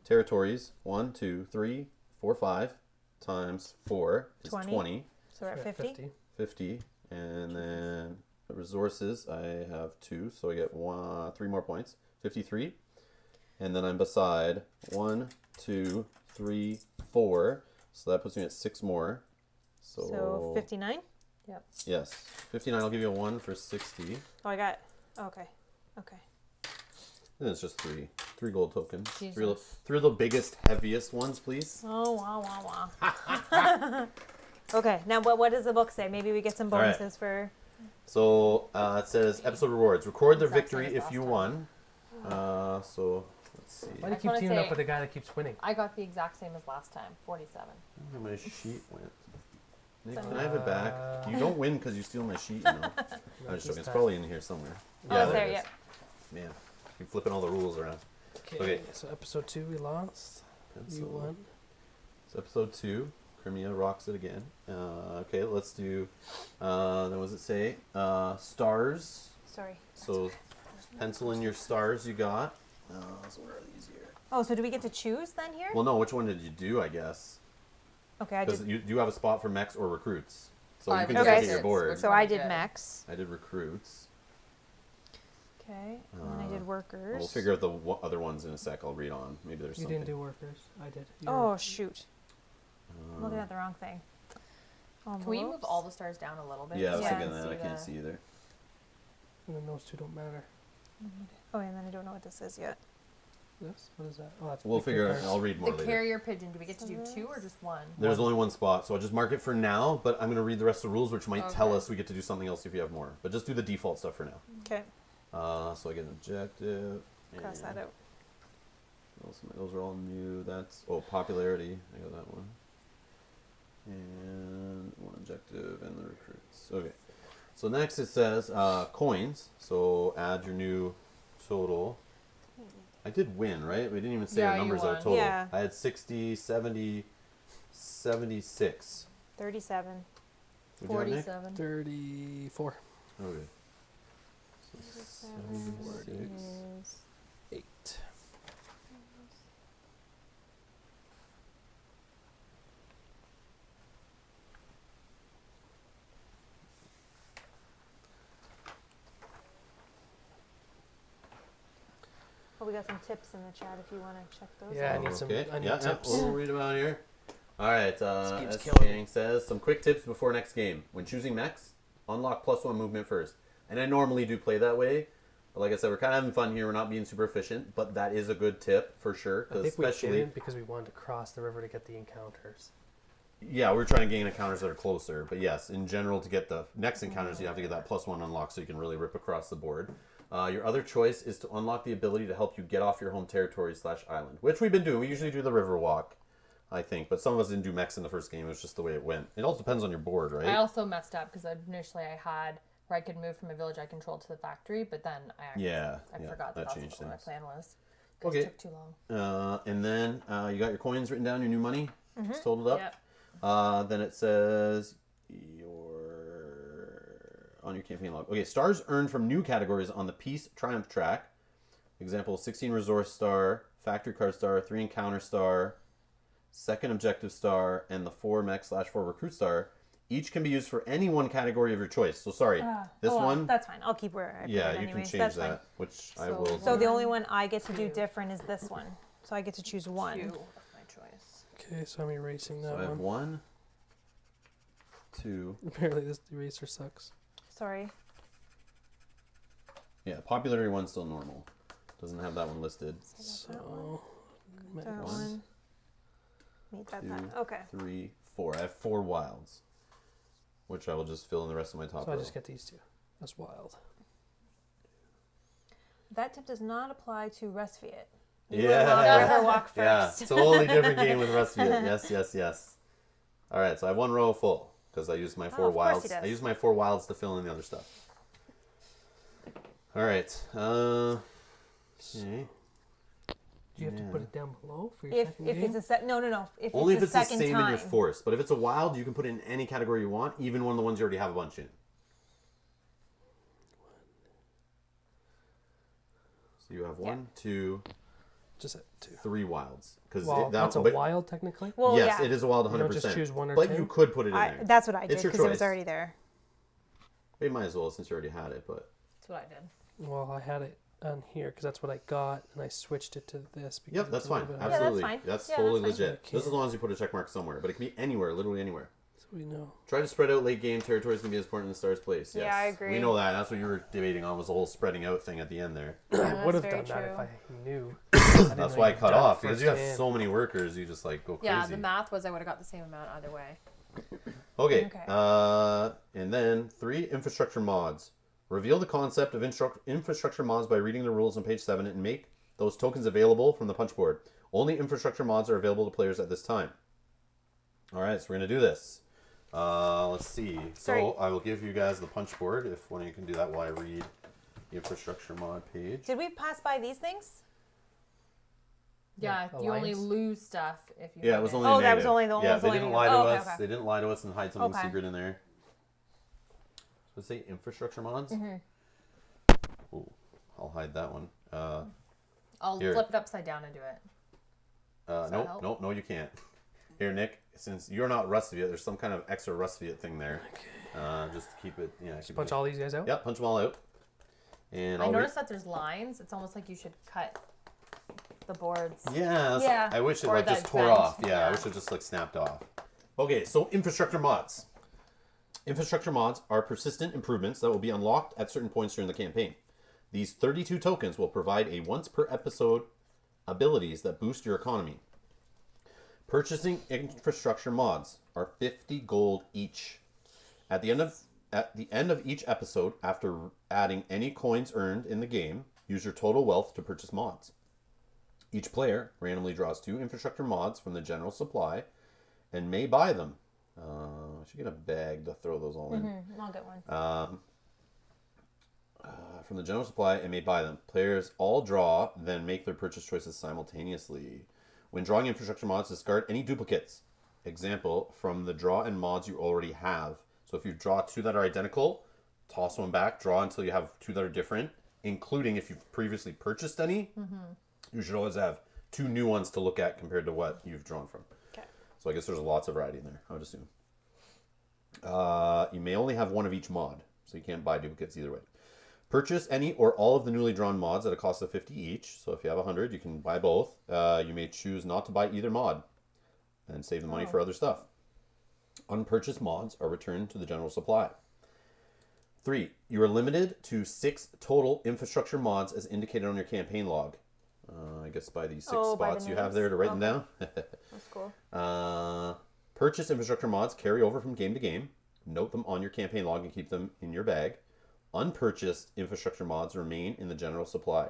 Territories. 1, 2, 3, 4, 5 times 4 is 20. 20. So we're at 50. 50. And then resources, I have 2, so I get 3 more points. 53. And then I'm beside 1, 2, 3, 4. So that puts me at 6 more. So 59. Yes. 59, I'll give you a 1 for 60. Oh, I got. Okay. Okay. And it's just 3. 3 gold tokens. Jesus. 3 of the biggest, heaviest ones, please. Oh, wow. Okay, now what does the book say? Maybe we get some All right. bonuses for. So it says episode rewards. Record their Exact same victory as if you last won. So let's see. Why do you I just keep wanna teaming up say- with the guy that keeps winning? I got the exact same as last time. 47. Where my sheet went. Nick, can I have it back? You don't win because you steal my sheet, you know. I'm just joking. It's probably in here somewhere. Oh, it's there there, it is. yep. Man, Keep flipping all the rules around. Okay. So episode 2 we lost. You won. It's episode 2. Crimea rocks it again. Okay, let's do. Then what does it say? Stars. Sorry. So pencil in your stars you got. So where are these here? Oh, so do we get to choose then here? Well, no. Which one did you do? I guess. Okay, I Because did. you do have a spot for mechs or recruits. So I you can have just look at recruits. your board. So one I you did did? mechs. I did recruits. Okay, and then I did workers. We'll figure out the other ones in a sec. I'll read on. Maybe there's You something. didn't do workers. I did. Oh shoot! I'm looking at the wrong thing. Can we move all the stars down a little bit? Yeah, I was Yeah. thinking that. I can't see either. And then those two don't matter. Oh, and then I don't know what this is yet. This? What is that? Oh, that's We'll pick figure your it. cards. I'll read more The later. carrier pigeon. Do we get to do 2 or just 1? There's only one spot, so I'll just mark it for now, but I'm going to read the rest of the rules, which might tell Okay. us we get to do something else if you have more. But just do the default stuff for now. Okay, So I get an objective. cross that out. Those are all new. That's, popularity. I got that one. And one objective and the recruits. Okay. So next it says coins. So add your new total. I did win, right? We didn't even say Yeah, our you numbers out won. total. Yeah. I had 60, 70, 76. 37. What'd you have, Nick? 47. 34. Okay. So 76. Is 8. Oh, we got some tips in the chat if you want to check those Yeah, I out. need some. Okay. I need Yeah, tips. we'll read them out here. All right. game's As killing Chang says, some quick tips before next game. When choosing mechs, unlock +1 movement first. And I normally do play that way. But like I said, we're kind of having fun here. We're not being super efficient, but that is a good tip for sure. I think we Especially, didn't because we wanted to cross the river to get the encounters. yeah, we're trying to gain encounters that are closer. But yes, in general, to get the next encounters, you have to get that +1 unlocked so you can really rip across the board. Your other choice is to unlock the ability to help you get off your home territory / island, which we've been doing. We usually do the river walk, I think, but some of us didn't do mechs in the first game. It was just the way it went. It all depends on your board, right? I also messed up because initially I had where I could move from a village I controlled to the factory, but then I forgot that that's changed what my things. plan was. 'Cause Okay. it took too long. And then you got your coins written down, your new money. It's totaled up. Yep. Then it says on your campaign log. Okay, stars earned from new categories on the Peace Triumph track. Example: 16 resource star, factory card star, 3 encounter star, 2nd objective star, and the 4 mech / 4 recruit star. Each can be used for any one category of your choice. So sorry, this one. That's fine. I'll keep where I put Yeah, it you can anyways. change That's that, fine. which I So- will. So the do. only one I get to do different is this one. So I get to choose one. 2 of my choice. Okay, so I'm erasing that So I have one. 1, 2. Apparently this eraser sucks. Sorry. Yeah, popularity one's still normal. Doesn't have that one listed. So, That One, one. Meet that 2, time. Okay. 3, 4. I have 4 wilds, which I will just fill in the rest of my top so I row. just get these two. That's wild. That tip does not apply to Rustfiat. Yeah. River walk Yeah, first. totally different game with Rustfiat. Yes. All right, so I have 1 row full because I used my 4 of course he wilds. does. I used my 4 wilds to fill in the other stuff. All right. Okay. Do you have to put it down below for your If second if game? it's a set, no. If Only it's if the it's the second same time. in your forest. But if it's a wild, you can put it in any category you want, even one of the ones you already have a bunch in. So you have 1, 2, Just 2. 3 wilds. Because Well, that's a wild technically. Well, yes, yeah. it is a wild 100%. You don't just choose 1 or but 2? you could put it in there. That's what I did It's your because it was choice. already there. You might as well since you already had it, but That's what I did. Well, I had it on here because that's what I got, and I switched it to this. Because yep, it's that's a fine. little bit that's Absolutely, fine. that's Yeah, totally that's fine. legit. Just as long as you put a check mark somewhere, but it can be anywhere, literally anywhere. So we know. Try to spread out late game territories can be as important as stars place. Yes. Yeah, I agree. We know that. That's what you were debating on was the whole spreading out thing at the end there. I would have very done that if true. I knew. That's why I cut off because you have so many workers. You just like go crazy. Yeah, the math was I would have got the same amount either way. Okay. Okay. And then 3 infrastructure mods. Reveal the concept of infrastructure mods by reading the rules on page 7 and make those tokens available from the punch board. Only infrastructure mods are available to players at this time. All right, so we're going to do this. Let's see. Sorry. So I will give you guys the punch board if one of you can do that while I read infrastructure mod page. Did we pass by these things? Yeah, Yeah, you only alliance. lose stuff if you. Yeah, it hide was it. only Oh, negative. that was only the Yeah, was they only didn't the- lie to oh, okay, us. okay. They didn't lie to us and hide something Okay. secret in there. Let's say infrastructure mods. Ooh, I'll hide that one. I'll Here. flip it upside down and do it. that help? No, you can't. Here, Nick, since you're not Rustviet, there's some kind of extra Rustviet thing there. Just to keep it, keep Punch it. all these guys out? Yeah, punch them all out. And I I'll noticed that there's lines. It's almost like you should cut the boards. Yeah. I wish it Or like just that tore bent, off. Yeah, I yeah. wish it just like snapped off. Okay, so infrastructure mods. Infrastructure mods are persistent improvements that will be unlocked at certain points during the campaign. These 32 tokens will provide a once per episode abilities that boost your economy. Purchasing infrastructure mods are 50 gold each. At the end of each episode, after adding any coins earned in the game, use your total wealth to purchase mods. Each player randomly draws 2 infrastructure mods from the general supply and may buy them. I should get a bag to throw those all in. I'll get one. From the general supply and may buy them. Players all draw, then make their purchase choices simultaneously. When drawing infrastructure mods, discard any duplicates. Example, from the draw and mods you already have. So if you draw 2 that are identical, toss one back, draw until you have 2 that are different, including if you've previously purchased any. You should always have 2 new ones to look at compared to what you've drawn from. Okay. So I guess there's lots of variety in there, I would assume. You may only have 1 of each mod, so you can't buy duplicates either way. Purchase any or all of the newly drawn mods at a cost of 50 each. So if you have 100, you can buy both. You may choose not to buy either mod and save the money for other stuff. Unpurchased mods are returned to the general supply. 3. You are limited to 6 total infrastructure mods as indicated on your campaign log. I guess by these 6 Oh, by the spots you have names? there to write them Okay. down. That's cool. Purchase infrastructure mods carry over from game to game. Note them on your campaign log and keep them in your bag. Unpurchased infrastructure mods remain in the general supply.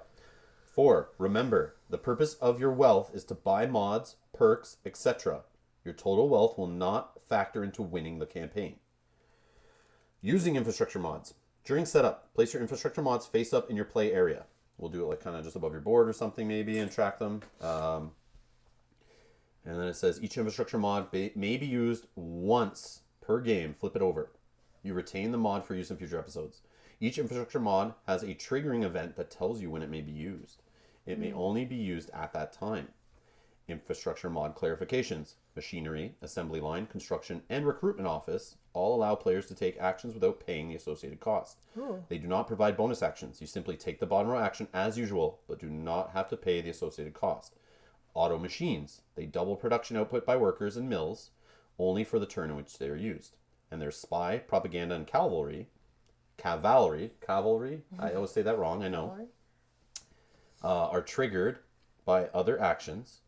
4. Remember, the purpose of your wealth is to buy mods, perks, etc. Your total wealth will not factor into winning the campaign. Using infrastructure mods. During setup, place your infrastructure mods face up in your play area. We'll do it like kind of just above your board or something maybe and track them. And then it says each infrastructure mod may be used once per game. Flip it over. You retain the mod for use in future episodes. Each infrastructure mod has a triggering event that tells you when it may be used. It may only be used at that time. Infrastructure mod clarifications. Machinery, assembly line, construction, and recruitment office all allow players to take actions without paying the associated cost. They do not provide bonus actions. You simply take the bottom row action as usual, but do not have to pay the associated cost. Auto machines. They double production output by workers and mills, only for the turn in which they are used. And there's spy, propaganda, and cavalry. Cavalry, I always say that wrong, I know. Are triggered by other actions.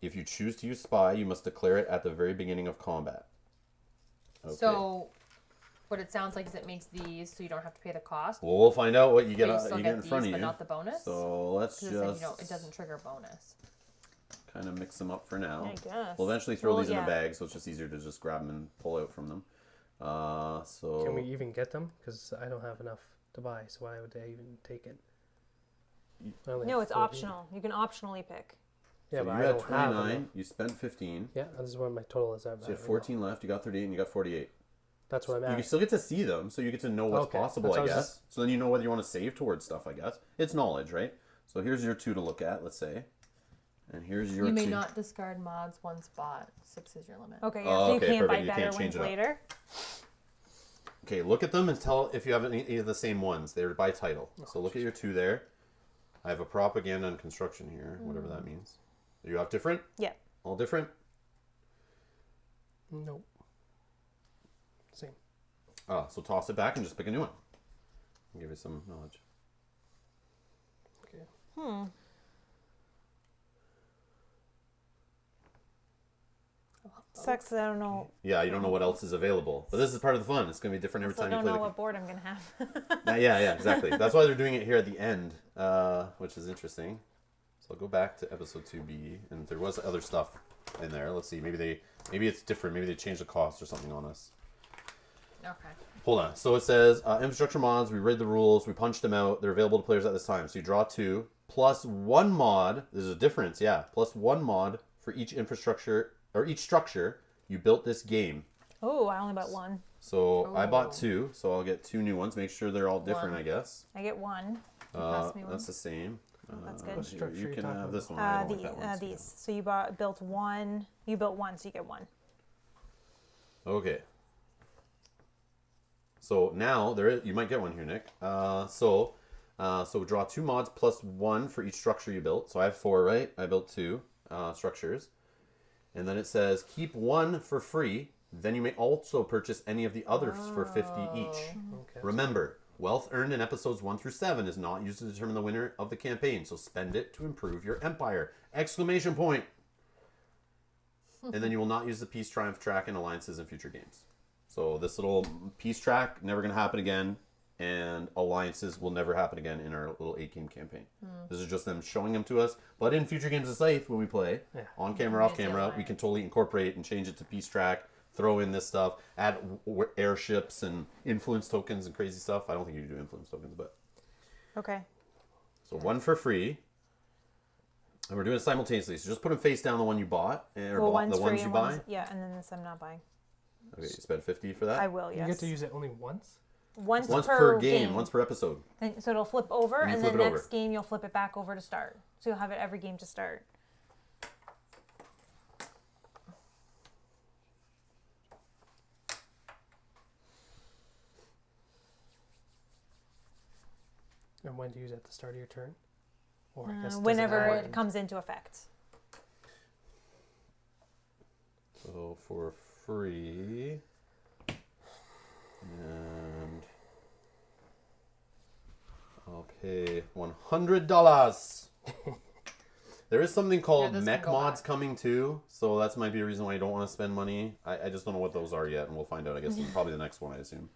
If you choose to use spy, you must declare it at the very beginning of combat. Okay. So, what it sounds like is it makes these so you don't have to pay the cost. Well, we'll find out what you get, But you still you get get in these, front of but you. not the bonus. So let's 'Cause just it doesn't trigger bonus. kind of mix them up for now. I guess. We'll eventually throw Well, these in a yeah. bag, so it's just easier to just grab them and pull out from them. So Can we even get them? Because I don't have enough to buy, so why would I even take it? I only No, have it's 14. optional. You can optionally pick. Yeah, so but you I had don't have 29, enough. you spent 15. Yeah, this is what my total is. So you have 14 left, you got 38, and you got 48. That's what I'm You at. still get to see them, so you get to know what's Okay, possible, that's I what I was guess. So then you know whether you want to save towards stuff, I guess. It's knowledge, right? So here's your 2 to look at, let's say. And here's your You may 2. not discard mods once bought. 6 is your limit. Okay, yeah. Oh, So you okay, can't perfect. buy You better can't change ones it up. later. Okay, look at them and tell if you have any of the same ones. They're by title. So look at your 2 there. I have a propaganda and construction here, whatever that means. You have different? Yeah. All different? Nope. Same. Oh, so toss it back and just pick a new one. I'll give you some knowledge. Okay. Sucks that I don't know. Yeah, you don't know what else is available. But this is part of the fun. It's going to be different every So I time you don't play know the what board I'm gonna have. Yeah, exactly. That's why they're doing it here at the end, which is interesting. So I'll go back to episode 2B, and there was other stuff in there. Let's see. Maybe it's different. Maybe they changed the cost or something on us. Okay. Hold on. So it says infrastructure mods. We read the rules. We punched them out. They're available to players at this time. So you draw 2 plus 1 mod. There's a difference, yeah. Plus 1 mod for each infrastructure or each structure you built this game. Oh, I only bought 1. So I bought 2. So I'll get 2 new ones. Make sure they're all different, 1. I guess. I get 1. Pass me one. That's the same. That's good. Here, What structure you you can talking have this about? one. I don't like that one. These. So you built 1. You built 1, so you get 1. Okay. So now you might get one here, Nick. So draw 2 mods plus 1 for each structure you built. So I have 4, right? I built 2 structures, and then it says keep 1 for free. Then you may also purchase any of the others for 50 each. Okay. Remember, wealth earned in episodes 1 through 7 is not used to determine the winner of the campaign. So spend it to improve your empire! Exclamation point! And then you will not use the peace triumph track in alliances in future games. So this little peace track, never going to happen again, and alliances will never happen again in our little 8-game campaign. This is just them showing them to us. But in future games of Scythe, when we play, on camera, off camera, we can totally incorporate and change it to peace track, throw in this stuff, add airships and influence tokens and crazy stuff. I don't think you do influence tokens, but... Okay. So 1 for free. And we're doing it simultaneously. So just put them face down the one you bought, or the one's ones free you and buy. Yeah, and then this I'm not buying. Okay, you spend 50 for that? I will, yes. You get to use it only once? Once per game, once per episode. And so it'll flip over, And you and flip then it next over. game you'll flip it back over to start. So you'll have it every game to start. And when to use it at the start of your turn? Or I guess does Whenever matter? it comes into effect. So for free, and I'll pay $100. There is something called this mech can go mods back. coming too, so that's might be a reason why you don't want to spend money. I just don't know what those are yet, and we'll find out. I guess probably the next one, I assume.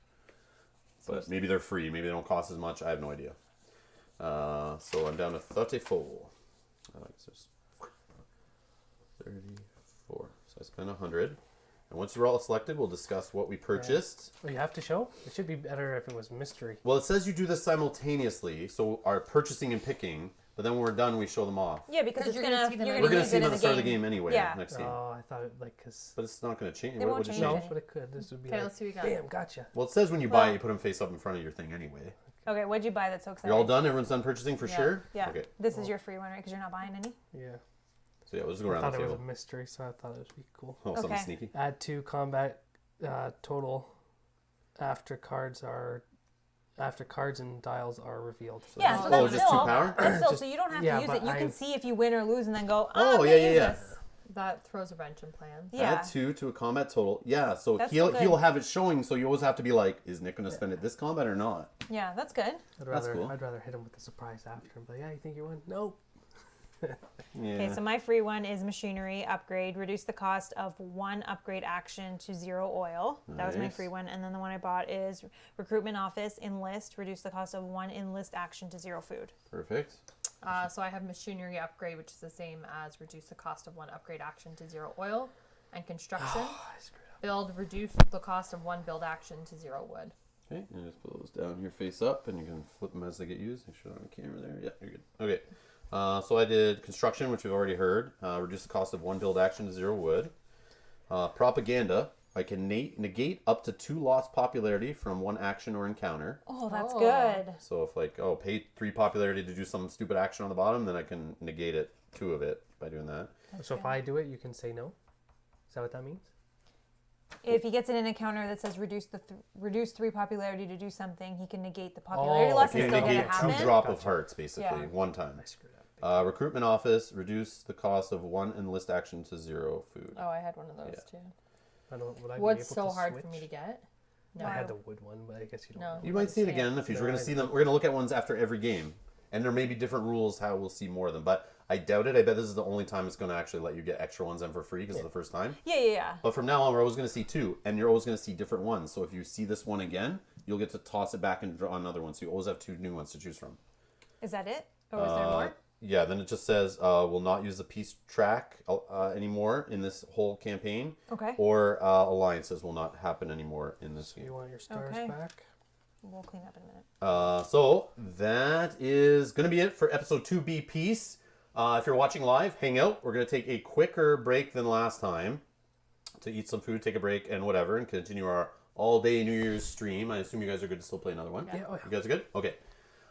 But maybe they're free. Maybe they don't cost as much. I have no idea. So I'm down to 34. I like this. 34. So I spent 100. And once you're all selected, we'll discuss what we purchased. Oh, you have to show? It should be better if it was mystery. Well, it says you do this simultaneously, so our purchasing and picking. But then when we're done, we show them off. Yeah, because it's you're gonna, gonna see them you're at We're gonna gonna use see it them in at the the start of game. the game anyway. Yeah. Next game. Oh, I thought it like because But it's not going to change. It won't What'd you change say? no, anything. but it could. This would be Okay, like, let's see what we got. bam, gotcha. Well, it says when you buy Well- it, you put them face up in front of your thing anyway. Okay, what'd you buy that's so exciting? You're all done? Everyone's done purchasing for Yeah. sure? Yeah. Okay. This is your free one, right? Because you're not buying any? Yeah, So yeah, we'll just go I around thought the it was a table. mystery, so I thought it would be cool. Oh, something Okay. sneaky. Add 2 combat total after cards and dials are revealed. So Yeah, Oh, so oh, that's just still, 2 power? that's still, Just- so you don't have yeah, to use it. but You can I- see if you win or lose and then go, Oh, I'm yeah, gonna yeah, use yeah. this. That throws a wrench in plans. Yeah. Add 2 to a combat total. Yeah, so That's he'll still good. he'll have it showing, so you always have to be like, is Nick going to spend it this combat or not? Yeah, that's good. cool. I'd rather hit him with a surprise after and be like, yeah, you think you won? Nope. Yeah. Okay, so my free one is machinery upgrade. Reduce the cost of 1 upgrade action to 0 oil. That was my Nice. free one. And then the one I bought is recruitment office enlist. Reduce the cost of 1 enlist action to 0 food. Perfect. So I have machinery upgrade, which is the same as reduce the cost of 1 upgrade action to 0 oil, and construction. I screwed up. Build, reduce the cost of 1 build action to 0 wood. Okay, and just put those down here face up, and you can flip them as they get used. Make sure they're on camera there. Yeah, you're good. Okay. So I did construction, which we've already heard. Reduce the cost of 1 build action to 0 wood. Propaganda. I can negate up to 2 lost popularity from 1 action or encounter. Oh, that's Oh. good. So if pay 3 popularity to do some stupid action on the bottom, then I can negate it 2 of it by doing that. So if I do it, you can say no? Is that what that means? If he gets in an encounter that says reduce 3 popularity to do something, he can negate the popularity Oh, loss. You It's can still going to negate 2 happen. drop of Gotcha. hearts, basically, Yeah. 1 time. I screwed up. Recruitment office. Reduce the cost of 1 enlist action to 0 food. Oh, I had one of those Yeah. too. I don't, would I be Wood's able so to hard switch? for me to get. No. I had the wood one, but I guess you don't. No. know. You might see it Yeah. again in the future. No, We're gonna I see know. them. We're gonna look at ones after every game, and there may be different rules how we'll see more of them. But I doubt it. I bet this is the only time it's gonna actually let you get extra ones in for free because it's the first time. Yeah. But from now on, we're always gonna see 2, and you're always gonna see different ones. So if you see this one again, you'll get to toss it back and draw another one. So you always have 2 new ones to choose from. Is that it? Or is there more? Yeah, then it just says we'll not use the peace track anymore in this whole campaign. Okay. Or alliances will not happen anymore in this So game. you want your stars Okay. back? We'll clean up in a minute. So that is going to be it for episode 2B Peace. If you're watching live, hang out. We're going to take a quicker break than last time to eat some food, take a break, and whatever, and continue our all-day New Year's stream. I assume you guys are good to still play another one. Yeah. Oh, yeah. You guys are good? Okay.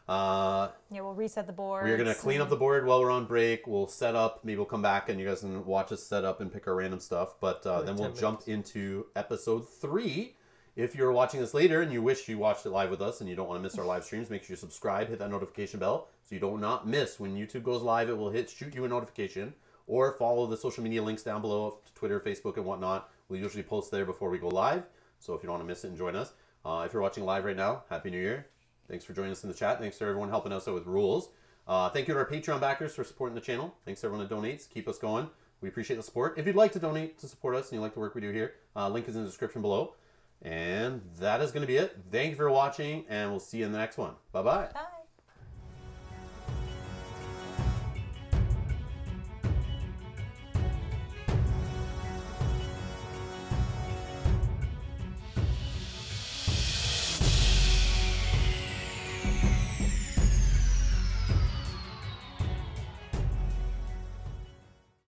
Yeah, we'll reset the board. We're going to clean up the board while we're on break. We'll set up. Maybe we'll come back and you guys can watch us set up and pick our random stuff. But then we'll 10 jump minutes. into episode 3. If you're watching this later and you wish you watched it live with us and you don't want to miss our live streams, make sure you subscribe, hit that notification bell so you do not miss. When YouTube goes live, it will shoot you a notification. Or follow the social media links down below to Twitter, Facebook, and whatnot. We usually post there before we go live. So if you don't want to miss it, and join us. If you're watching live right now, Happy New Year. Thanks for joining us in the chat. Thanks to everyone helping us out with rules. Thank you to our Patreon backers for supporting the channel. Thanks to everyone that donates. Keep us going. We appreciate the support. If you'd like to donate to support us and you like the work we do here, link is in the description below. And that is going to be it. Thank you for watching, and we'll see you in the next one. Bye-bye. Bye.